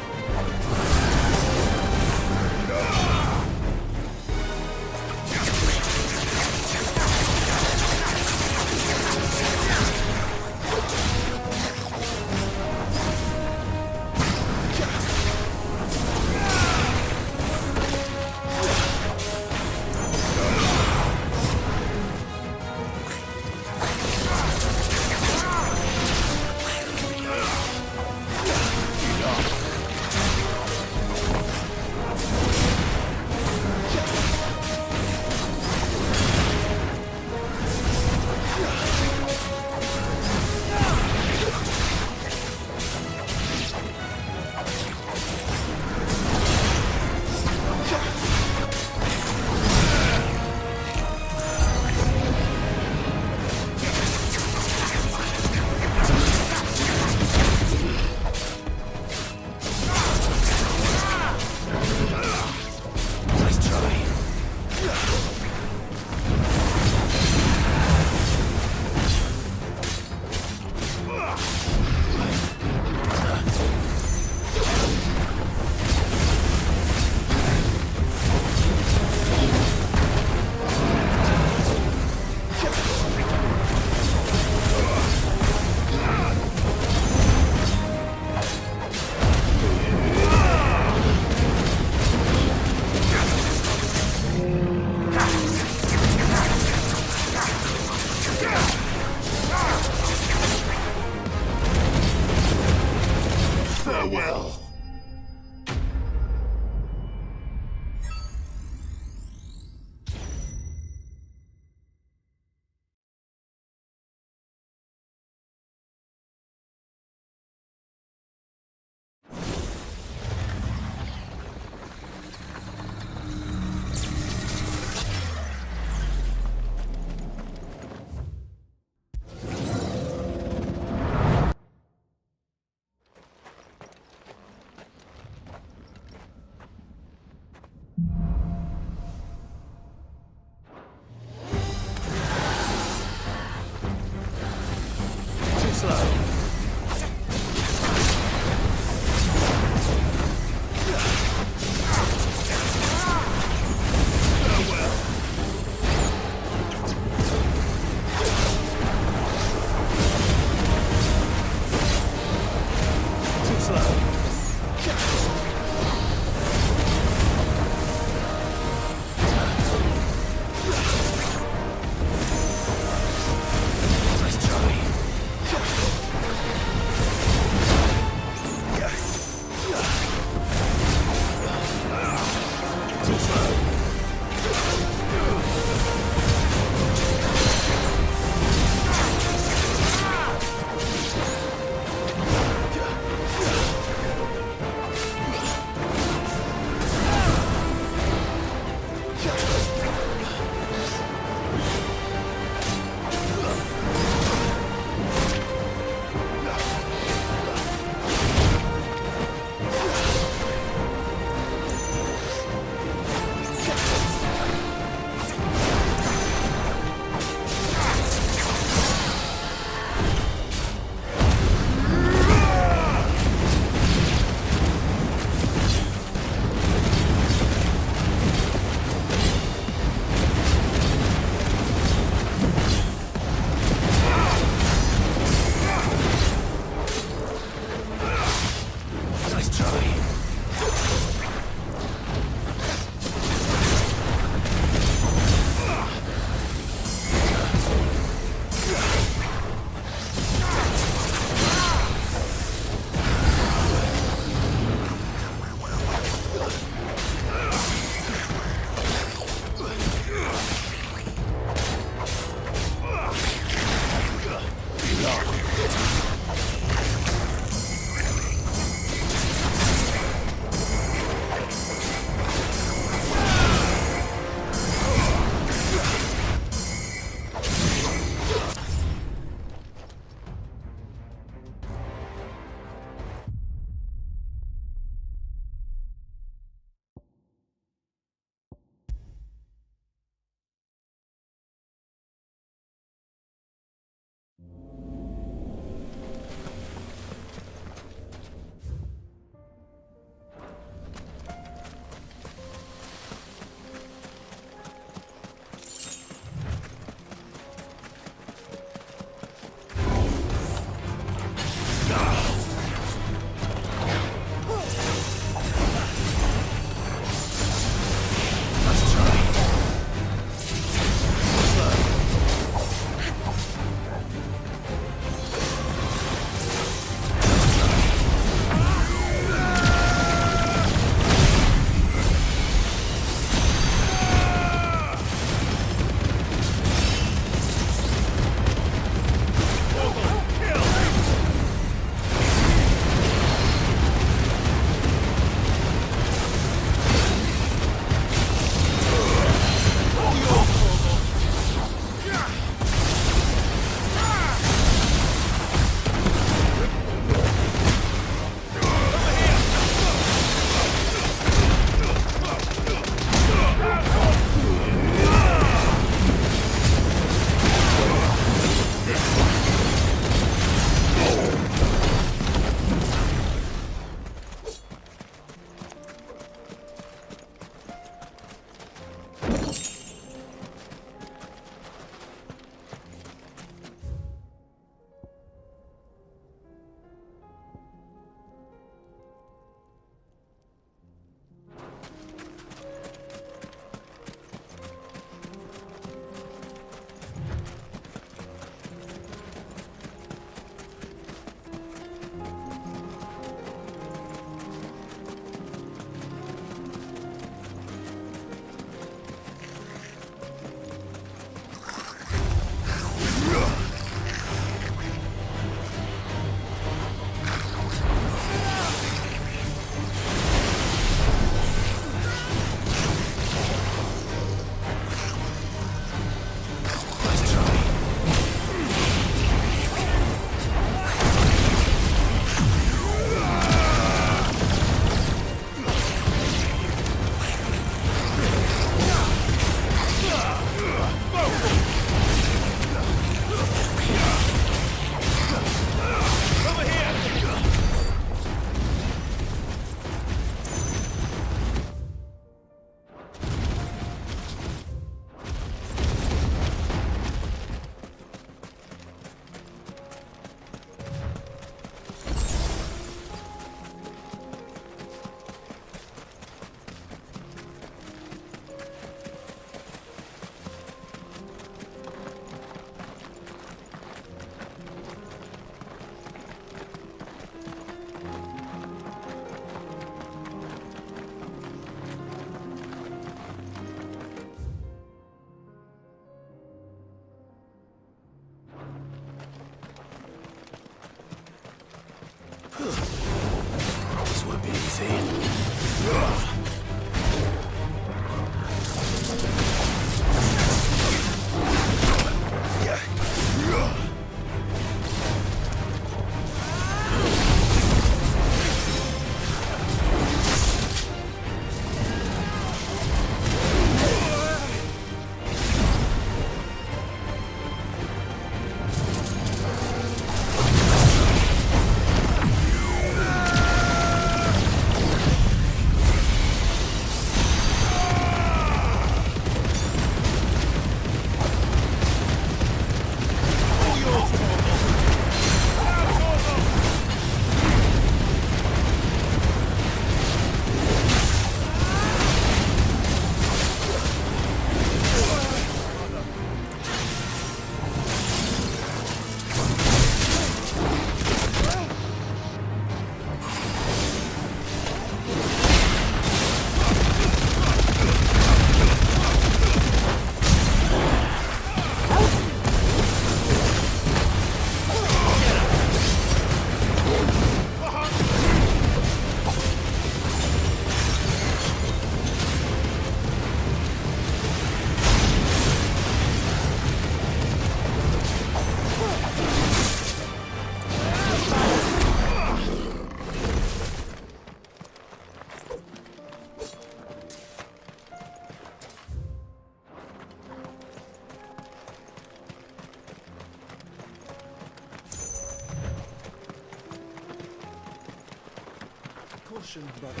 caution, brother.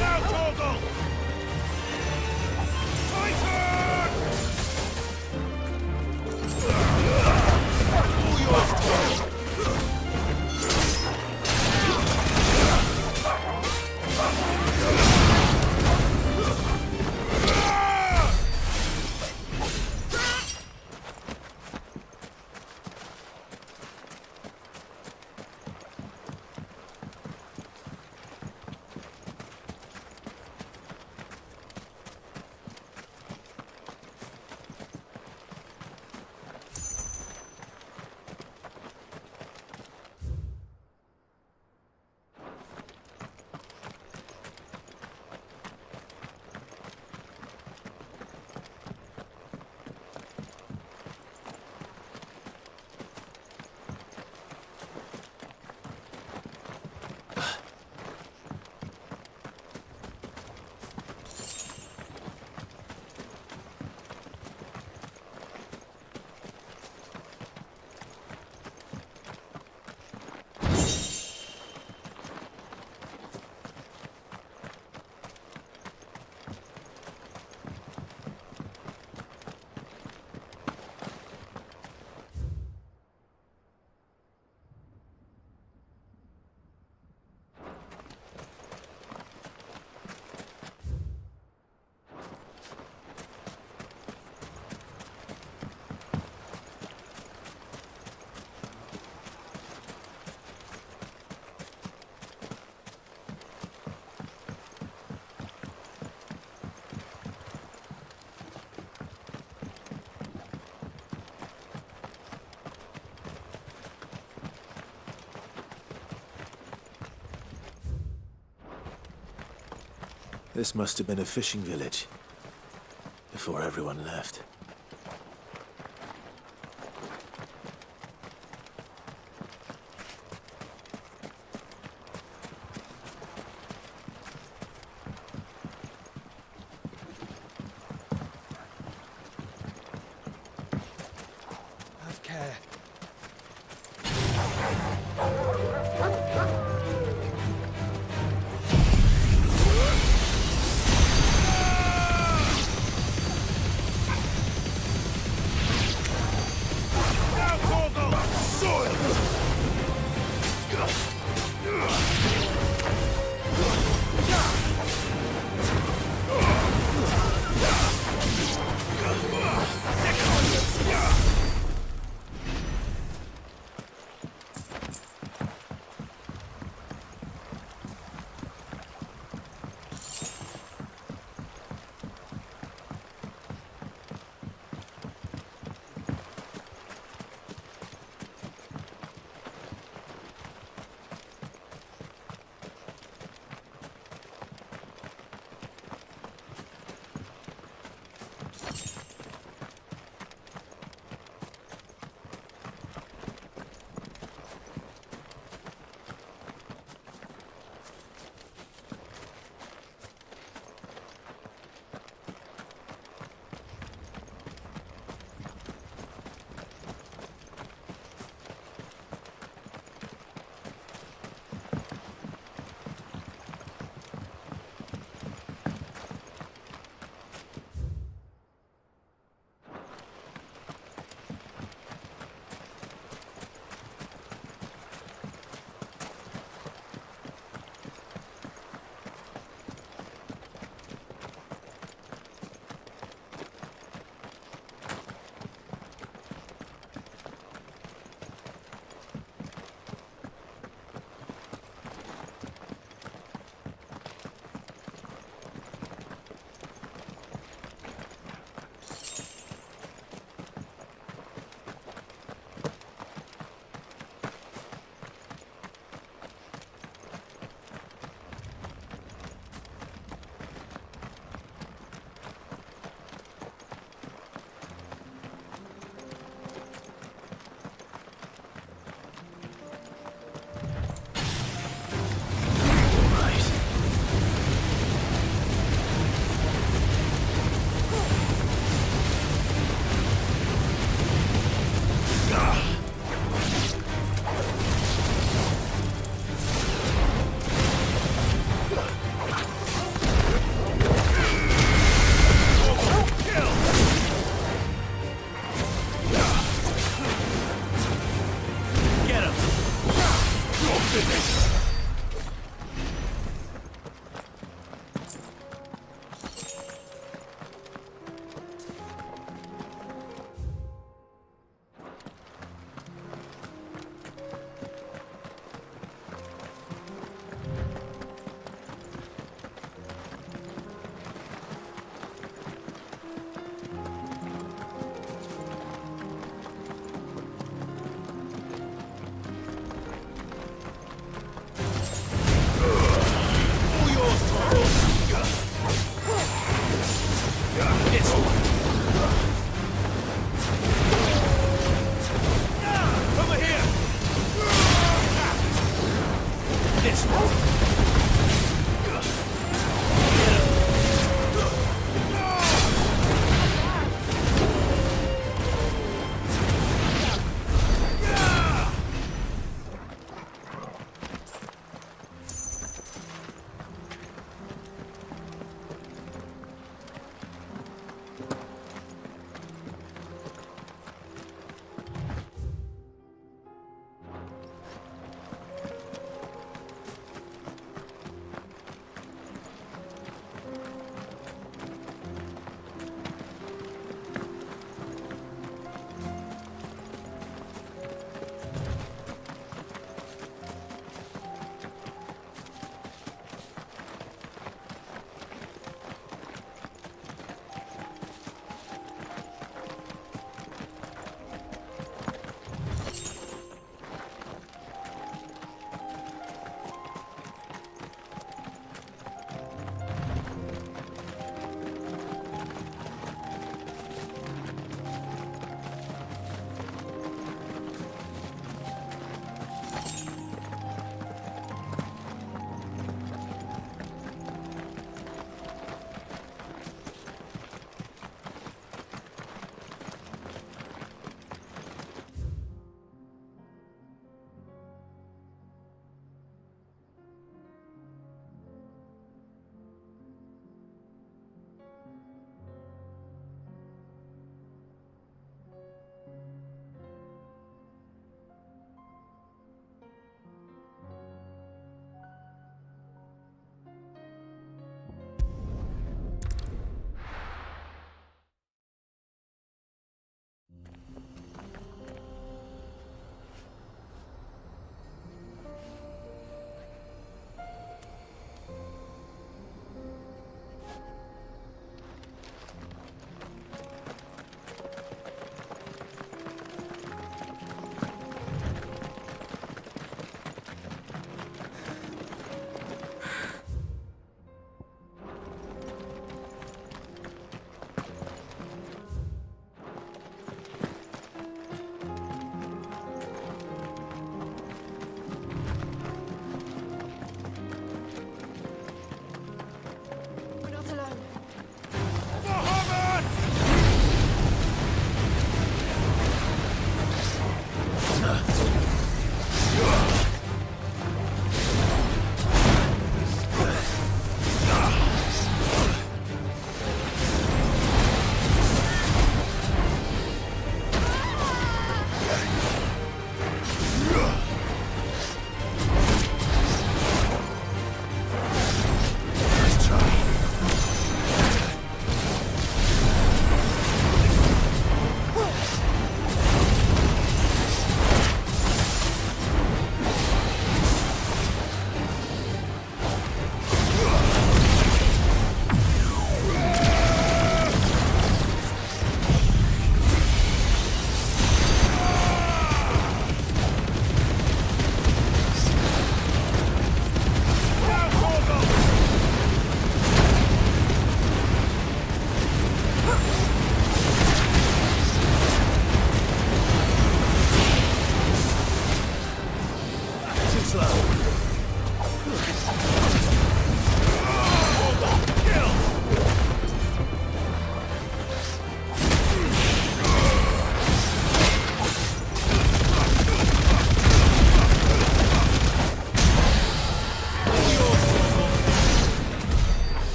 Now, Torgal! This must have been a fishing village before everyone left. Have care.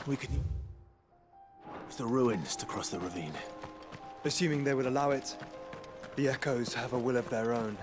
We could use the ruins to cross the ravine. Assuming they would allow it. The echoes have a will of their own.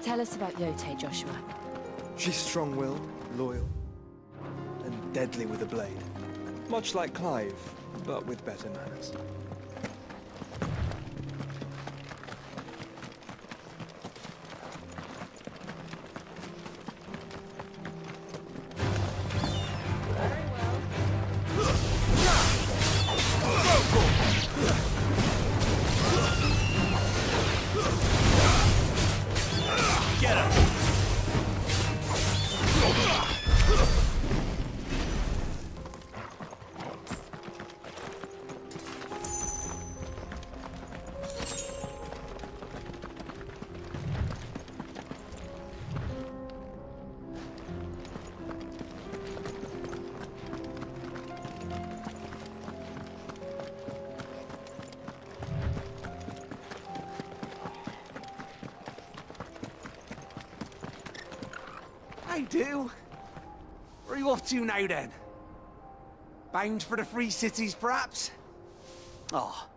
Tell us about Yote, Joshua. She's strong-willed, loyal, and deadly with a blade. Much like Clive, but with better manners. I do. Where are you off to now, then? Bound for the Free Cities, perhaps? Oh,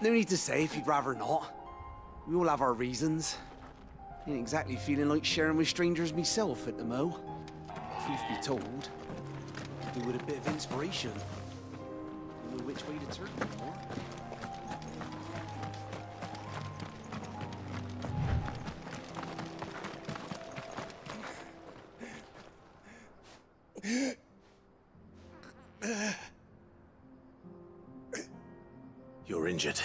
no need to say if you'd rather not. We all have our reasons. Ain't exactly feeling like sharing with strangers myself at the mo. Truth be told, do with a bit of inspiration. Don't know which way to turn anymore. You're injured.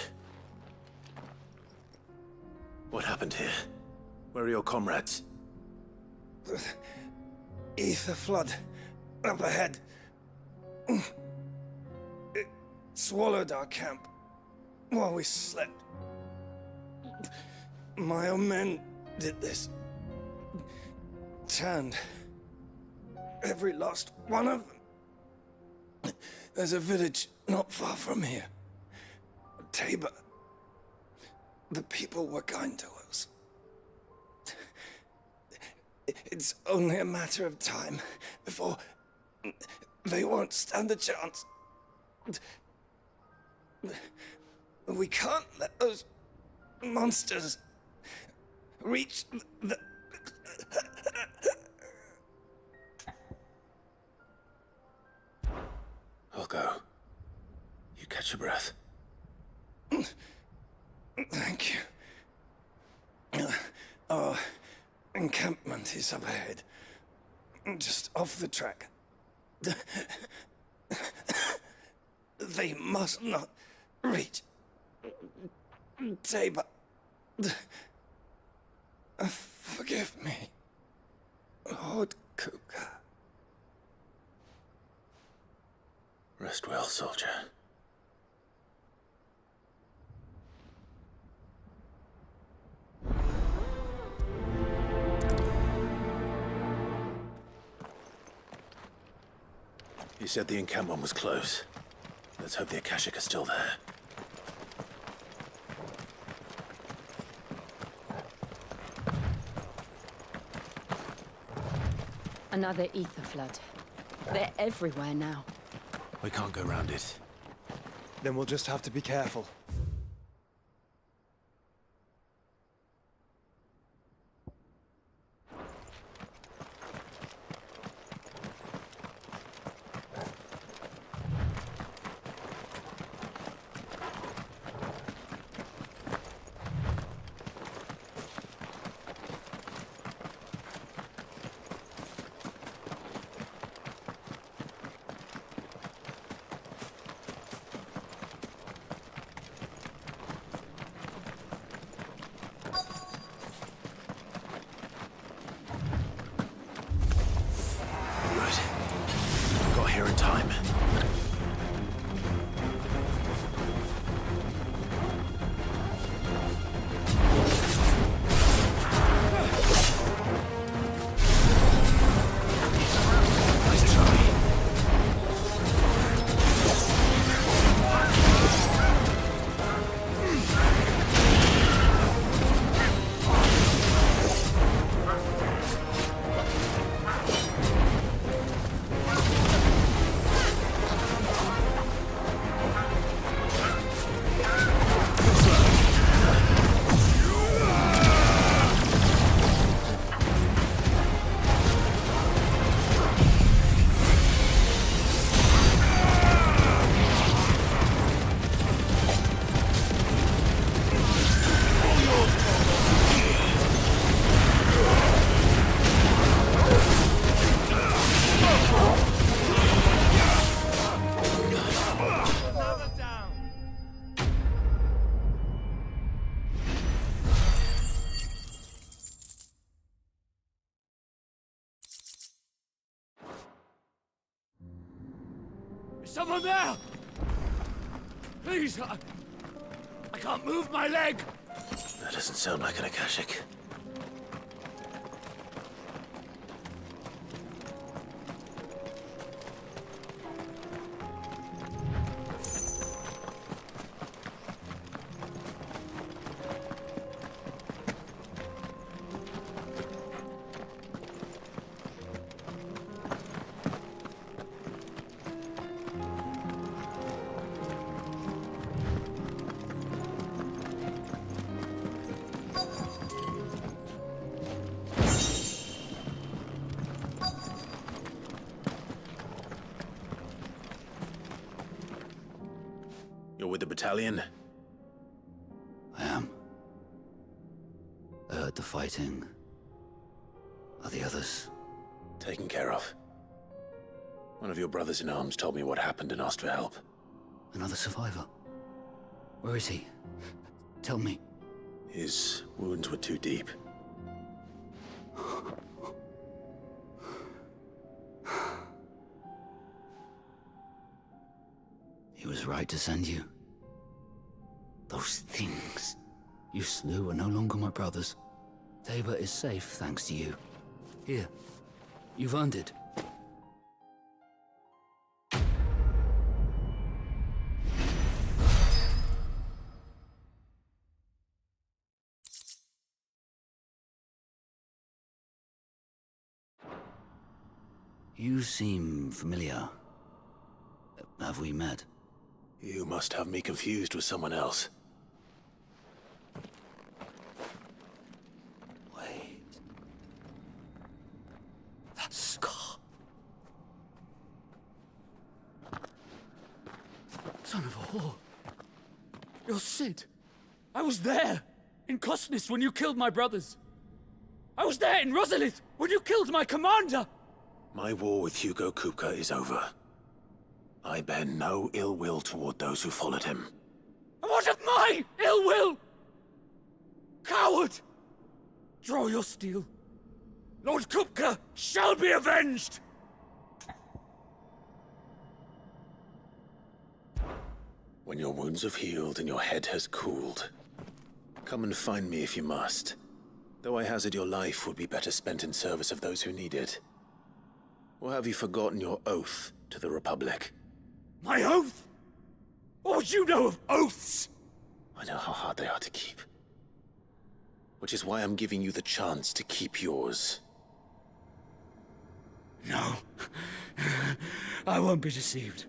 What happened here? Where are your comrades? Ether flood. Up ahead. It swallowed our camp while we slept. My own men did this. Turned every last one of them. There's a village not far from here. Tabor. The people were kind to us. It's only a matter of time before they won't stand a chance. We can't let those monsters reach the... I'll go. You catch your breath. Thank you. Our encampment is up ahead. Just off the track. They must not reach Tabor. Forgive me, Lord Kuka. Rest well, soldier. You said the encampment was close. Let's hope the Akashic are still there. Another ether flood. They're everywhere now. We can't go round it. Then we'll just have to be careful. Someone there! Please, I can't move my leg! That doesn't sound like an Akashic. You're with the battalion? I am. I heard the fighting. Are the others? Taken care of. One of your brothers in arms told me what happened and asked for help. Another survivor? Where is he? Tell me. His wounds were too deep. He was right to send you. Those things you slew are no longer my brothers. Tabor is safe thanks to you. Here, you've earned it. You seem familiar. Have we met? You must have me confused with someone else. Wait. That scar. Son of a whore. You're Sid. I was there, in Cosnis, when you killed my brothers. I was there in Rosalith, when you killed my commander! My war with Hugo Kupka is over. I bear no ill will toward those who followed him. And what of my ill will? Coward! Draw your steel. Lord Kupka shall be avenged! When your wounds have healed and your head has cooled, come and find me if you must. Though I hazard your life would be better spent in service of those who need it. Or have you forgotten your oath to the Republic? My oath? What would you know of oaths? I know how hard they are to keep. Which is why I'm giving you the chance to keep yours. No. I won't be deceived.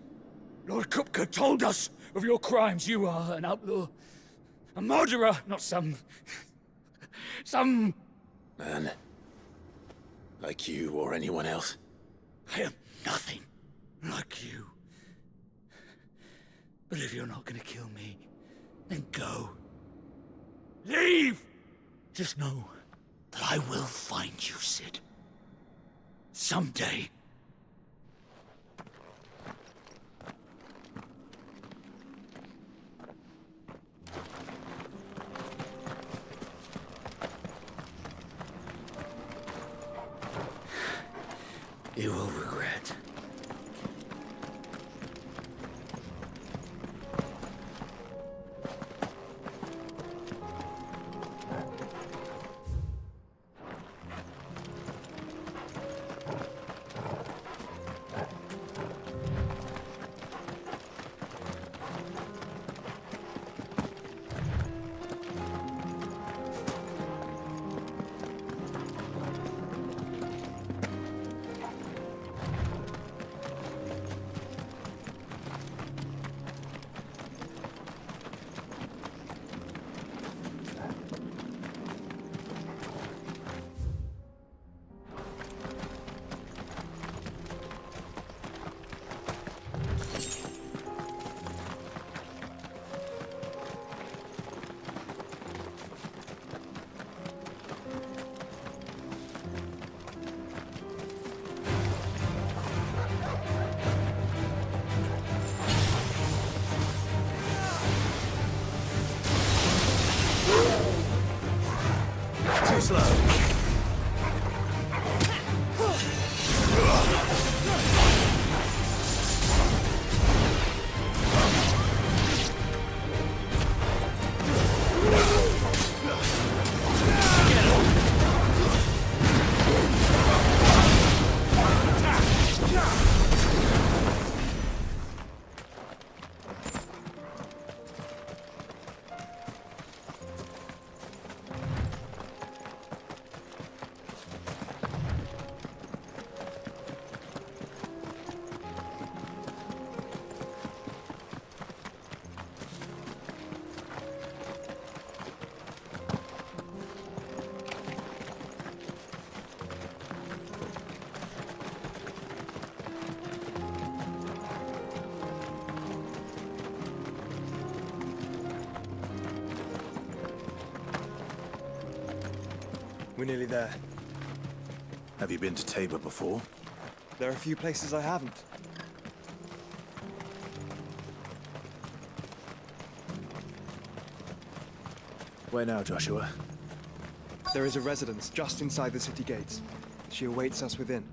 Lord Kupka told us of your crimes. You are an outlaw. A murderer, not some man. Like you or anyone else. I am nothing like you. But if you're not gonna kill me, then go. Leave! Just know that I will find you, Sid. Someday. You will regret. Too slow. We're nearly there. Have you been to Tabor before? There are a few places I haven't. Where now, Joshua? There is a residence just inside the city gates. She awaits us within.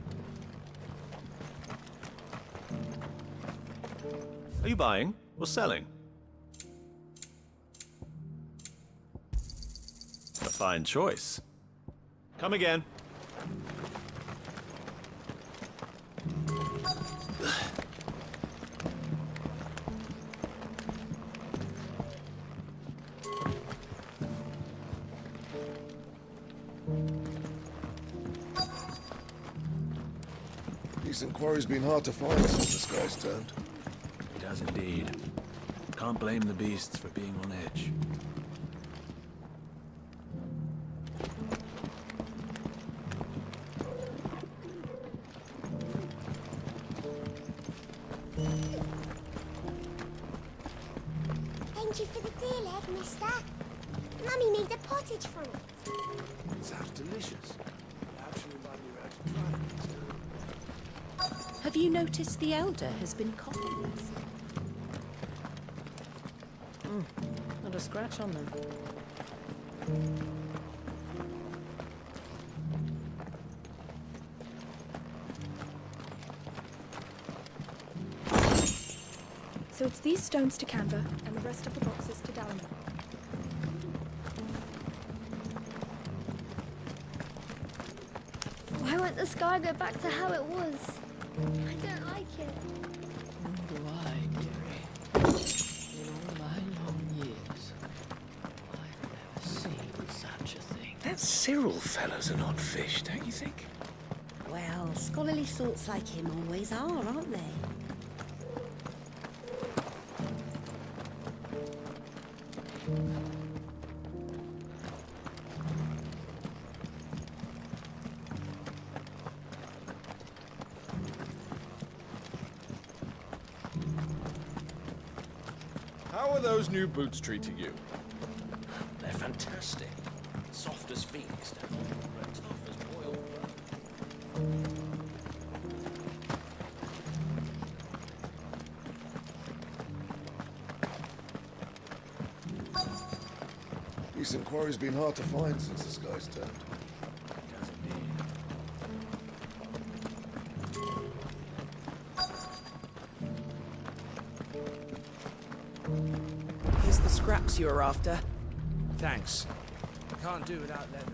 Are you buying or selling? A fine choice. Come again. This inquiry's been hard to find since the sky's turned. It has indeed. Can't blame the beasts for being on edge. Thank you for the deal, Ed, mister. Mummy made a pottage from it. Sounds delicious. Have you noticed the elder has been coughing less? Not a scratch on them. So it's these stones to Canva, and the rest of the boxes to Dallimore. Why won't the sky go back to how it was? I don't like it. Do I, dearie? In all my long years, I've never seen such a thing. That Cyril fellow's an odd fish, don't you think? Well, scholarly sorts like him always are, aren't they? How are those new boots treating you? They're fantastic. Soft as phoenix down, but tough as boiled This inquiry's been hard to find since the sky's turned. Here's the scraps you were after. Thanks. Can't do without leather.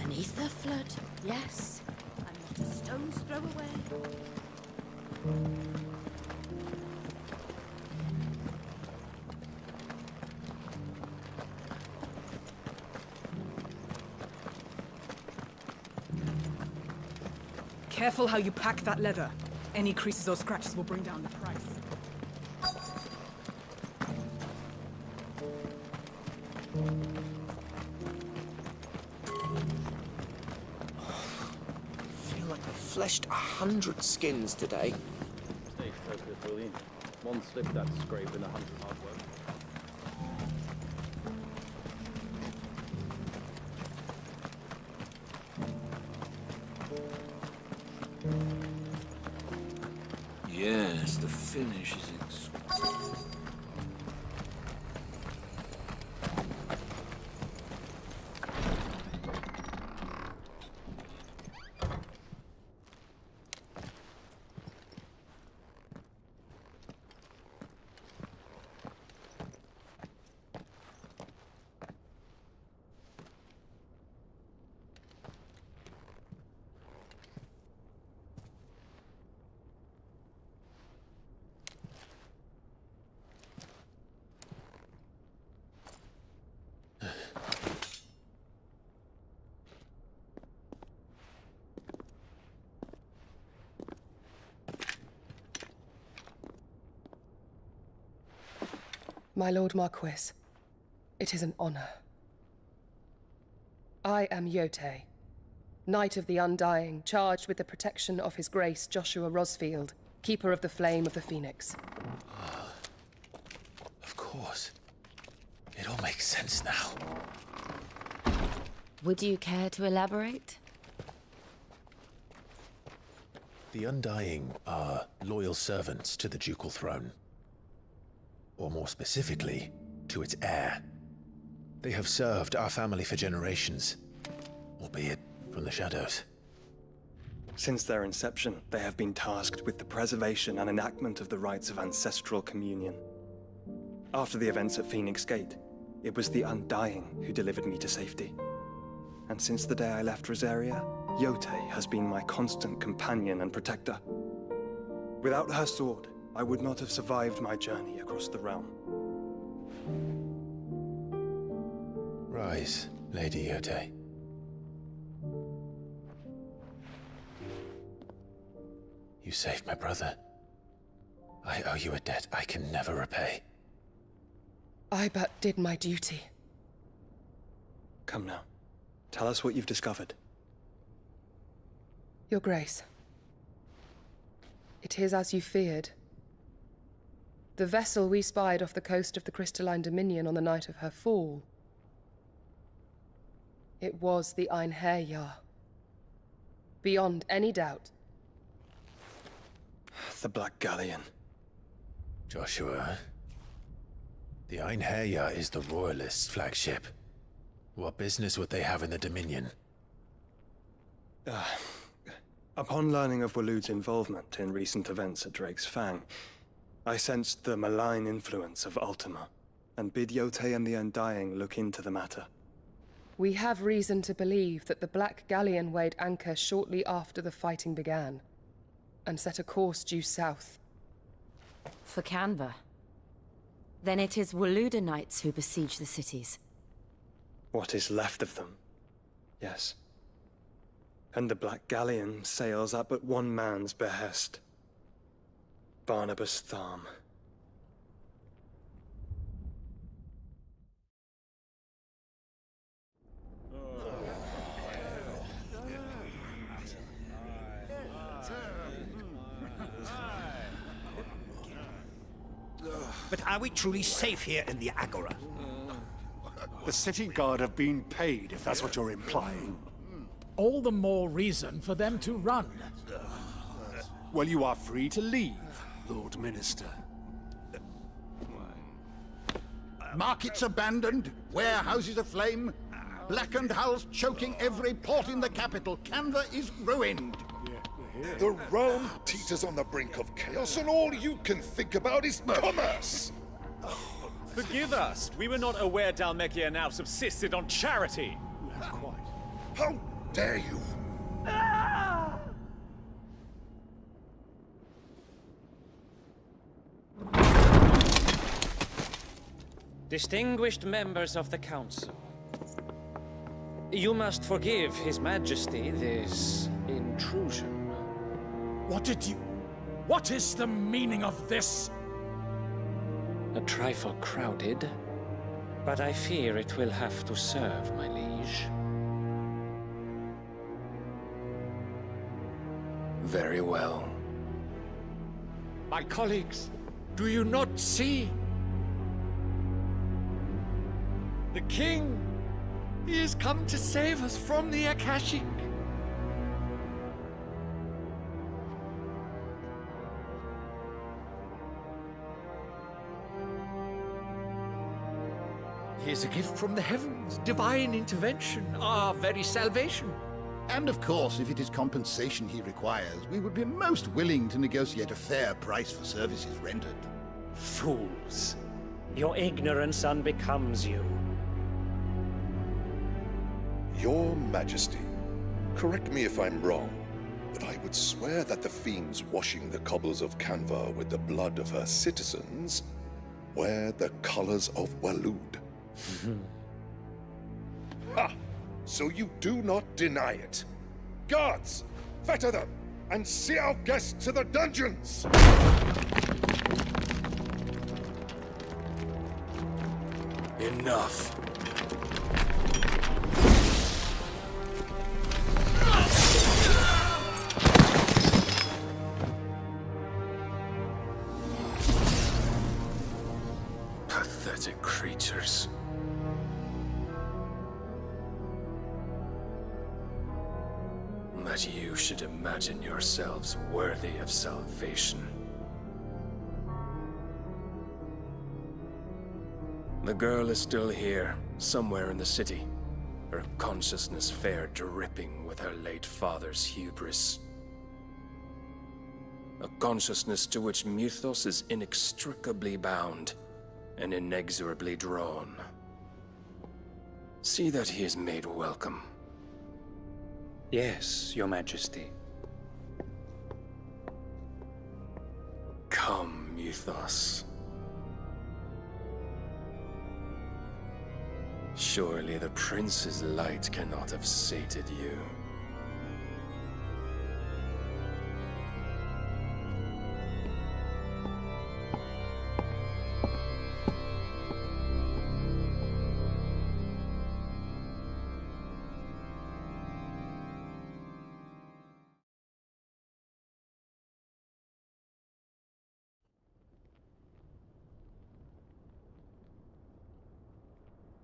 Beneath the flood, yes. And not a stone's throw away. Careful how you pack that leather. Any creases or scratches will bring down the price. I feel like I've fleshed 100 skins today. Stay focused, William. One slip, that's scraping 100 hard work. Yes, the finish is exquisite. My Lord Marquis, it is an honor. I am Yote, Knight of the Undying, charged with the protection of His Grace Joshua Rosfield, Keeper of the Flame of the Phoenix. Of course. It all makes sense now. Would you care to elaborate? The Undying are loyal servants to the ducal throne. Or more specifically, to its heir. They have served our family for generations, albeit from the shadows. Since their inception, they have been tasked with the preservation and enactment of the rites of ancestral communion. After the events at Phoenix Gate, it was the Undying who delivered me to safety. And since the day I left Rosaria, Yote has been my constant companion and protector. Without her sword, I would not have survived my journey across the realm. Rise, Lady Yote. You saved my brother. I owe you a debt I can never repay. I but did my duty. Come now. Tell us what you've discovered. Your Grace. It is as you feared. The vessel we spied off the coast of the Crystalline Dominion on the night of her fall. It was the Einherjar. Beyond any doubt. The Black Galleon. Joshua. The Einherjar is the Royalists' flagship. What business would they have in the Dominion? Upon learning of Waloed's involvement in recent events at Drake's Fang, I sensed the malign influence of Ultima, and bid Yote and the Undying look into the matter. We have reason to believe that the Black Galleon weighed anchor shortly after the fighting began, and set a course due south. For Canva. Then it is Waloed knights who besiege the cities. What is left of them, yes. And the Black Galleon sails at but one man's behest. Barnabas Tharm. But are we truly safe here in the Agora? The city guard have been paid, if that's what you're implying. All the more reason for them to run. Well, you are free to leave, Lord Minister. Markets abandoned, warehouses aflame, blackened hulls choking every port in the capital. Canva is ruined. The realm teeters on the brink of chaos, and all you can think about is commerce! Forgive us. We were not aware Dhalmekia now subsisted on charity. How dare you! Distinguished members of the Council, you must forgive His Majesty this intrusion. What is the meaning of this? A trifle crowded, but I fear it will have to serve, my liege. Very well. My colleagues, do you not see? The King! He has come to save us from the Akashic! He is a gift from the heavens, divine intervention, our very salvation. And of course, if it is compensation he requires, we would be most willing to negotiate a fair price for services rendered. Fools! Your ignorance unbecomes you. Your Majesty, correct me if I'm wrong, but I would swear that the fiends washing the cobbles of Canva with the blood of her citizens wear the colors of Waloed. Ha! So you do not deny it. Guards, fetter them, and see our guests to the dungeons! enough. Pathetic creatures. That you should imagine yourselves worthy of salvation. The girl is still here, somewhere in the city. Her consciousness fair dripping with her late father's hubris. A consciousness to which Mythos is inextricably bound and inexorably drawn. See that he is made welcome. Yes, Your Majesty. Come, Mythos. Surely the prince's light cannot have sated you.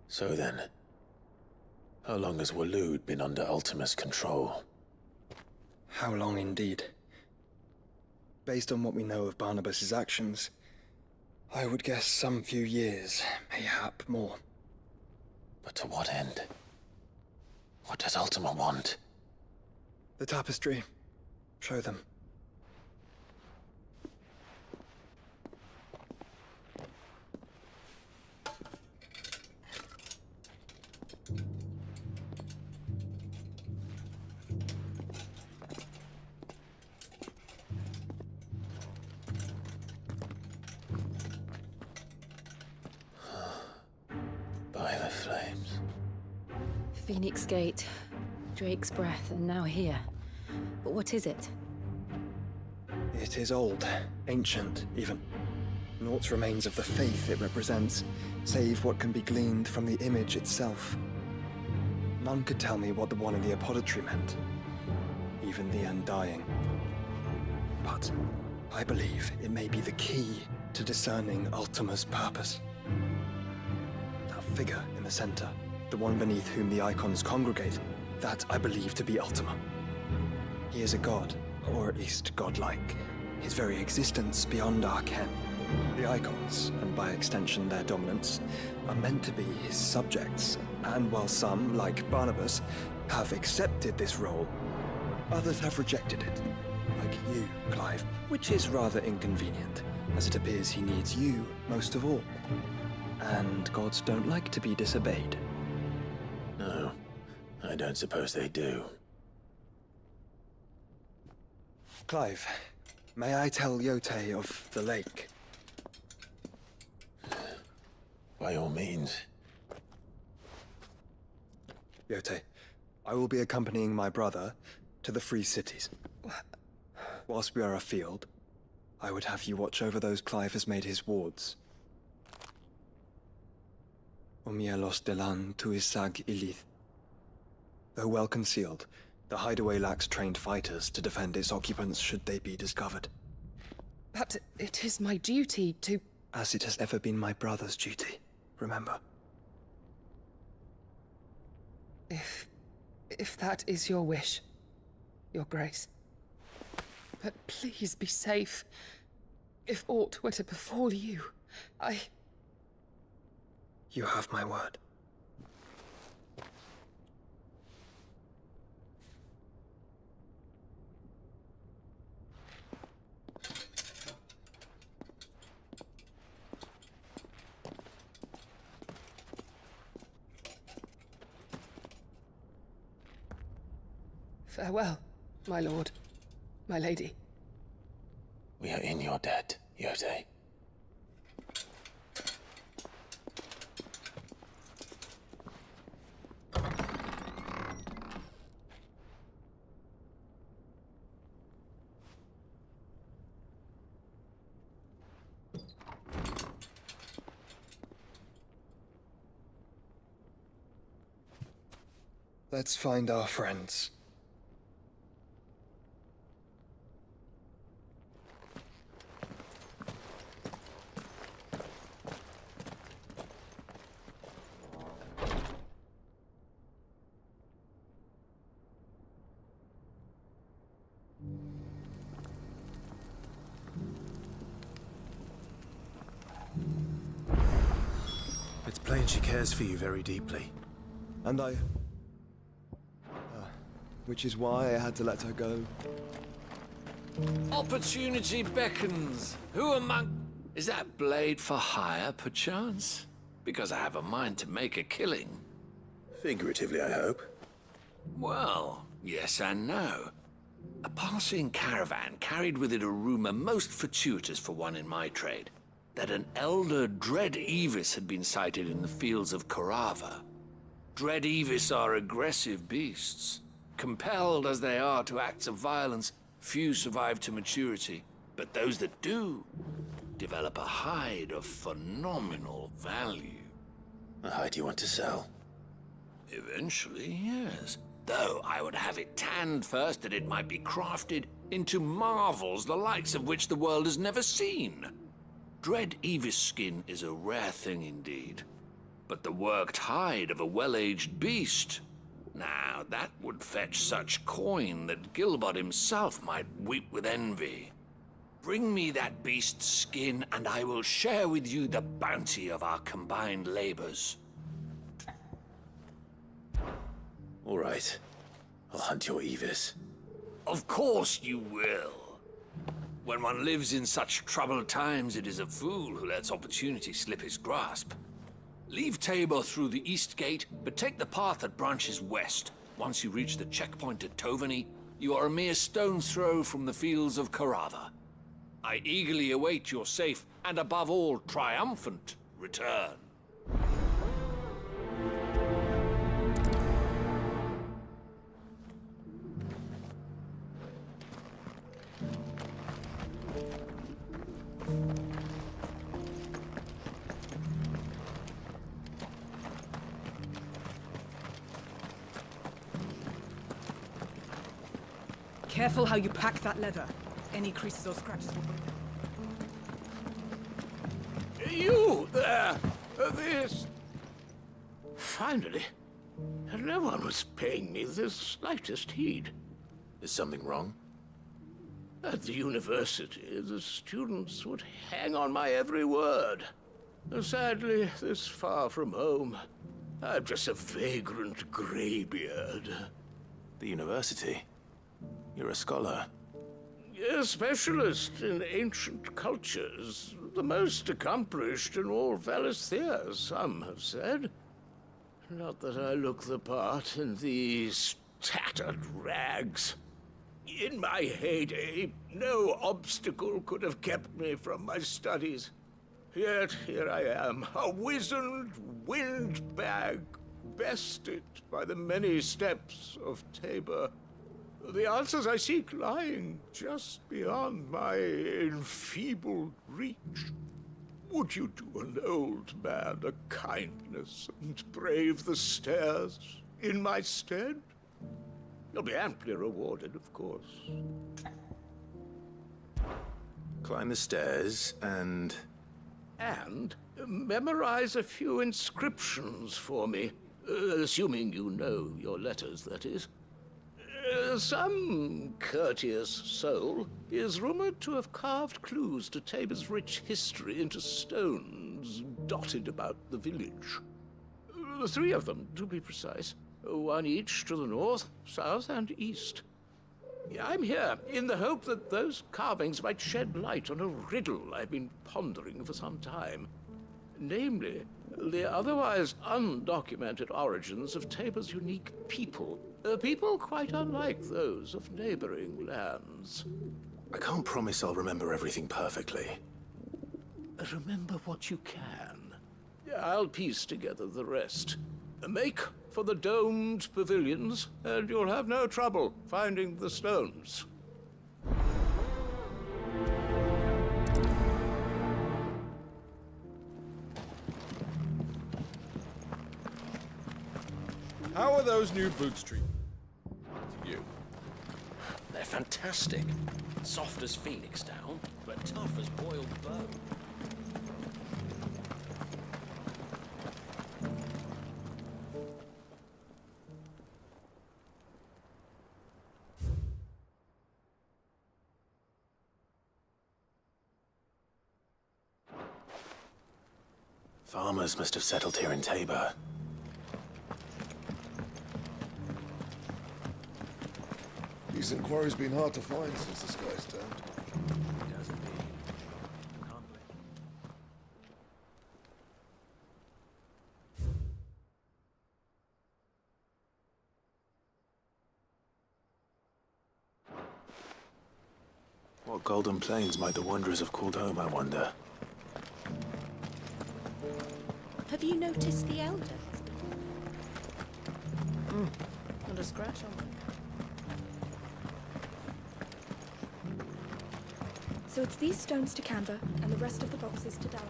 So then, how long has Waloed been under Ultima's control? How long indeed? Based on what we know of Barnabas's actions, I would guess some few years, mayhap more. But to what end? What does Ultima want? The tapestry. Show them. By the flames. Phoenix Gate, Drake's Breath, and now here. But what is it? It is old, ancient, even. Naught remains of the faith it represents, save what can be gleaned from the image itself. None could tell me what the one in the apothecary meant, even the Undying. But I believe it may be the key to discerning Ultima's purpose. That figure in the center, the one beneath whom the icons congregate, that I believe to be Ultima. He is a god, or at least godlike, his very existence beyond our ken. The icons, and by extension their dominants, are meant to be his subjects, and while some, like Barnabas, have accepted this role, others have rejected it. Like you, Clive, which is rather inconvenient, as it appears he needs you most of all. And gods don't like to be disobeyed. No, I don't suppose they do. Clive, may I tell Yote of the lake? By all means. Yote, I will be accompanying my brother to the Free Cities. Whilst we are afield, I would have you watch over those Clive has made his wards. Omielos delan tuisag ilith. Though well concealed, the hideaway lacks trained fighters to defend its occupants should they be discovered. But it is my duty to... As it has ever been my brother's duty, remember. If that is your wish, Your Grace. But please be safe. If aught were to befall you, You have my word. Farewell, my lord, my lady. We are in your debt, Yote. Let's find our friends. It's plain she cares for you very deeply. And which is why I had to let her go. Opportunity beckons. Who among... Is that blade for hire, perchance? Because I have a mind to make a killing. Figuratively, I hope. Well, yes and no. A passing caravan carried with it a rumor most fortuitous for one in my trade, that an elder Dread Evis had been sighted in the fields of Carava. Dread Evis are aggressive beasts. Compelled as they are to acts of violence, few survive to maturity, but those that do develop a hide of phenomenal value. A hide you want to sell? Eventually, yes. Though I would have it tanned first that it might be crafted into marvels the likes of which the world has never seen. Dread Evis skin is a rare thing indeed. But the worked hide of a well-aged beast, now that would fetch such coin that Gilbert himself might weep with envy. Bring me that beast's skin, and I will share with you the bounty of our combined labors. All right. I'll hunt your Evis. Of course you will. When one lives in such troubled times, it is a fool who lets opportunity slip his grasp. Leave Tabor through the east gate, but take the path that branches west. Once you reach the checkpoint at Tovany, you are a mere stone's throw from the fields of Carava. I eagerly await your safe, and above all, triumphant return. Careful how you pack that leather. Any creases or scratches will... You there! This... Finally. No one was paying me the slightest heed. Is something wrong? At the university, the students would hang on my every word. Sadly, this far from home, I'm just a vagrant greybeard. The university? You're a scholar. A specialist in ancient cultures. The most accomplished in all Valisthea, some have said. Not that I look the part in these tattered rags. In my heyday, no obstacle could have kept me from my studies. Yet here I am, a wizened windbag, bested by the many steps of Tabor. The answers I seek lying just beyond my enfeebled reach. Would you do an old man a kindness and brave the stairs in my stead? You'll be amply rewarded, of course. Climb the stairs and... And memorize a few inscriptions for me. Assuming you know your letters, that is. Some courteous soul is rumored to have carved clues to Tabor's rich history into stones dotted about the village. 3 of them, to be precise. 1 each to the north, south, and east. I'm here in the hope that those carvings might shed light on a riddle I've been pondering for some time. Namely, the otherwise undocumented origins of Tabor's unique people. People quite unlike those of neighboring lands. I can't promise I'll remember everything perfectly. Remember what you can. I'll piece together the rest. Make for the domed pavilions, and you'll have no trouble finding the stones. How are those new boots treated to you? They're fantastic. Soft as phoenix down, but tough as boiled bone. Farmers must have settled here in Tabor. Decent quarry's been hard to find since the sky's turned. What golden plains might the wanderers have called home, I wonder? Have you noticed the elder? Not a scratch on them. So it's these stones to Canva, and the rest of the boxes to Dallam.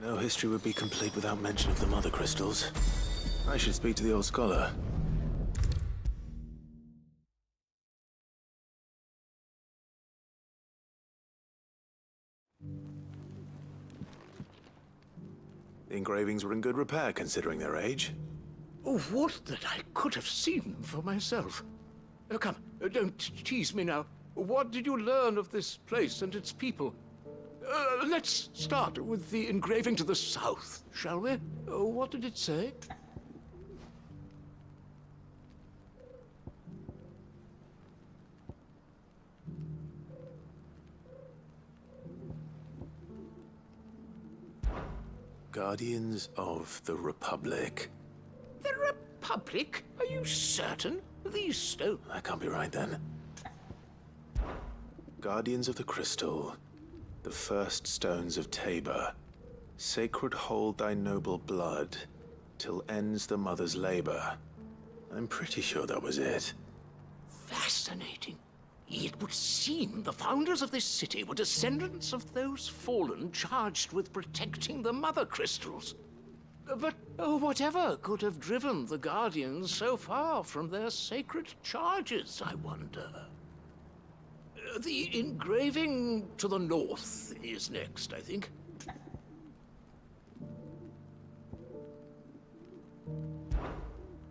No history would be complete without mention of the mother crystals. I should speak to the old scholar. The engravings were in good repair, considering their age. Oh, would that I could have seen them for myself. Come, don't tease me now. What did you learn of this place and its people? Let's start with the engraving to the south, shall we? What did it say? Guardians of the Republic. The Republic? Are you certain? These stones... That can't be right, then. Guardians of the Crystal. The first stones of Tabor. Sacred hold thy noble blood, till ends the mother's labor. I'm pretty sure that was it. Fascinating. It would seem the founders of this city were descendants of those fallen charged with protecting the mother crystals. But whatever could have driven the Guardians so far from their sacred charges, I wonder? The engraving to the north is next, I think.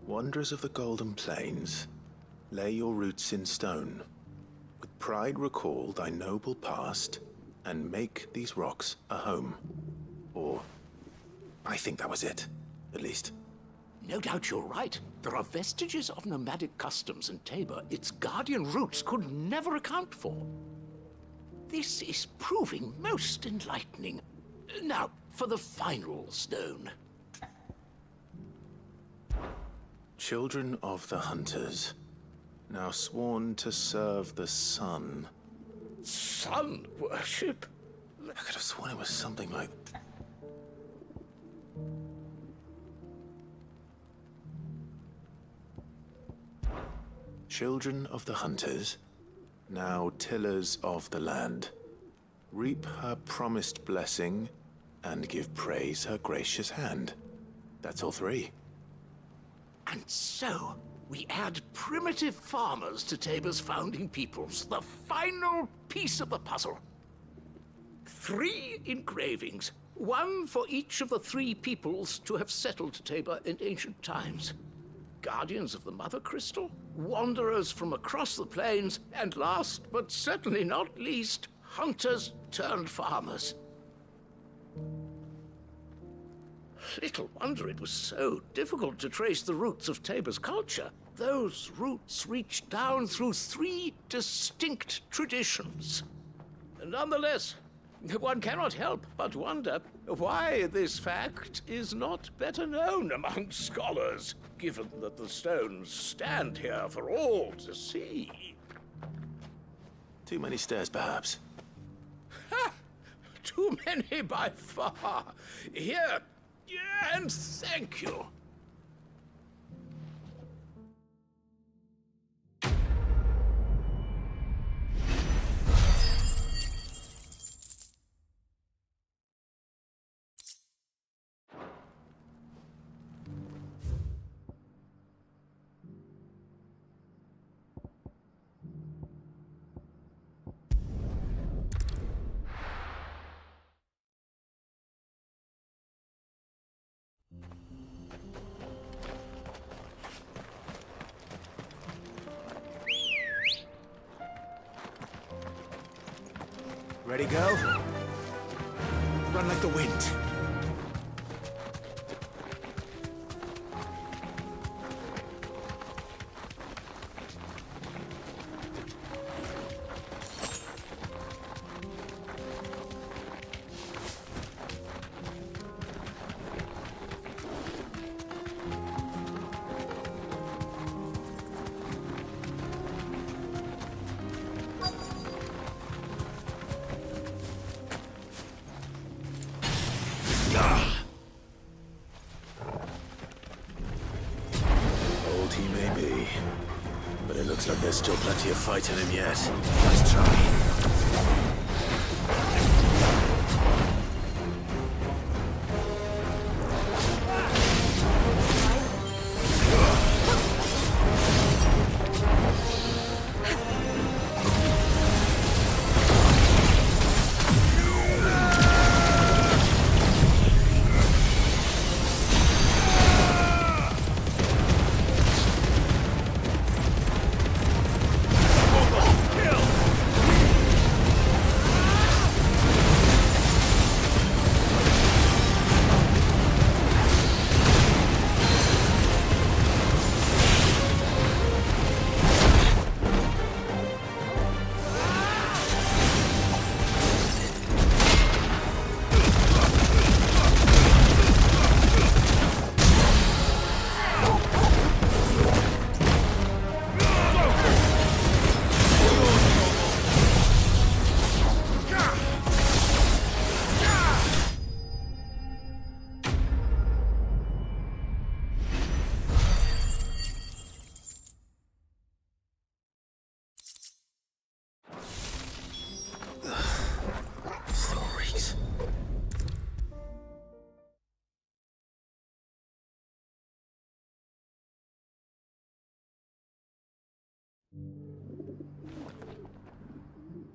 Wanderers of the Golden Plains, lay your roots in stone. With pride recall thy noble past, and make these rocks a home. Or, I think that was it, at least. No doubt you're right. There are vestiges of nomadic customs in Tabor its guardian roots could never account for. This is proving most enlightening. Now, for the final stone. Children of the Hunters, now sworn to serve the sun. Sun worship? I could have sworn it was something like... Children of the Hunters, now tillers of the land, reap her promised blessing and give praise her gracious hand. That's all three. And so, we add primitive farmers to Tabor's founding peoples, the final piece of the puzzle. 3 engravings, one for each of the 3 peoples to have settled Tabor in ancient times. Guardians of the Mother Crystal, wanderers from across the plains, and last but certainly not least, hunters turned farmers. Little wonder it was so difficult to trace the roots of Tabor's culture. Those roots reached down through 3 distinct traditions. Nonetheless, one cannot help but wonder why this fact is not better known among scholars, given that the stones stand here for all to see. Too many stairs, perhaps. Ha! Too many by far. Here, and thank you. Ready, go? Run like the wind. Old he may be, but it looks like there's still plenty of fight in him yet. Let's try.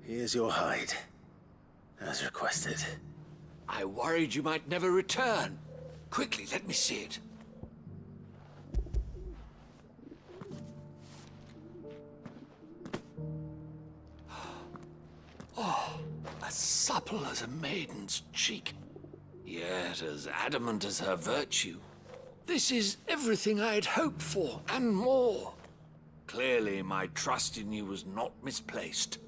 Here's your hide, as requested. I worried you might never return. Quickly, let me see it. Oh, as supple as a maiden's cheek, yet as adamant as her virtue. This is everything I had hoped for, and more. Clearly, my trust in you was not misplaced.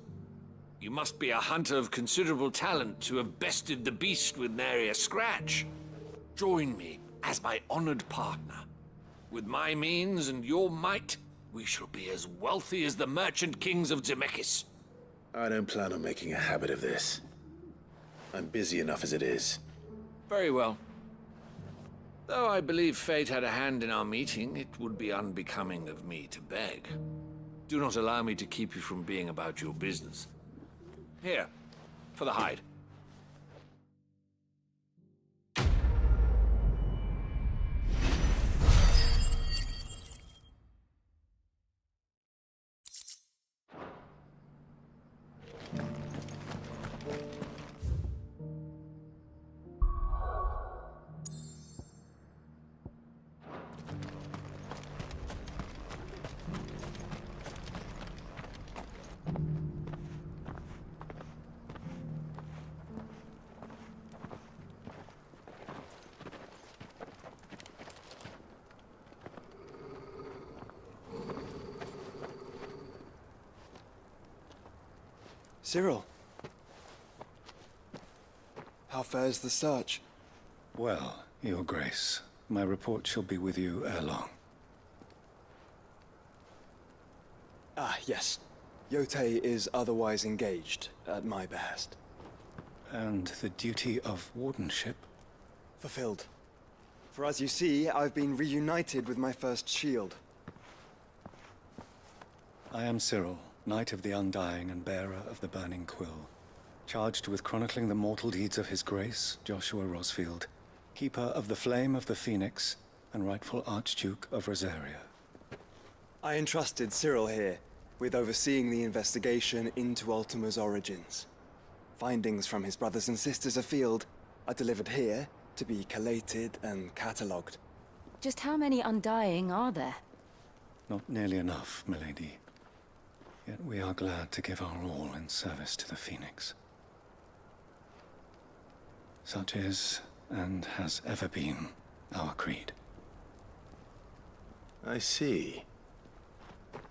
You must be a hunter of considerable talent to have bested the beast with nary a scratch. Join me as my honored partner. With my means and your might, we shall be as wealthy as the merchant kings of Zemeckis. I don't plan on making a habit of this. I'm busy enough as it is. Very well. Though I believe fate had a hand in our meeting, it would be unbecoming of me to beg. Do not allow me to keep you from being about your business. Here, for the hide. Cyril. How fares the search? Well, Your Grace, my report shall be with you ere long. Ah, yes. Yotei is otherwise engaged, at my behest. And the duty of wardenship? Fulfilled. For as you see, I've been reunited with my first shield. I am Cyril, Knight of the Undying and bearer of the Burning Quill, charged with chronicling the mortal deeds of His Grace, Joshua Rosfield, Keeper of the Flame of the Phoenix, and rightful Archduke of Rosaria. I entrusted Cyril here with overseeing the investigation into Ultima's origins. Findings from his brothers and sisters afield are delivered here to be collated and catalogued. Just how many Undying are there? Not nearly enough, milady. Yet we are glad to give our all in service to the Phoenix. Such is, and has ever been, our creed. I see.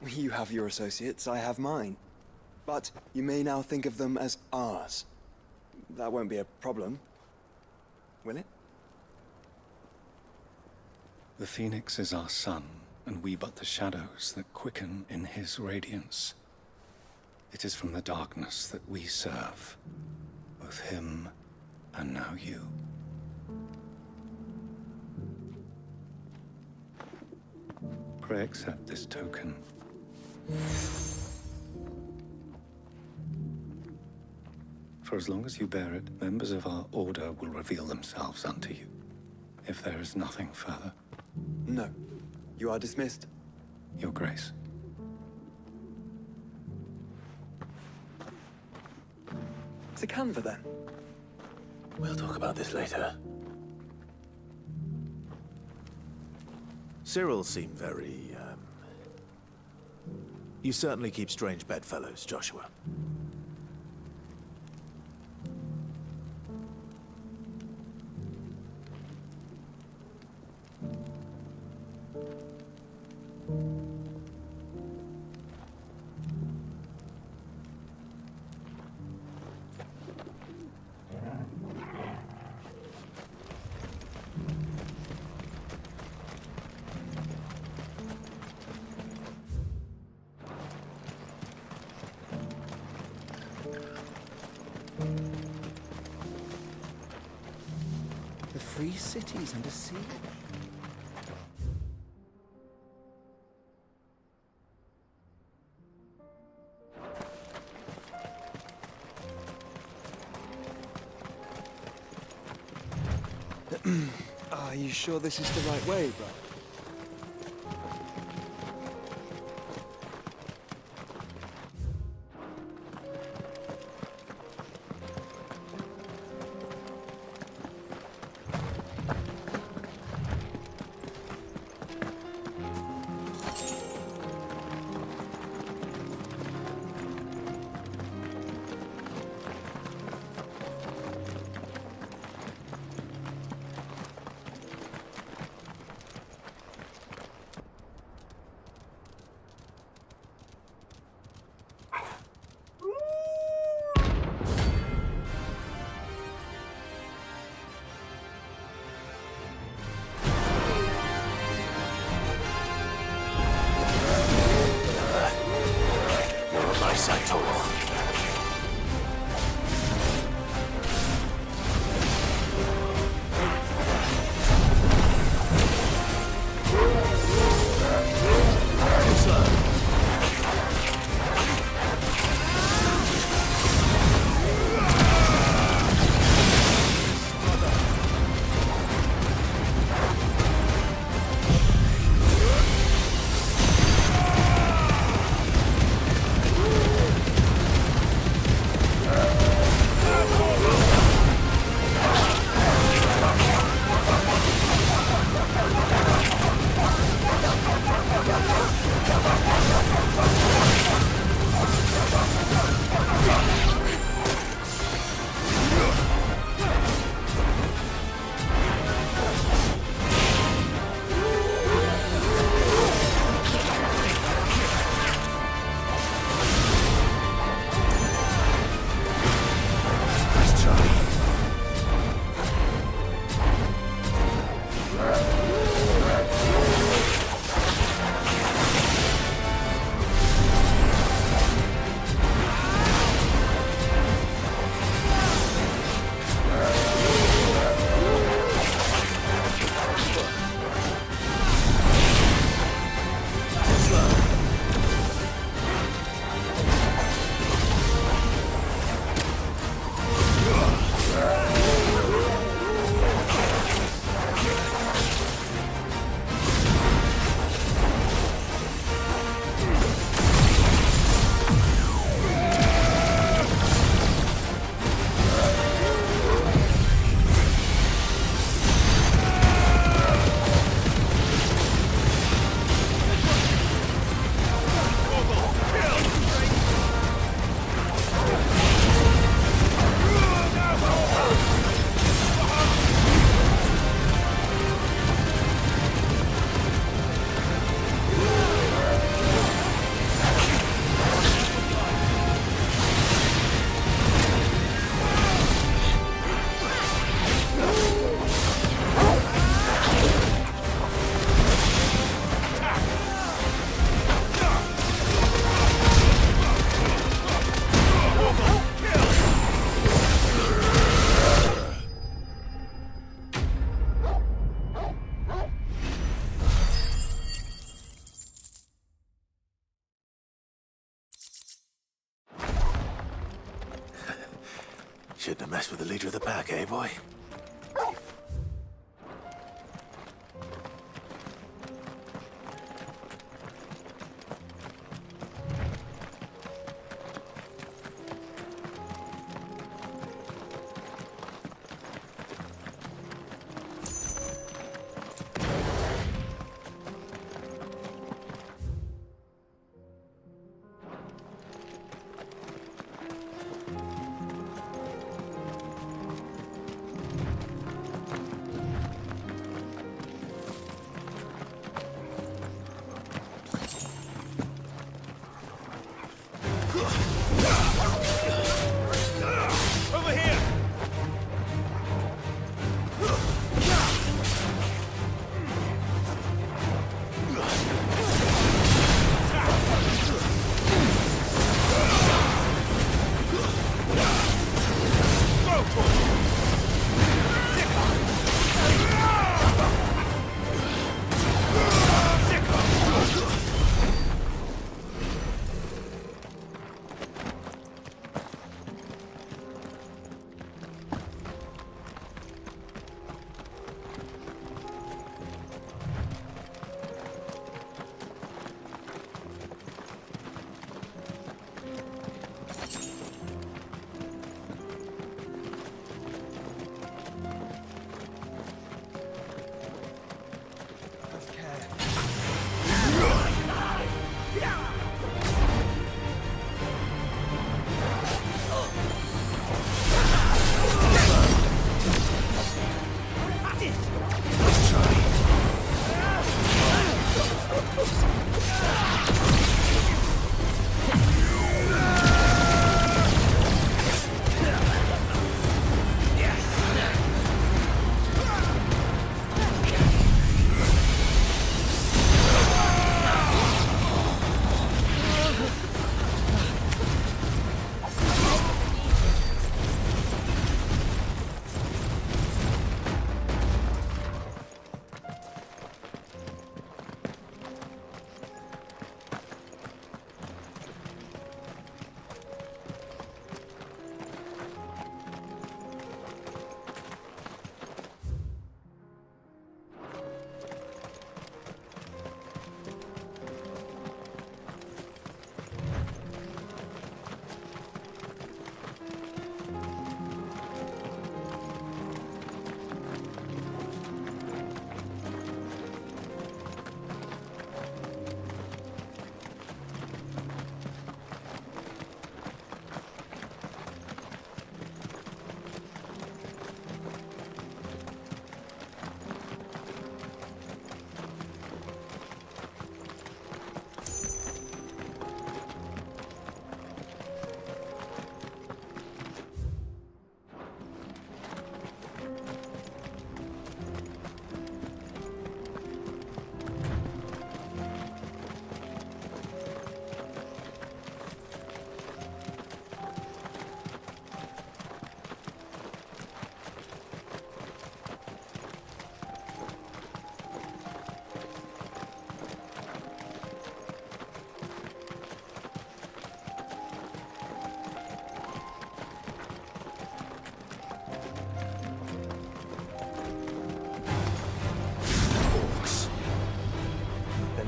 You have your associates, I have mine. But you may now think of them as ours. That won't be a problem, will it? The Phoenix is our sun, and we but the shadows that quicken in his radiance. It is from the darkness that we serve, both him and now you. Pray accept this token. For as long as you bear it, members of our order will reveal themselves unto you. If there is nothing further. No. You are dismissed. Your Grace. To Canva, then. We'll talk about this later. Cyril seemed very, You certainly keep strange bedfellows, Joshua. The free cities under siege. Are you sure this is the right way, bro? Shouldn't have messed with the leader of the pack, eh, boy?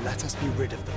Let us be rid of them.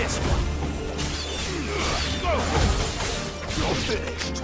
this one! You're finished!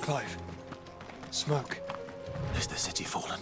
Clive. Smoke. Is the city fallen?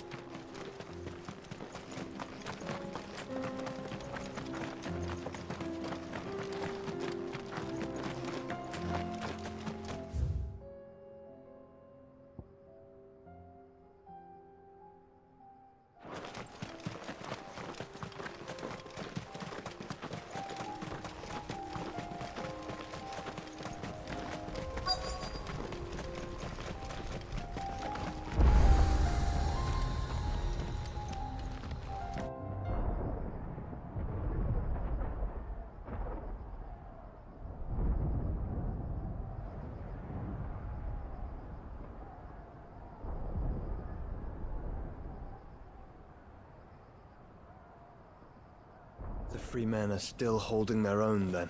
The free men are still holding their own, then.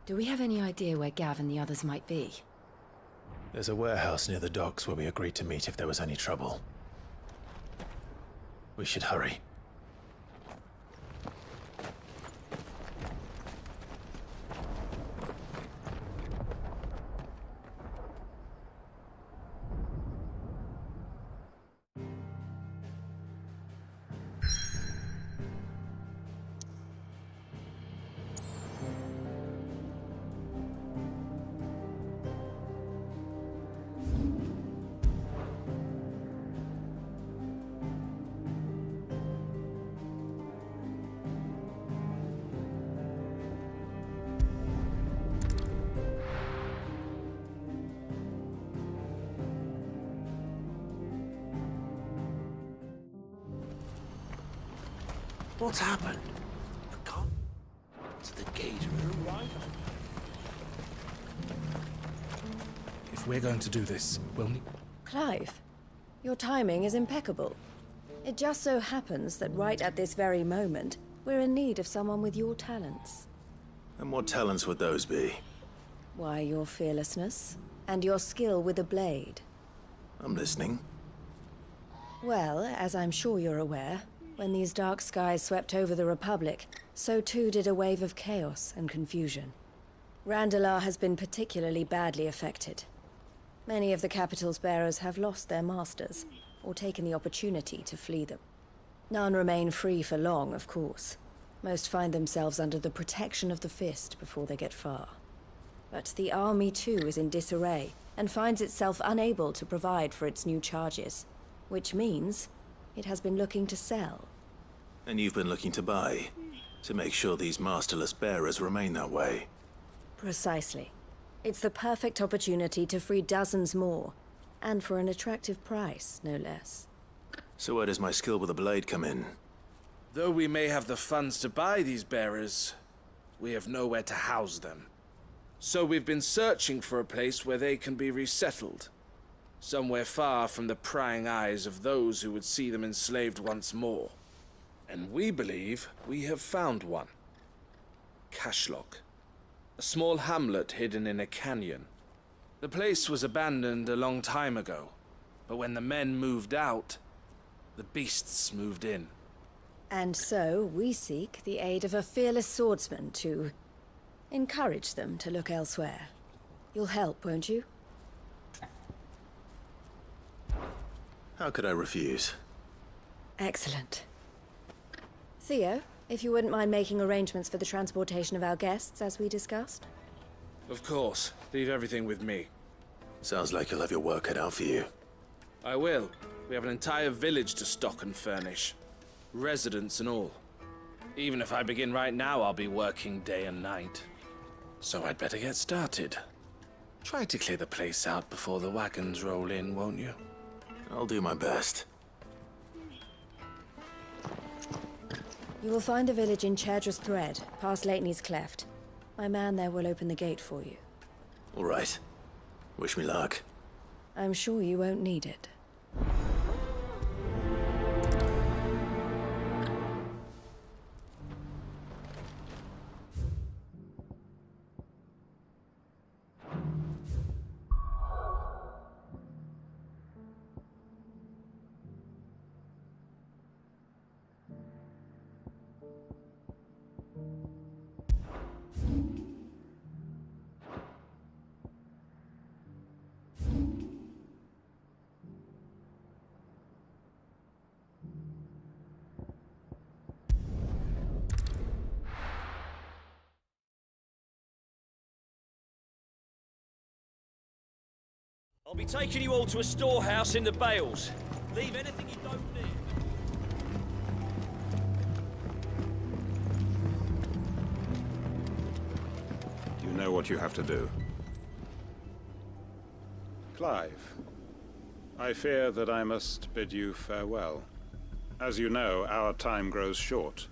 Do we have any idea where Gav and the others might be? There's a warehouse near the docks where we agreed to meet if there was any trouble. We should hurry. What's happened? I can't... To the gate of the right. If we're going to do this, we'll need... Clive, your timing is impeccable. It just so happens that right at this very moment, we're in need of someone with your talents. And what talents would those be? Why, your fearlessness, and your skill with a blade. I'm listening. Well, as I'm sure you're aware, when these dark skies swept over the Republic, so too did a wave of chaos and confusion. Randalar has been particularly badly affected. Many of the capital's bearers have lost their masters, or taken the opportunity to flee them. None remain free for long, of course. Most find themselves under the protection of the Fist before they get far. But the army too is in disarray, and finds itself unable to provide for its new charges. Which means it has been looking to sell. And you've been looking to buy, to make sure these masterless bearers remain that way. Precisely. It's the perfect opportunity to free dozens more, and for an attractive price, no less. So where does my skill with a blade come in? Though we may have the funds to buy these bearers, we have nowhere to house them. So we've been searching for a place where they can be resettled. Somewhere far from the prying eyes of those who would see them enslaved once more. And we believe we have found one. Cashlock. A small hamlet hidden in a canyon. The place was abandoned a long time ago, but when the men moved out, the beasts moved in. And so we seek the aid of a fearless swordsman to encourage them to look elsewhere. You'll help, won't you? How could I refuse? Excellent. Theo, if you wouldn't mind making arrangements for the transportation of our guests, as we discussed. Of course. Leave everything with me. Sounds like you'll have your work cut out for you. I will. We have an entire village to stock and furnish. Residents and all. Even if I begin right now, I'll be working day and night. So I'd better get started. Try to clear the place out before the wagons roll in, won't you? I'll do my best. You will find a village in Chedra's Thread, past Lateney's Cleft. My man there will open the gate for you. All right. Wish me luck. I'm sure you won't need it. I'll be taking you all to a storehouse in the Bales. Leave anything you don't need. You know what you have to do. Clive, I fear that I must bid you farewell. As you know, our time grows short.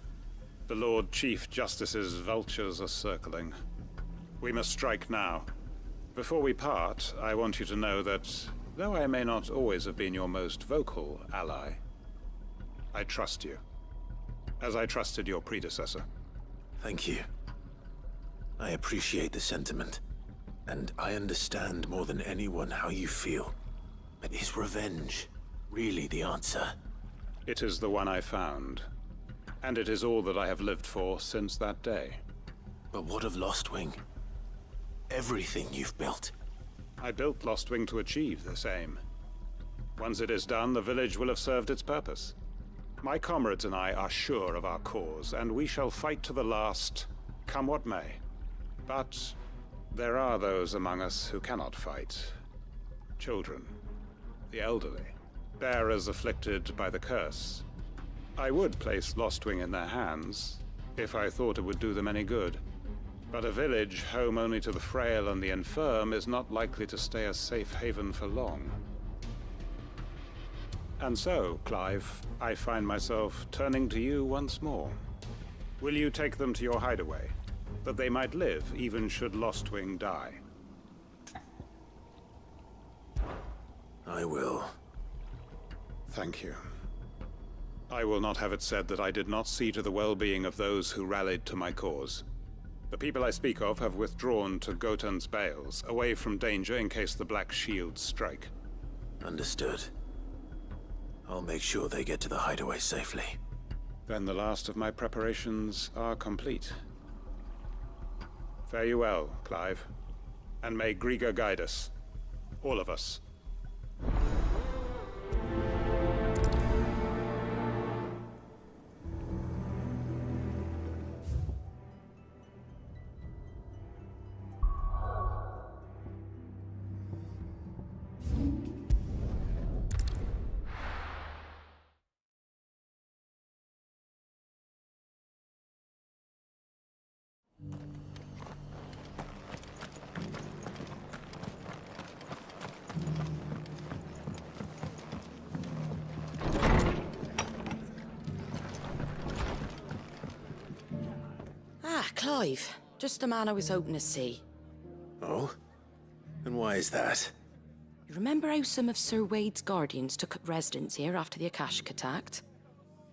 The Lord Chief Justice's vultures are circling. We must strike now. Before we part, I want you to know that, though I may not always have been your most vocal ally, I trust you, as I trusted your predecessor. Thank you. I appreciate the sentiment, and I understand more than anyone how you feel. But is revenge really the answer? It is the one I found, and it is all that I have lived for since that day. But what of Lostwing? Everything you've built. I built Lostwing to achieve this aim. Once it is done, the village will have served its purpose. My comrades and I are sure of our cause, and we shall fight to the last, come what may. But there are those among us who cannot fight. Children, the elderly, bearers afflicted by the curse. I would place Lostwing in their hands, if I thought it would do them any good. But a village home only to the frail and the infirm is not likely to stay a safe haven for long. And so, Clive, I find myself turning to you once more. Will you take them to your hideaway, that they might live even should Lostwing die? I will. Thank you. I will not have it said that I did not see to the well-being of those who rallied to my cause. The people I speak of have withdrawn to Gotan's Bales, away from danger in case the Black Shields strike. Understood. I'll make sure they get to the hideaway safely. Then the last of my preparations are complete. Fare you well, Clive. And may Griga guide us. All of us. Clive, just the man I was hoping to see. Oh? And why is that? You remember how some of Sir Wade's guardians took up residence here after the Akashic attacked?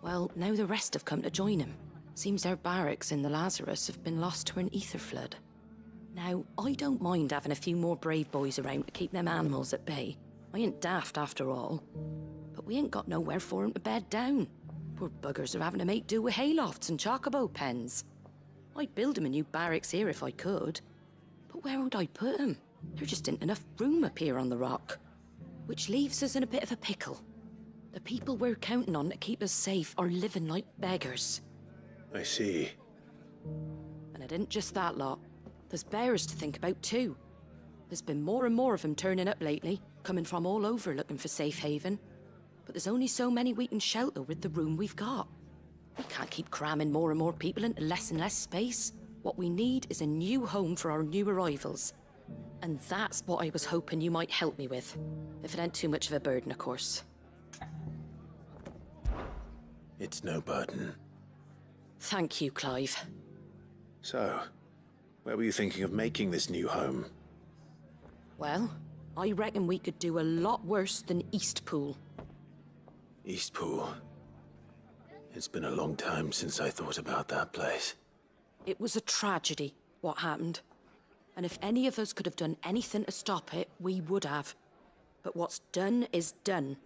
Well, now the rest have come to join him. Seems their barracks in the Lazarus have been lost to an ether flood. Now, I don't mind having a few more brave boys around to keep them animals at bay. I ain't daft after all. But we ain't got nowhere for 'em to bed down. Poor buggers are having to make do with haylofts and chocobo pens. I'd build 'em a new barracks here if I could. But where would I put 'em? There just ain't enough room up here on the rock. Which leaves us in a bit of a pickle. The people we're counting on to keep us safe are living like beggars. I see. And it ain't just that lot. There's bearers to think about too. There's been more and more of them turning up lately, coming from all over looking for safe haven. But there's only so many we can shelter with the room we've got. We can't keep cramming more and more people into less and less space. What we need is a new home for our new arrivals. And that's what I was hoping you might help me with. If it ain't too much of a burden, of course. It's no burden. Thank you, Clive. So, where were you thinking of making this new home? Well, I reckon we could do a lot worse than Eastpool. Eastpool. It's been a long time since I thought about that place. It was a tragedy, what happened. And if any of us could have done anything to stop it, we would have. But what's done is done.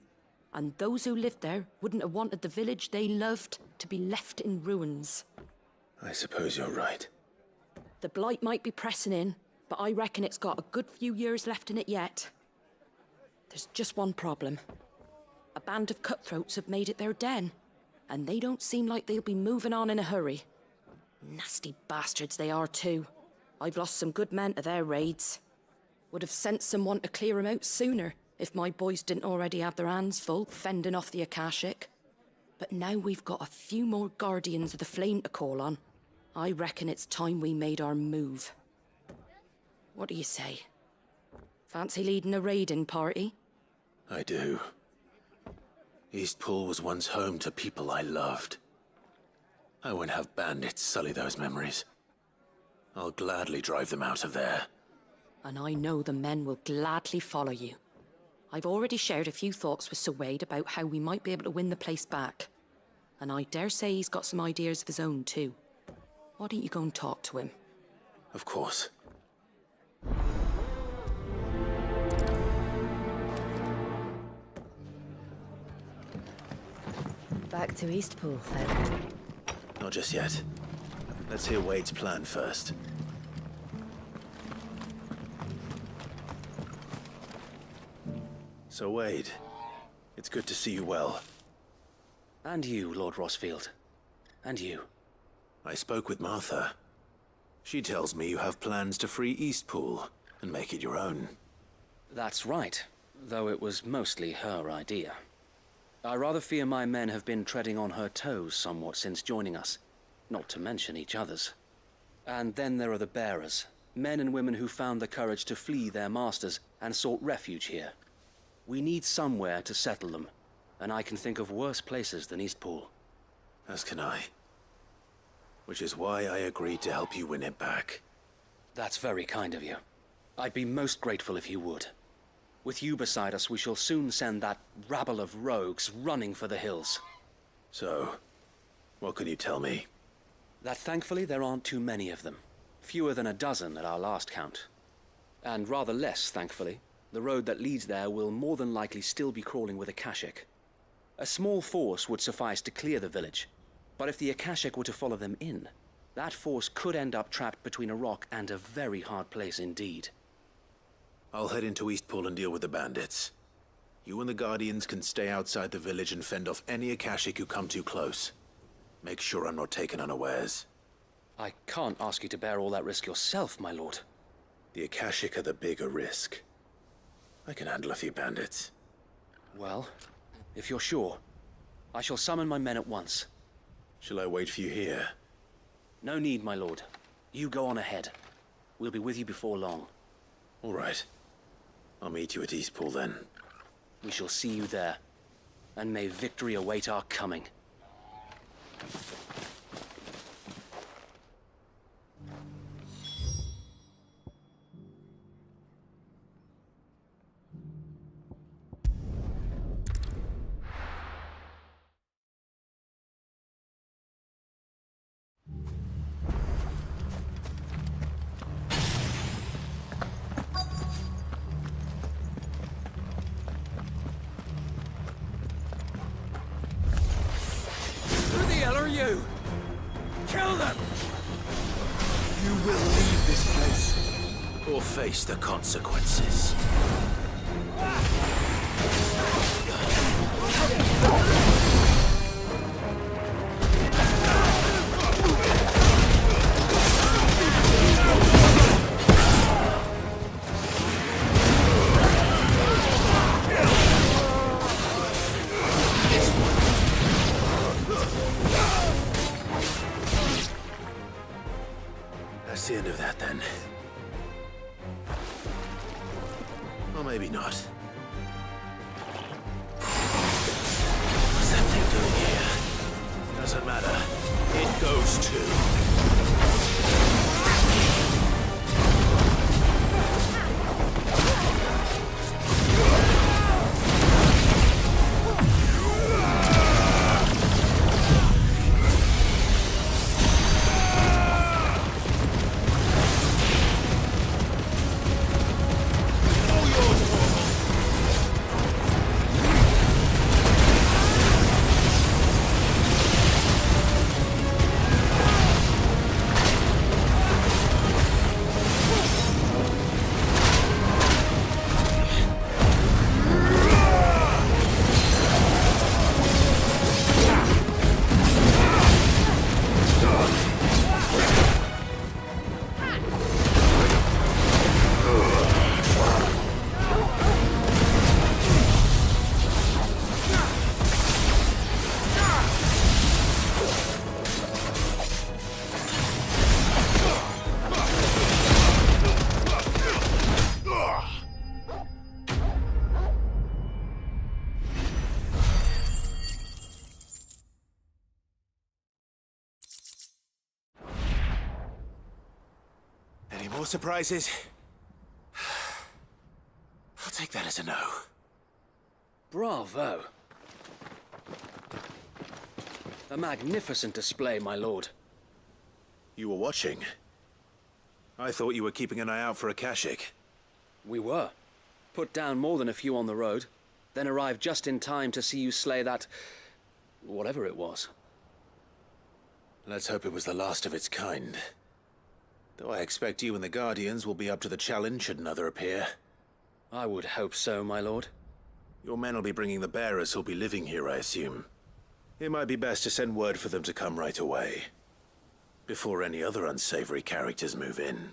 And those who lived there wouldn't have wanted the village they loved to be left in ruins. I suppose you're right. The blight might be pressing in, but I reckon it's got a good few years left in it yet. There's just one problem. A band of cutthroats have made it their den, and they don't seem like they'll be moving on in a hurry. Nasty bastards they are too. I've lost some good men to their raids. Would have sent someone to clear 'em out sooner, if my boys didn't already have their hands full fending off the Akashic. But now we've got a few more Guardians of the Flame to call on. I reckon it's time we made our move. What do you say? Fancy leading a raiding party? I do. Eastpool was once home to people I loved. I won't have bandits sully those memories. I'll gladly drive them out of there. And I know the men will gladly follow you. I've already shared a few thoughts with Sir Wade about how we might be able to win the place back. And I dare say he's got some ideas of his own too. Why don't you go and talk to him? Of course. Back to Eastpool, then. Not just yet. Let's hear Wade's plan first. So Wade, it's good to see you well. And you, Lord Rosfield. And you. I spoke with Martha. She tells me you have plans to free Eastpool and make it your own. That's right, though it was mostly her idea. I rather fear my men have been treading on her toes somewhat since joining us, not to mention each other's. And then there are the bearers, men and women who found the courage to flee their masters and sought refuge here. We need somewhere to settle them, and I can think of worse places than Eastpool. As can I. Which is why I agreed to help you win it back. That's very kind of you. I'd be most grateful if you would. With you beside us, we shall soon send that rabble of rogues running for the hills. So, what can you tell me? That thankfully there aren't too many of them. Fewer than a dozen at our last count. And rather less, thankfully. The road that leads there will more than likely still be crawling with Akashic. A small force would suffice to clear the village, but if the Akashic were to follow them in, that force could end up trapped between a rock and a very hard place indeed. I'll head into Eastpool and deal with the bandits. You and the Guardians can stay outside the village and fend off any Akashic who come too close. Make sure I'm not taken unawares. I can't ask you to bear all that risk yourself, my lord. The Akashic are the bigger risk. I can handle a few bandits. Well, if you're sure, I shall summon my men at once. Shall I wait for you here? No need, my lord. You go on ahead. We'll be with you before long. All right. I'll meet you at Eastpool then. We shall see you there. And may victory await our coming. You! Kill them! You will leave this place, or face the consequences. maybe not. What's that thing doing here? Doesn't matter. It goes too. Any more surprises? I'll take that as a no. Bravo. A magnificent display, my lord. You were watching? I thought you were keeping an eye out for a Akashic. We were. Put down more than a few on the road, then arrived just in time to see you slay that... whatever it was. Let's hope it was the last of its kind. Though I expect you and the Guardians will be up to the challenge should another appear. I would hope so, my lord. Your men will be bringing the bearers who'll be living here, I assume. It might be best to send word for them to come right away, before any other unsavory characters move in.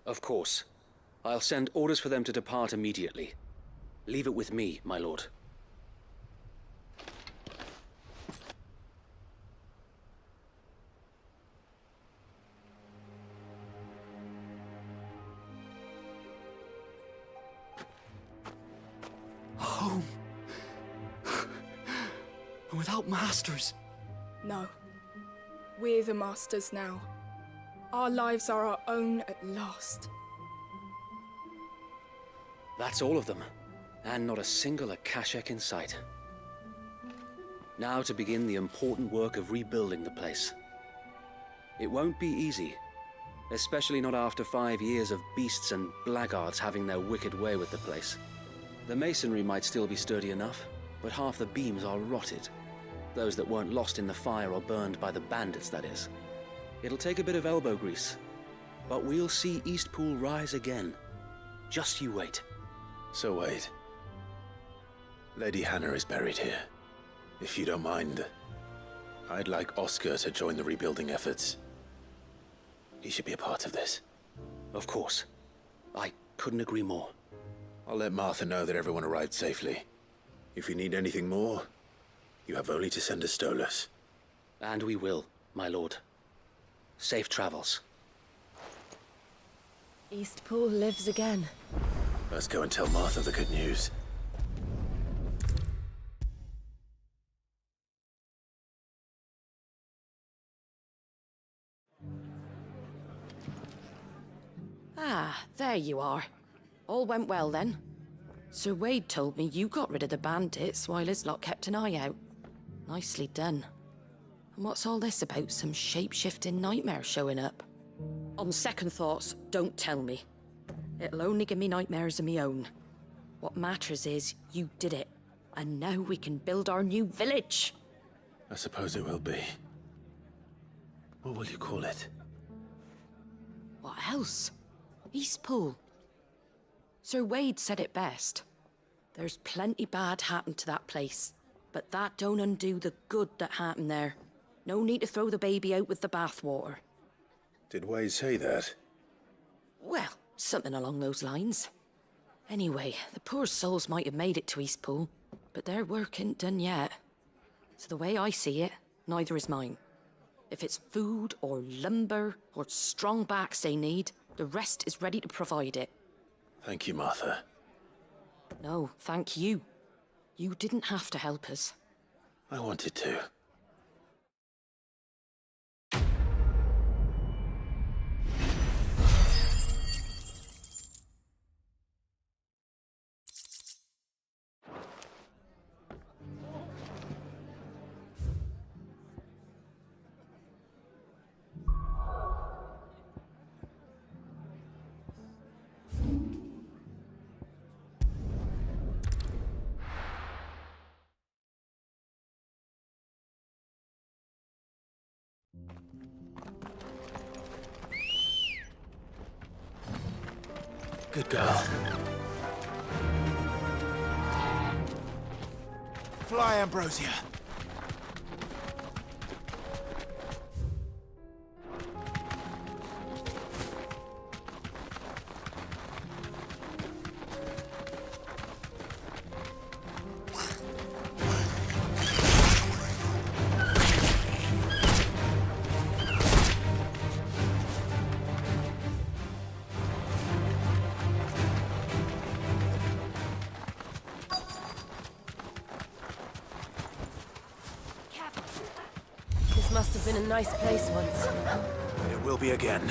Of course. I'll send orders for them to depart immediately. Leave it with me, my lord. Home. Without masters. No. We're the masters now. Our lives are our own at last. That's all of them, and not a single Akashic in sight. Now to begin the important work of rebuilding the place. It won't be easy, especially not after 5 years of beasts and blackguards having their wicked way with the place. The masonry might still be sturdy enough, but half the beams are rotted. Those that weren't lost in the fire or burned by the bandits, that is. It'll take a bit of elbow grease, but we'll see Eastpool rise again. Just you wait. So wait. Lady Hannah is buried here. If you don't mind, I'd like Oscar to join the rebuilding efforts. He should be a part of this. Of course. I couldn't agree more. I'll let Martha know that everyone arrived safely. If you need anything more, you have only to send a Stolas. And we will, my lord. Safe travels. Eastpool lives again. Let's go and tell Martha the good news. Ah, there you are. All went well then. Sir Wade told me you got rid of the bandits while his lot kept an eye out. Nicely done. And what's all this about some shape-shifting nightmare showing up? On second thoughts, don't tell me. It'll only give me nightmares of me own. What matters is you did it. And now we can build our new village. I suppose it will be. What will you call it? What else? Eastpool. Sir Wade said it best. There's plenty bad happened to that place, but that don't undo the good that happened there. No need to throw the baby out with the bathwater. Did Wade say that? Well, something along those lines. Anyway, the poor souls might have made it to Eastpool, but their work ain't done yet. So the way I see it, neither is mine. If it's food or lumber or strong backs they need, the rest is ready to provide it. Thank you, Martha. No, thank you. You didn't have to help us. I wanted to. Good girl. Fly, Ambrosia. This must have been a nice place once. It will be again.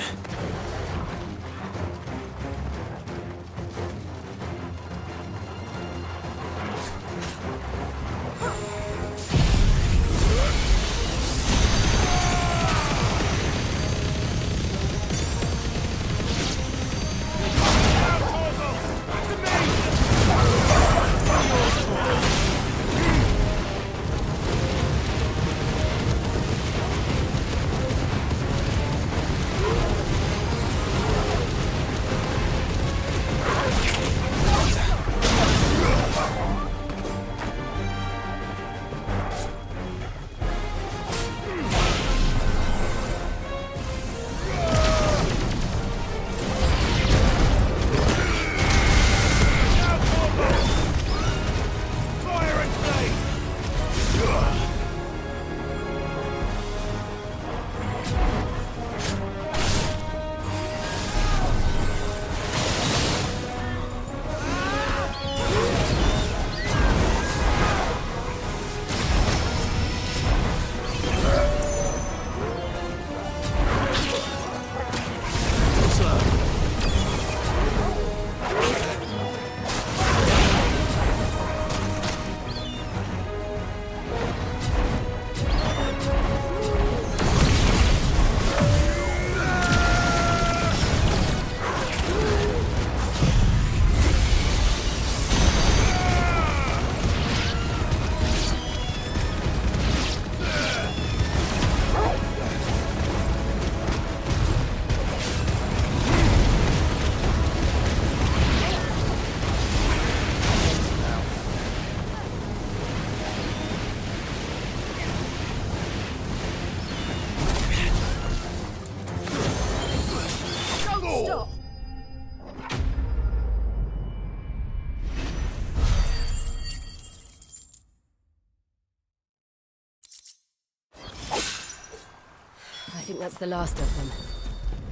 I think that's the last of them.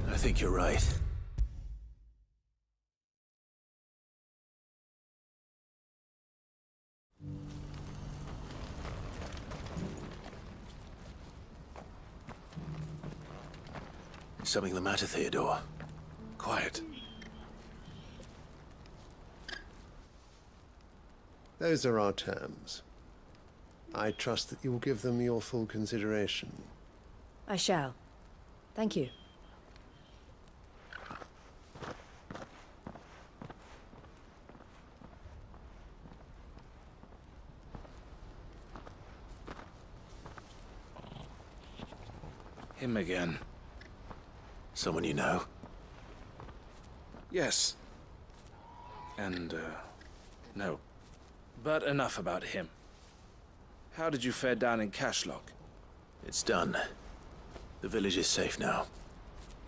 I think you're right. Is something the matter, Theodore? Quiet. Those are our terms. I trust that you will give them your full consideration. I shall. Thank you. Him again. Someone you know? Yes. And, no. But enough about him. How did you fare down in Cashlock? It's done. The village is safe now.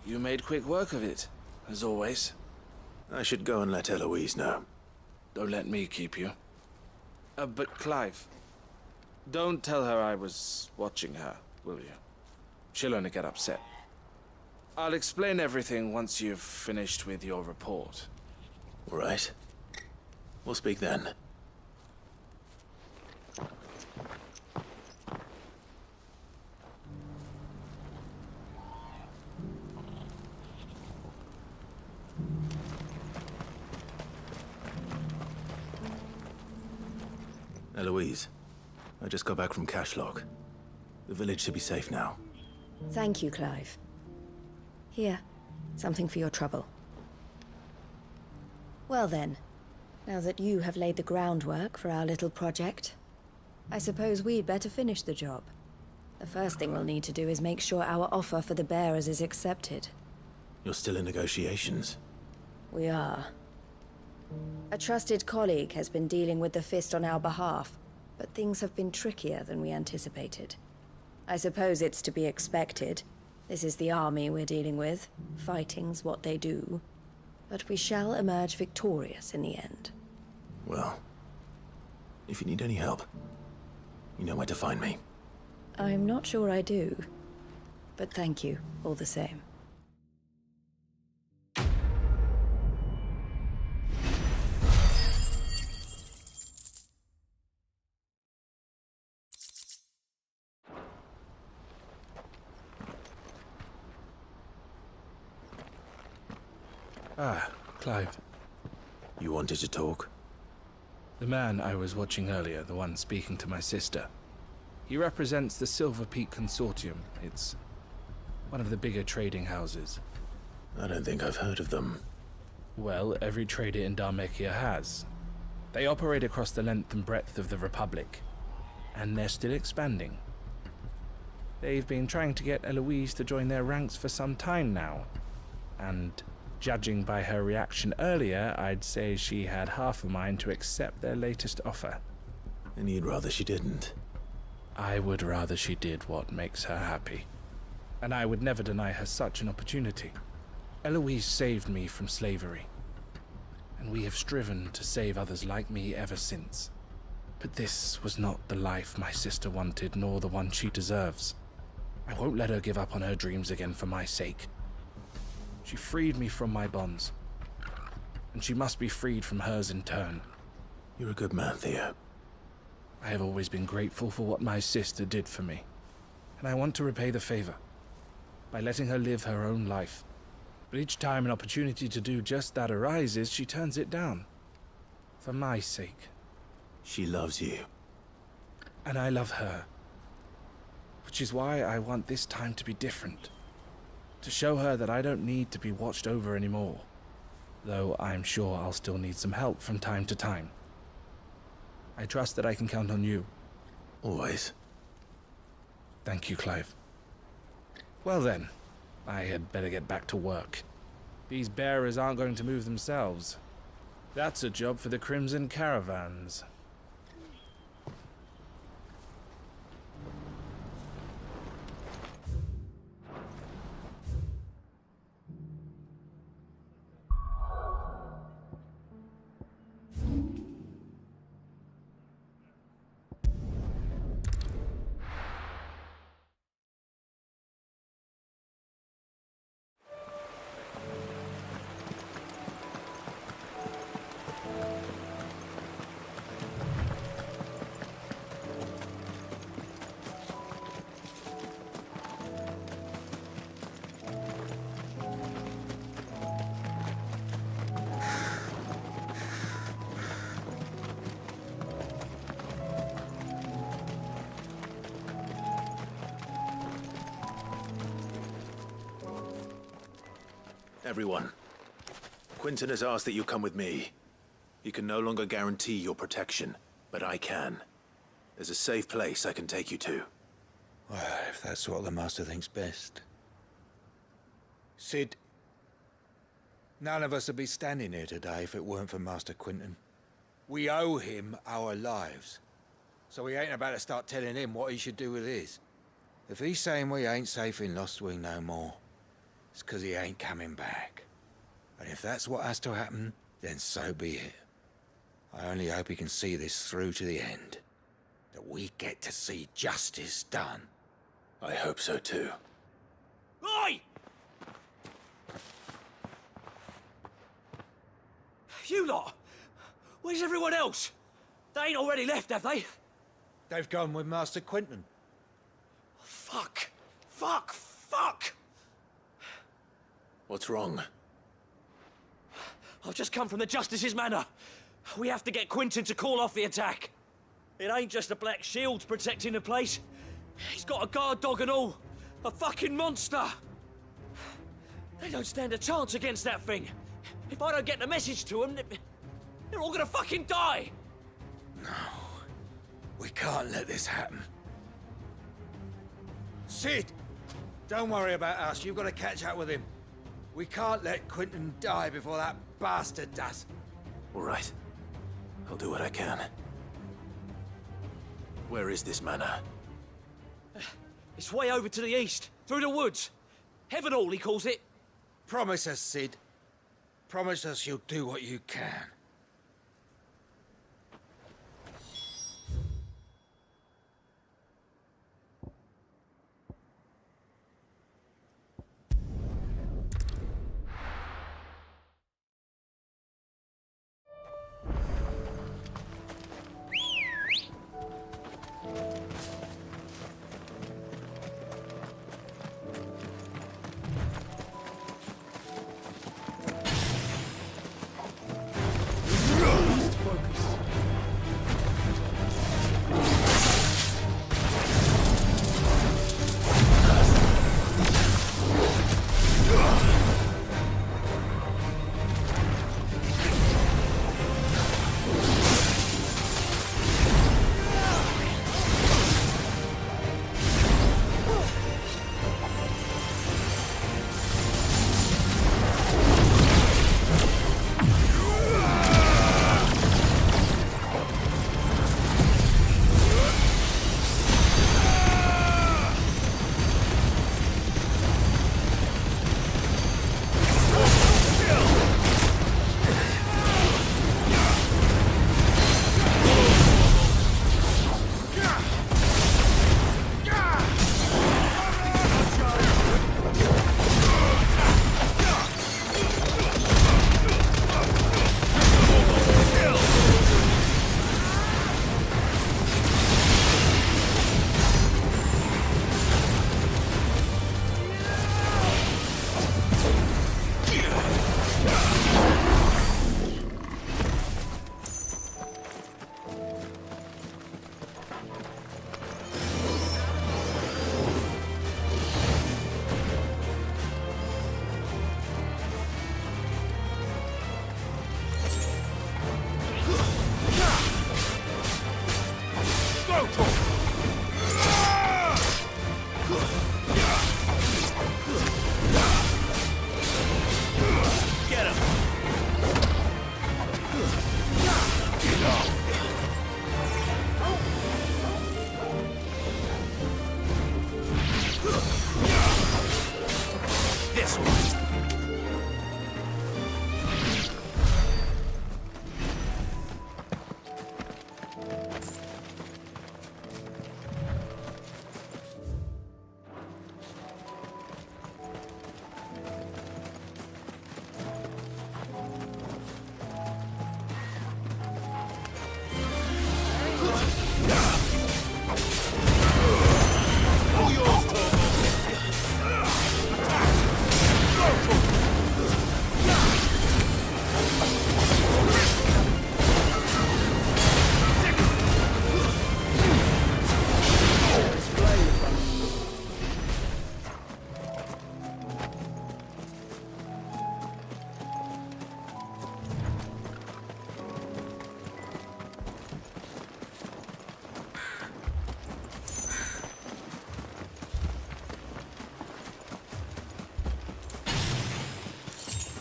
You made quick work of it, as always. I should go and let Eloise know. Don't let me keep you. But Clive, don't tell her I was watching her, will you? She'll only get upset. I'll explain everything once you've finished with your report. All right. We'll speak then. Eloise, I just got back from Cashlock. The village should be safe now. Thank you, Clive. Here, something for your trouble. Well then, now that you have laid the groundwork for our little project, I suppose we'd better finish the job. The first thing we'll need to do is make sure our offer for the bearers is accepted. You're still in negotiations? We are. A trusted colleague has been dealing with the Fist on our behalf, but things have been trickier than we anticipated. I suppose it's to be expected. This is the army we're dealing with. Fighting's what they do. But we shall emerge victorious in the end. Well, if you need any help, you know where to find me. I'm not sure I do. But thank you, all the same. Ah, Clive. You wanted to talk? The man I was watching earlier, the one speaking to my sister. He represents the Silver Peak Consortium. It's one of the bigger trading houses. I don't think I've heard of them. Well, every trader in Dharmekia has. They operate across the length and breadth of the Republic, and they're still expanding. They've been trying to get Eloise to join their ranks for some time now, and judging by her reaction earlier, I'd say she had half a mind to accept their latest offer. And you'd rather she didn't? I would rather she did what makes her happy. And I would never deny her such an opportunity. Eloise saved me from slavery, and we have striven to save others like me ever since. But this was not the life my sister wanted, nor the one she deserves. I won't let her give up on her dreams again for my sake. She freed me from my bonds, and she must be freed from hers in turn. You're a good man, Theo. I have always been grateful for what my sister did for me, and I want to repay the favor by letting her live her own life. But each time an opportunity to do just that arises, she turns it down. For my sake. She loves you. And I love her. Which is why I want this time to be different. To show her that I don't need to be watched over anymore. Though I'm sure I'll still need some help from time to time. I trust that I can count on you. Always. Thank you, Clive. Well then, I had better get back to work. These bearers aren't going to move themselves. That's a job for the Crimson Caravans. Everyone, Quinton has asked that you come with me. He can no longer guarantee your protection, but I can. There's a safe place I can take you to. Well, if that's what the Master thinks best. Sid, none of us would be standing here today if it weren't for Master Quinton. We owe him our lives. So we ain't about to start telling him what he should do with his. If he's saying we ain't safe in Lost Wing no more, it's 'cause he ain't coming back. And if that's what has to happen, then so be it. I only hope he can see this through to the end. That we get to see justice done. I hope so too. Oi! You lot! Where's everyone else? They ain't already left, have they? They've gone with Master Quinton. Fuck! Fuck! Fuck! What's wrong? I've just come from the Justice's manor. We have to get Quinton to call off the attack. It ain't just the Black Shields protecting the place. He's got a guard dog and all. A fucking monster! They don't stand a chance against that thing. If I don't get the message to them, they're all gonna fucking die! No. We can't let this happen. Sid! Don't worry about us. You've got to catch up with him. We can't let Quinton die before that bastard does. All right. I'll do what I can. Where is this manor? It's way over to the east, through the woods. Heavenhall, he calls it. Promise us, Sid. Promise us you'll do what you can.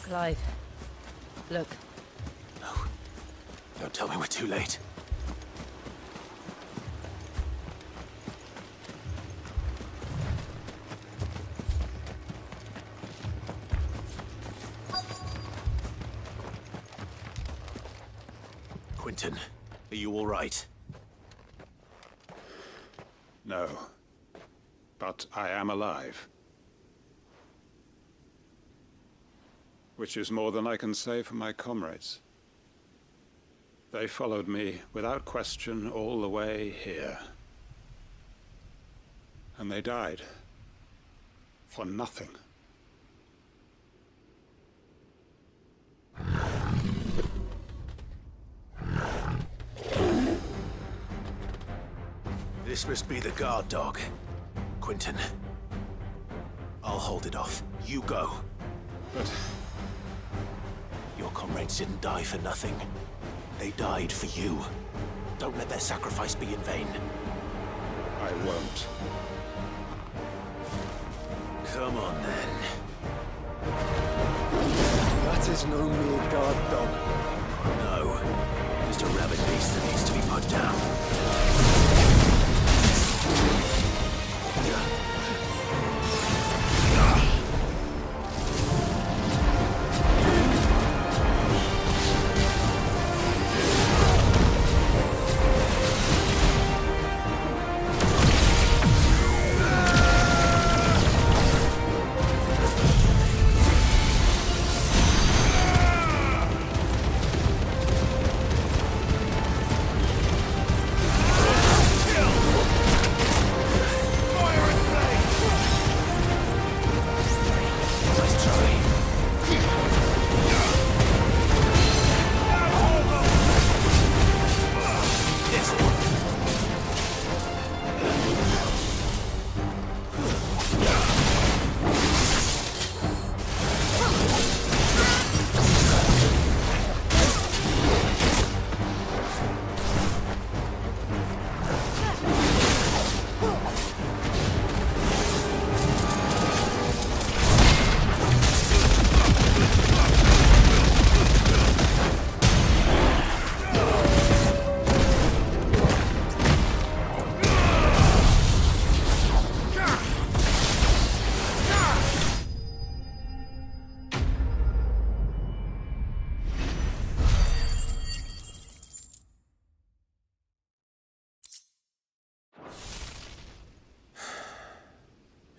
Clive. Look. No. Don't tell me we're too late. Quinton, are you all right? No. But I am alive. Which is more than I can say for my comrades. They followed me without question all the way here. And they died. For nothing. This must be the guard dog. Quentin. I'll hold it off. You go. But... your comrades didn't die for nothing. They died for you. Don't let their sacrifice be in vain. I won't. Come on, then. That is no mere guard dog. No. Just a rabid beast that needs to be put down.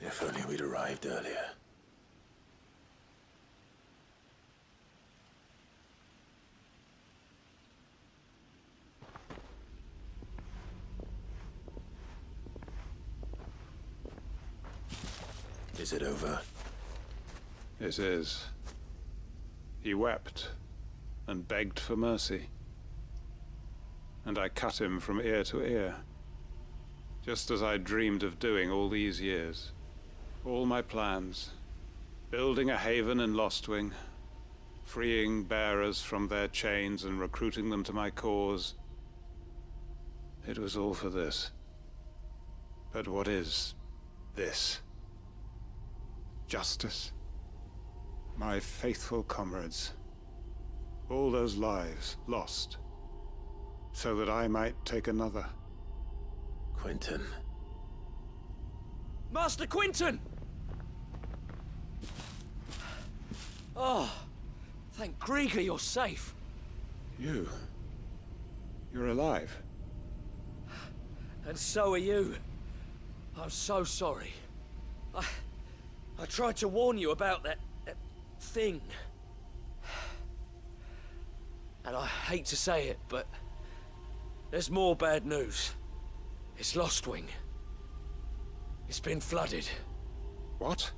If only we'd arrived earlier. Is it over? It is. He wept and begged for mercy. And I cut him from ear to ear. Just as I dreamed of doing all these years. All my plans. Building a haven in Lostwing. Freeing bearers from their chains and recruiting them to my cause. It was all for this. But what is this? Justice? My faithful comrades. All those lives lost. So that I might take another. Quentin. Master Quentin! Oh, thank Grieger you're safe. You're alive. And so are you. I'm so sorry. I tried to warn you about that thing. And I hate to say it, but there's more bad news. It's Lostwing. It's been flooded. What?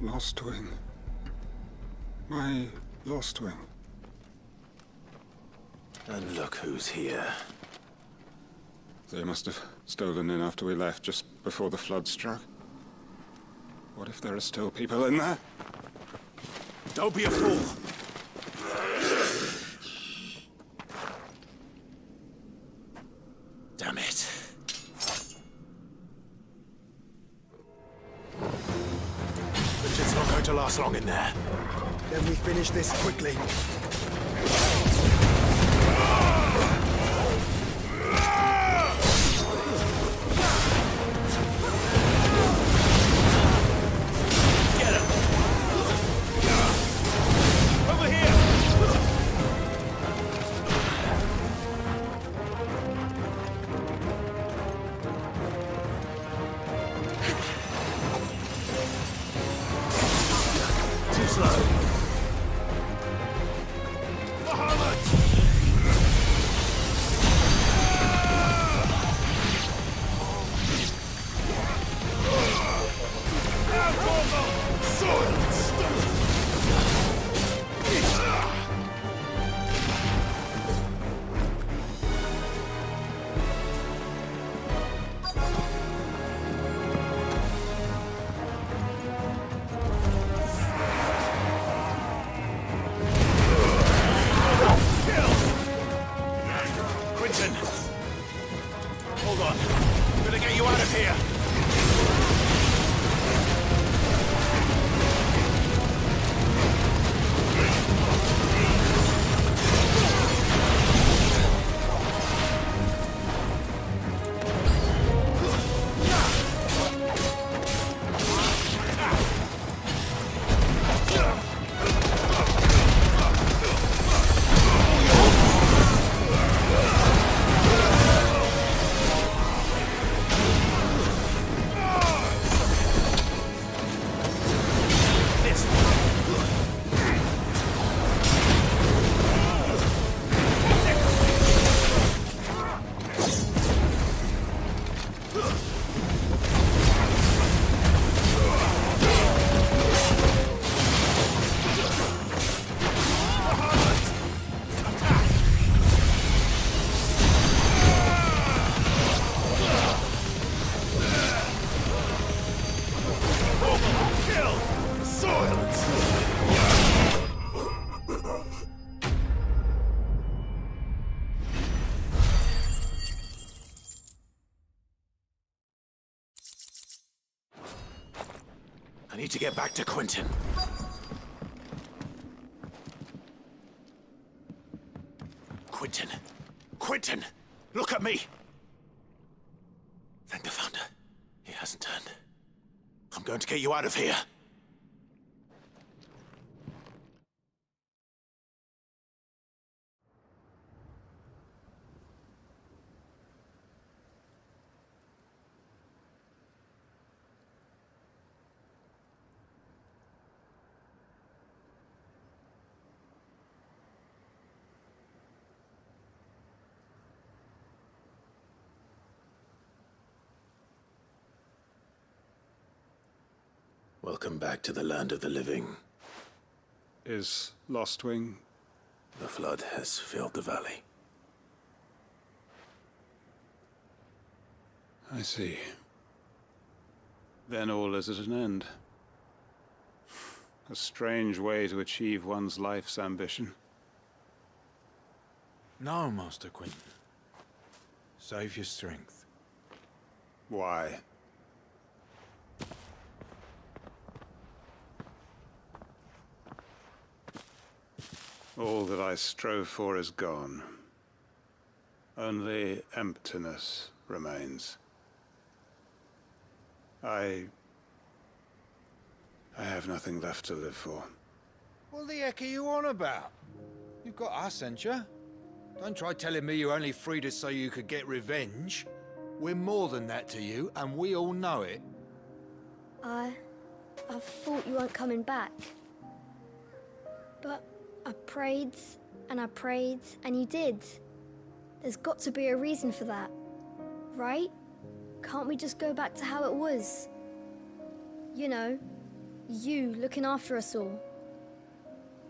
Lostwing. My Lostwing. And look who's here. They must have stolen in after we left, just before the flood struck. What if there are still people in there? Don't be a fool! Damn it. Richard's not going to last long in there. Then we finish this quickly. of here! I need to get back to Quentin. Quentin! Quentin! Look at me! Thank the Founder. He hasn't turned. I'm going to get you out of here. Welcome back to the land of the living. Is Lostwing? The flood has filled the valley. I see. Then all is at an end. A strange way to achieve one's life's ambition. No, Master Quentin. Save your strength. Why? All that I strove for is gone. Only emptiness remains. I have nothing left to live for. What the heck are you on about? You've got us, ain't you? Don't try telling me you only freed us so you could get revenge. We're more than that to you, and we all know it. I thought you weren't coming back. But I prayed, and you did. There's got to be a reason for that, right? Can't we just go back to how it was? You know, you looking after us all.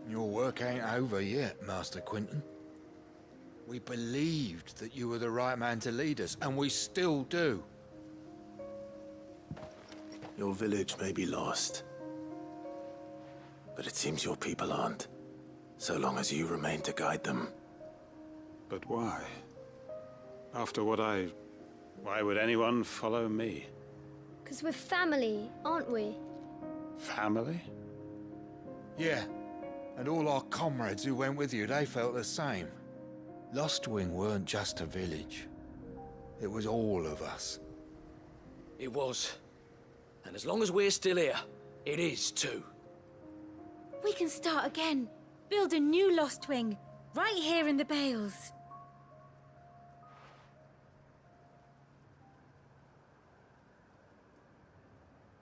Your work ain't over yet, Master Quentin. We believed that you were the right man to lead us, and we still do. Your village may be lost, but it seems your people aren't, so long as you remain to guide them. But why? After what why would anyone follow me? 'Cause we're family, aren't we? Family? Yeah, and all our comrades who went with you, they felt the same. Lostwing weren't just a village. It was all of us. It was. And as long as we're still here, it is too. We can start again. Build a new Lostwing, right here in the Bales.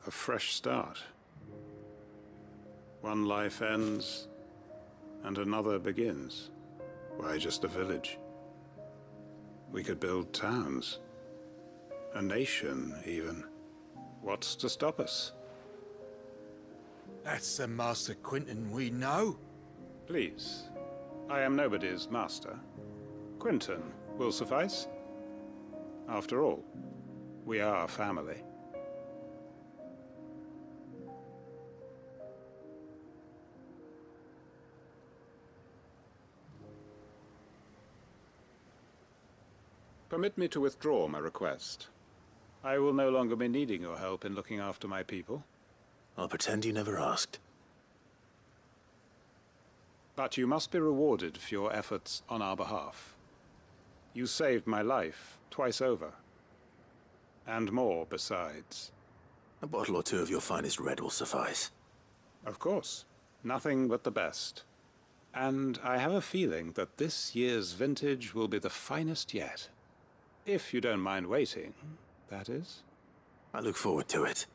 A fresh start. One life ends, and another begins. Why just a village? We could build towns. A nation, even. What's to stop us? That's the Master Quentin we know. Please. I am nobody's master. Quentin will suffice. After all, we are family. Permit me to withdraw my request. I will no longer be needing your help in looking after my people. I'll pretend you never asked. But you must be rewarded for your efforts on our behalf. You saved my life twice over. And more besides. A bottle or two of your finest red will suffice. Of course. Nothing but the best. And I have a feeling that this year's vintage will be the finest yet. If you don't mind waiting, that is. I look forward to it.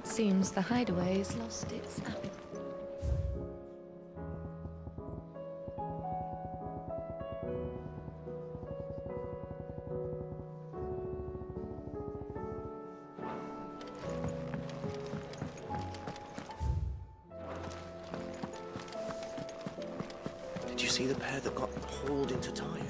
Seems the hideaway has lost its appetite. Did you see the pair that got hauled into tires?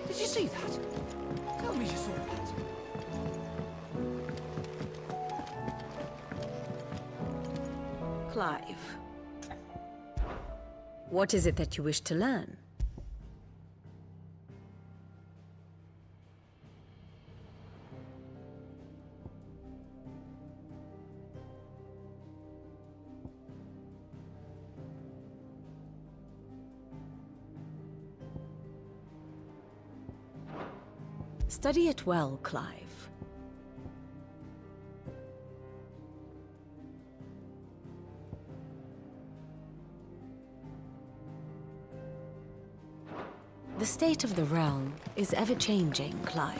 Did you see that? Tell me you saw that. Clive. What is it that you wish to learn? Study it well, Clive. The state of the realm is ever-changing, Clive.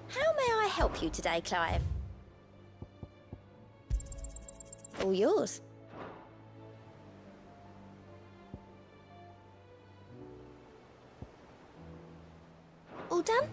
How may I help you today, Clive? All yours. All done?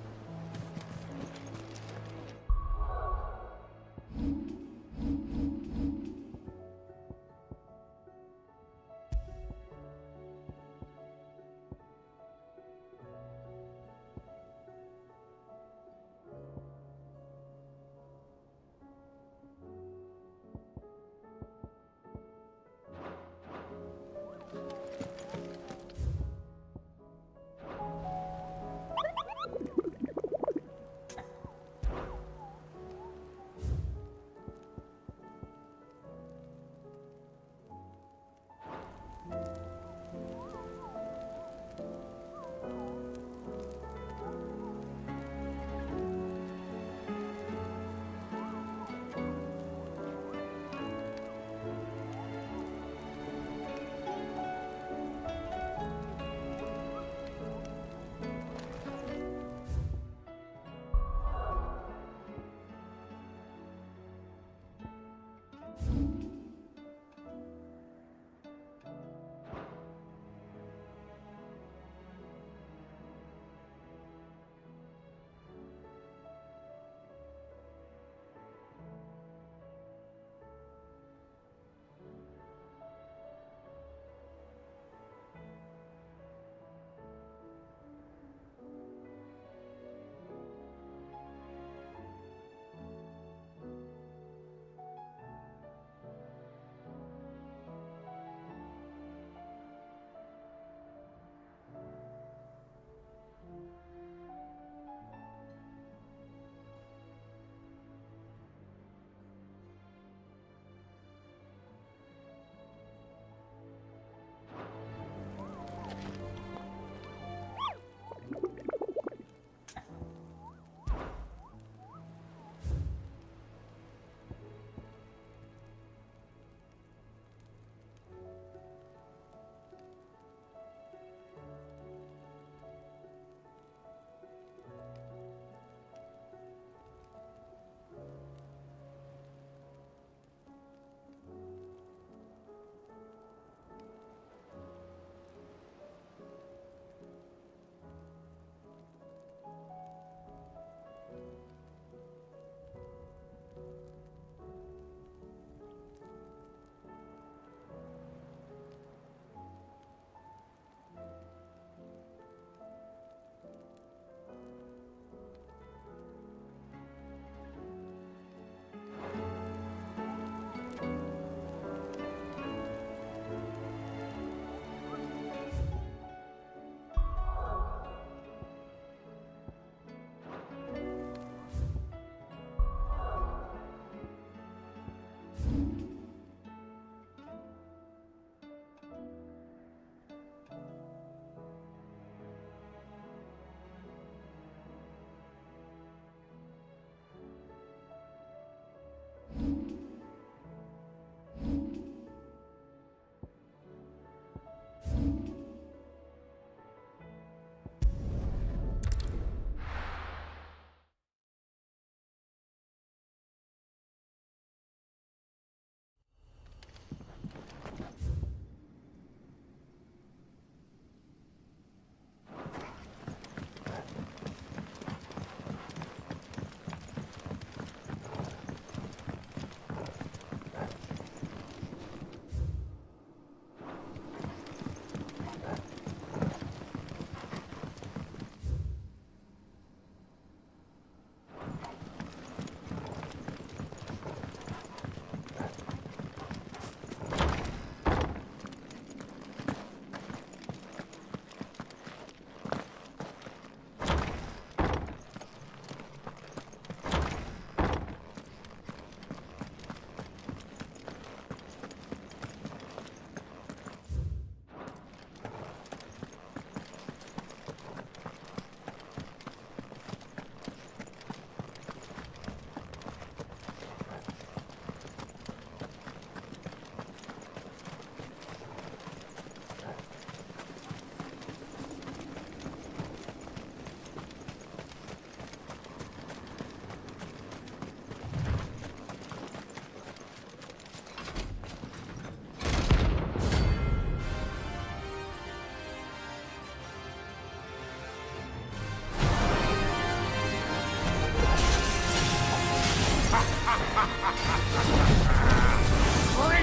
Bring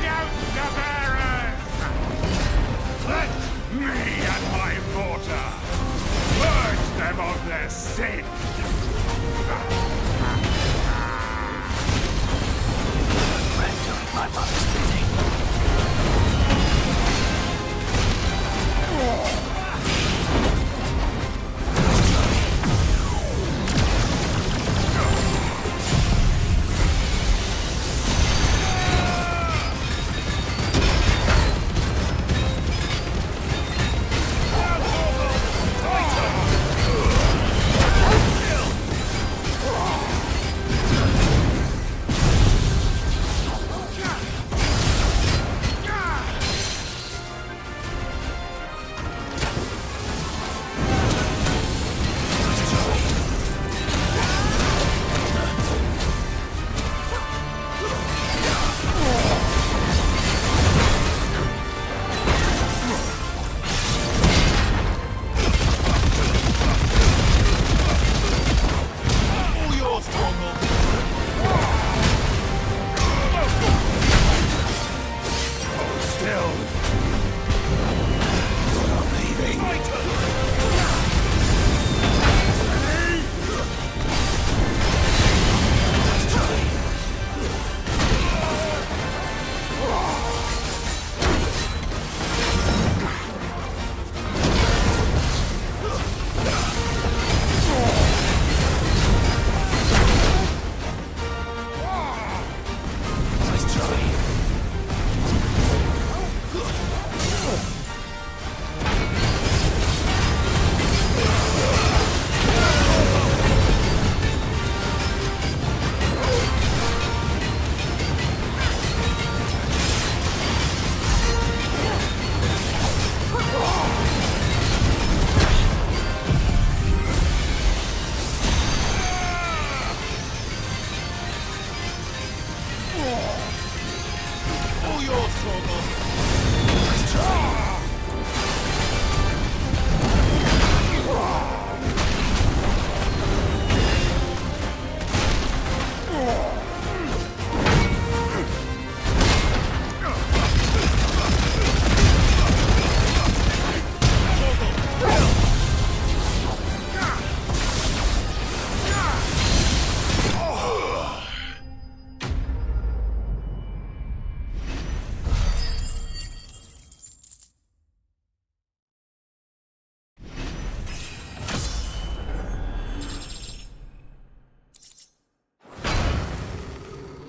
out the bearers! Let me and my mortar purge them of their sin! Regret doing my mother's bidding.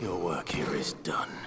Your work here is done.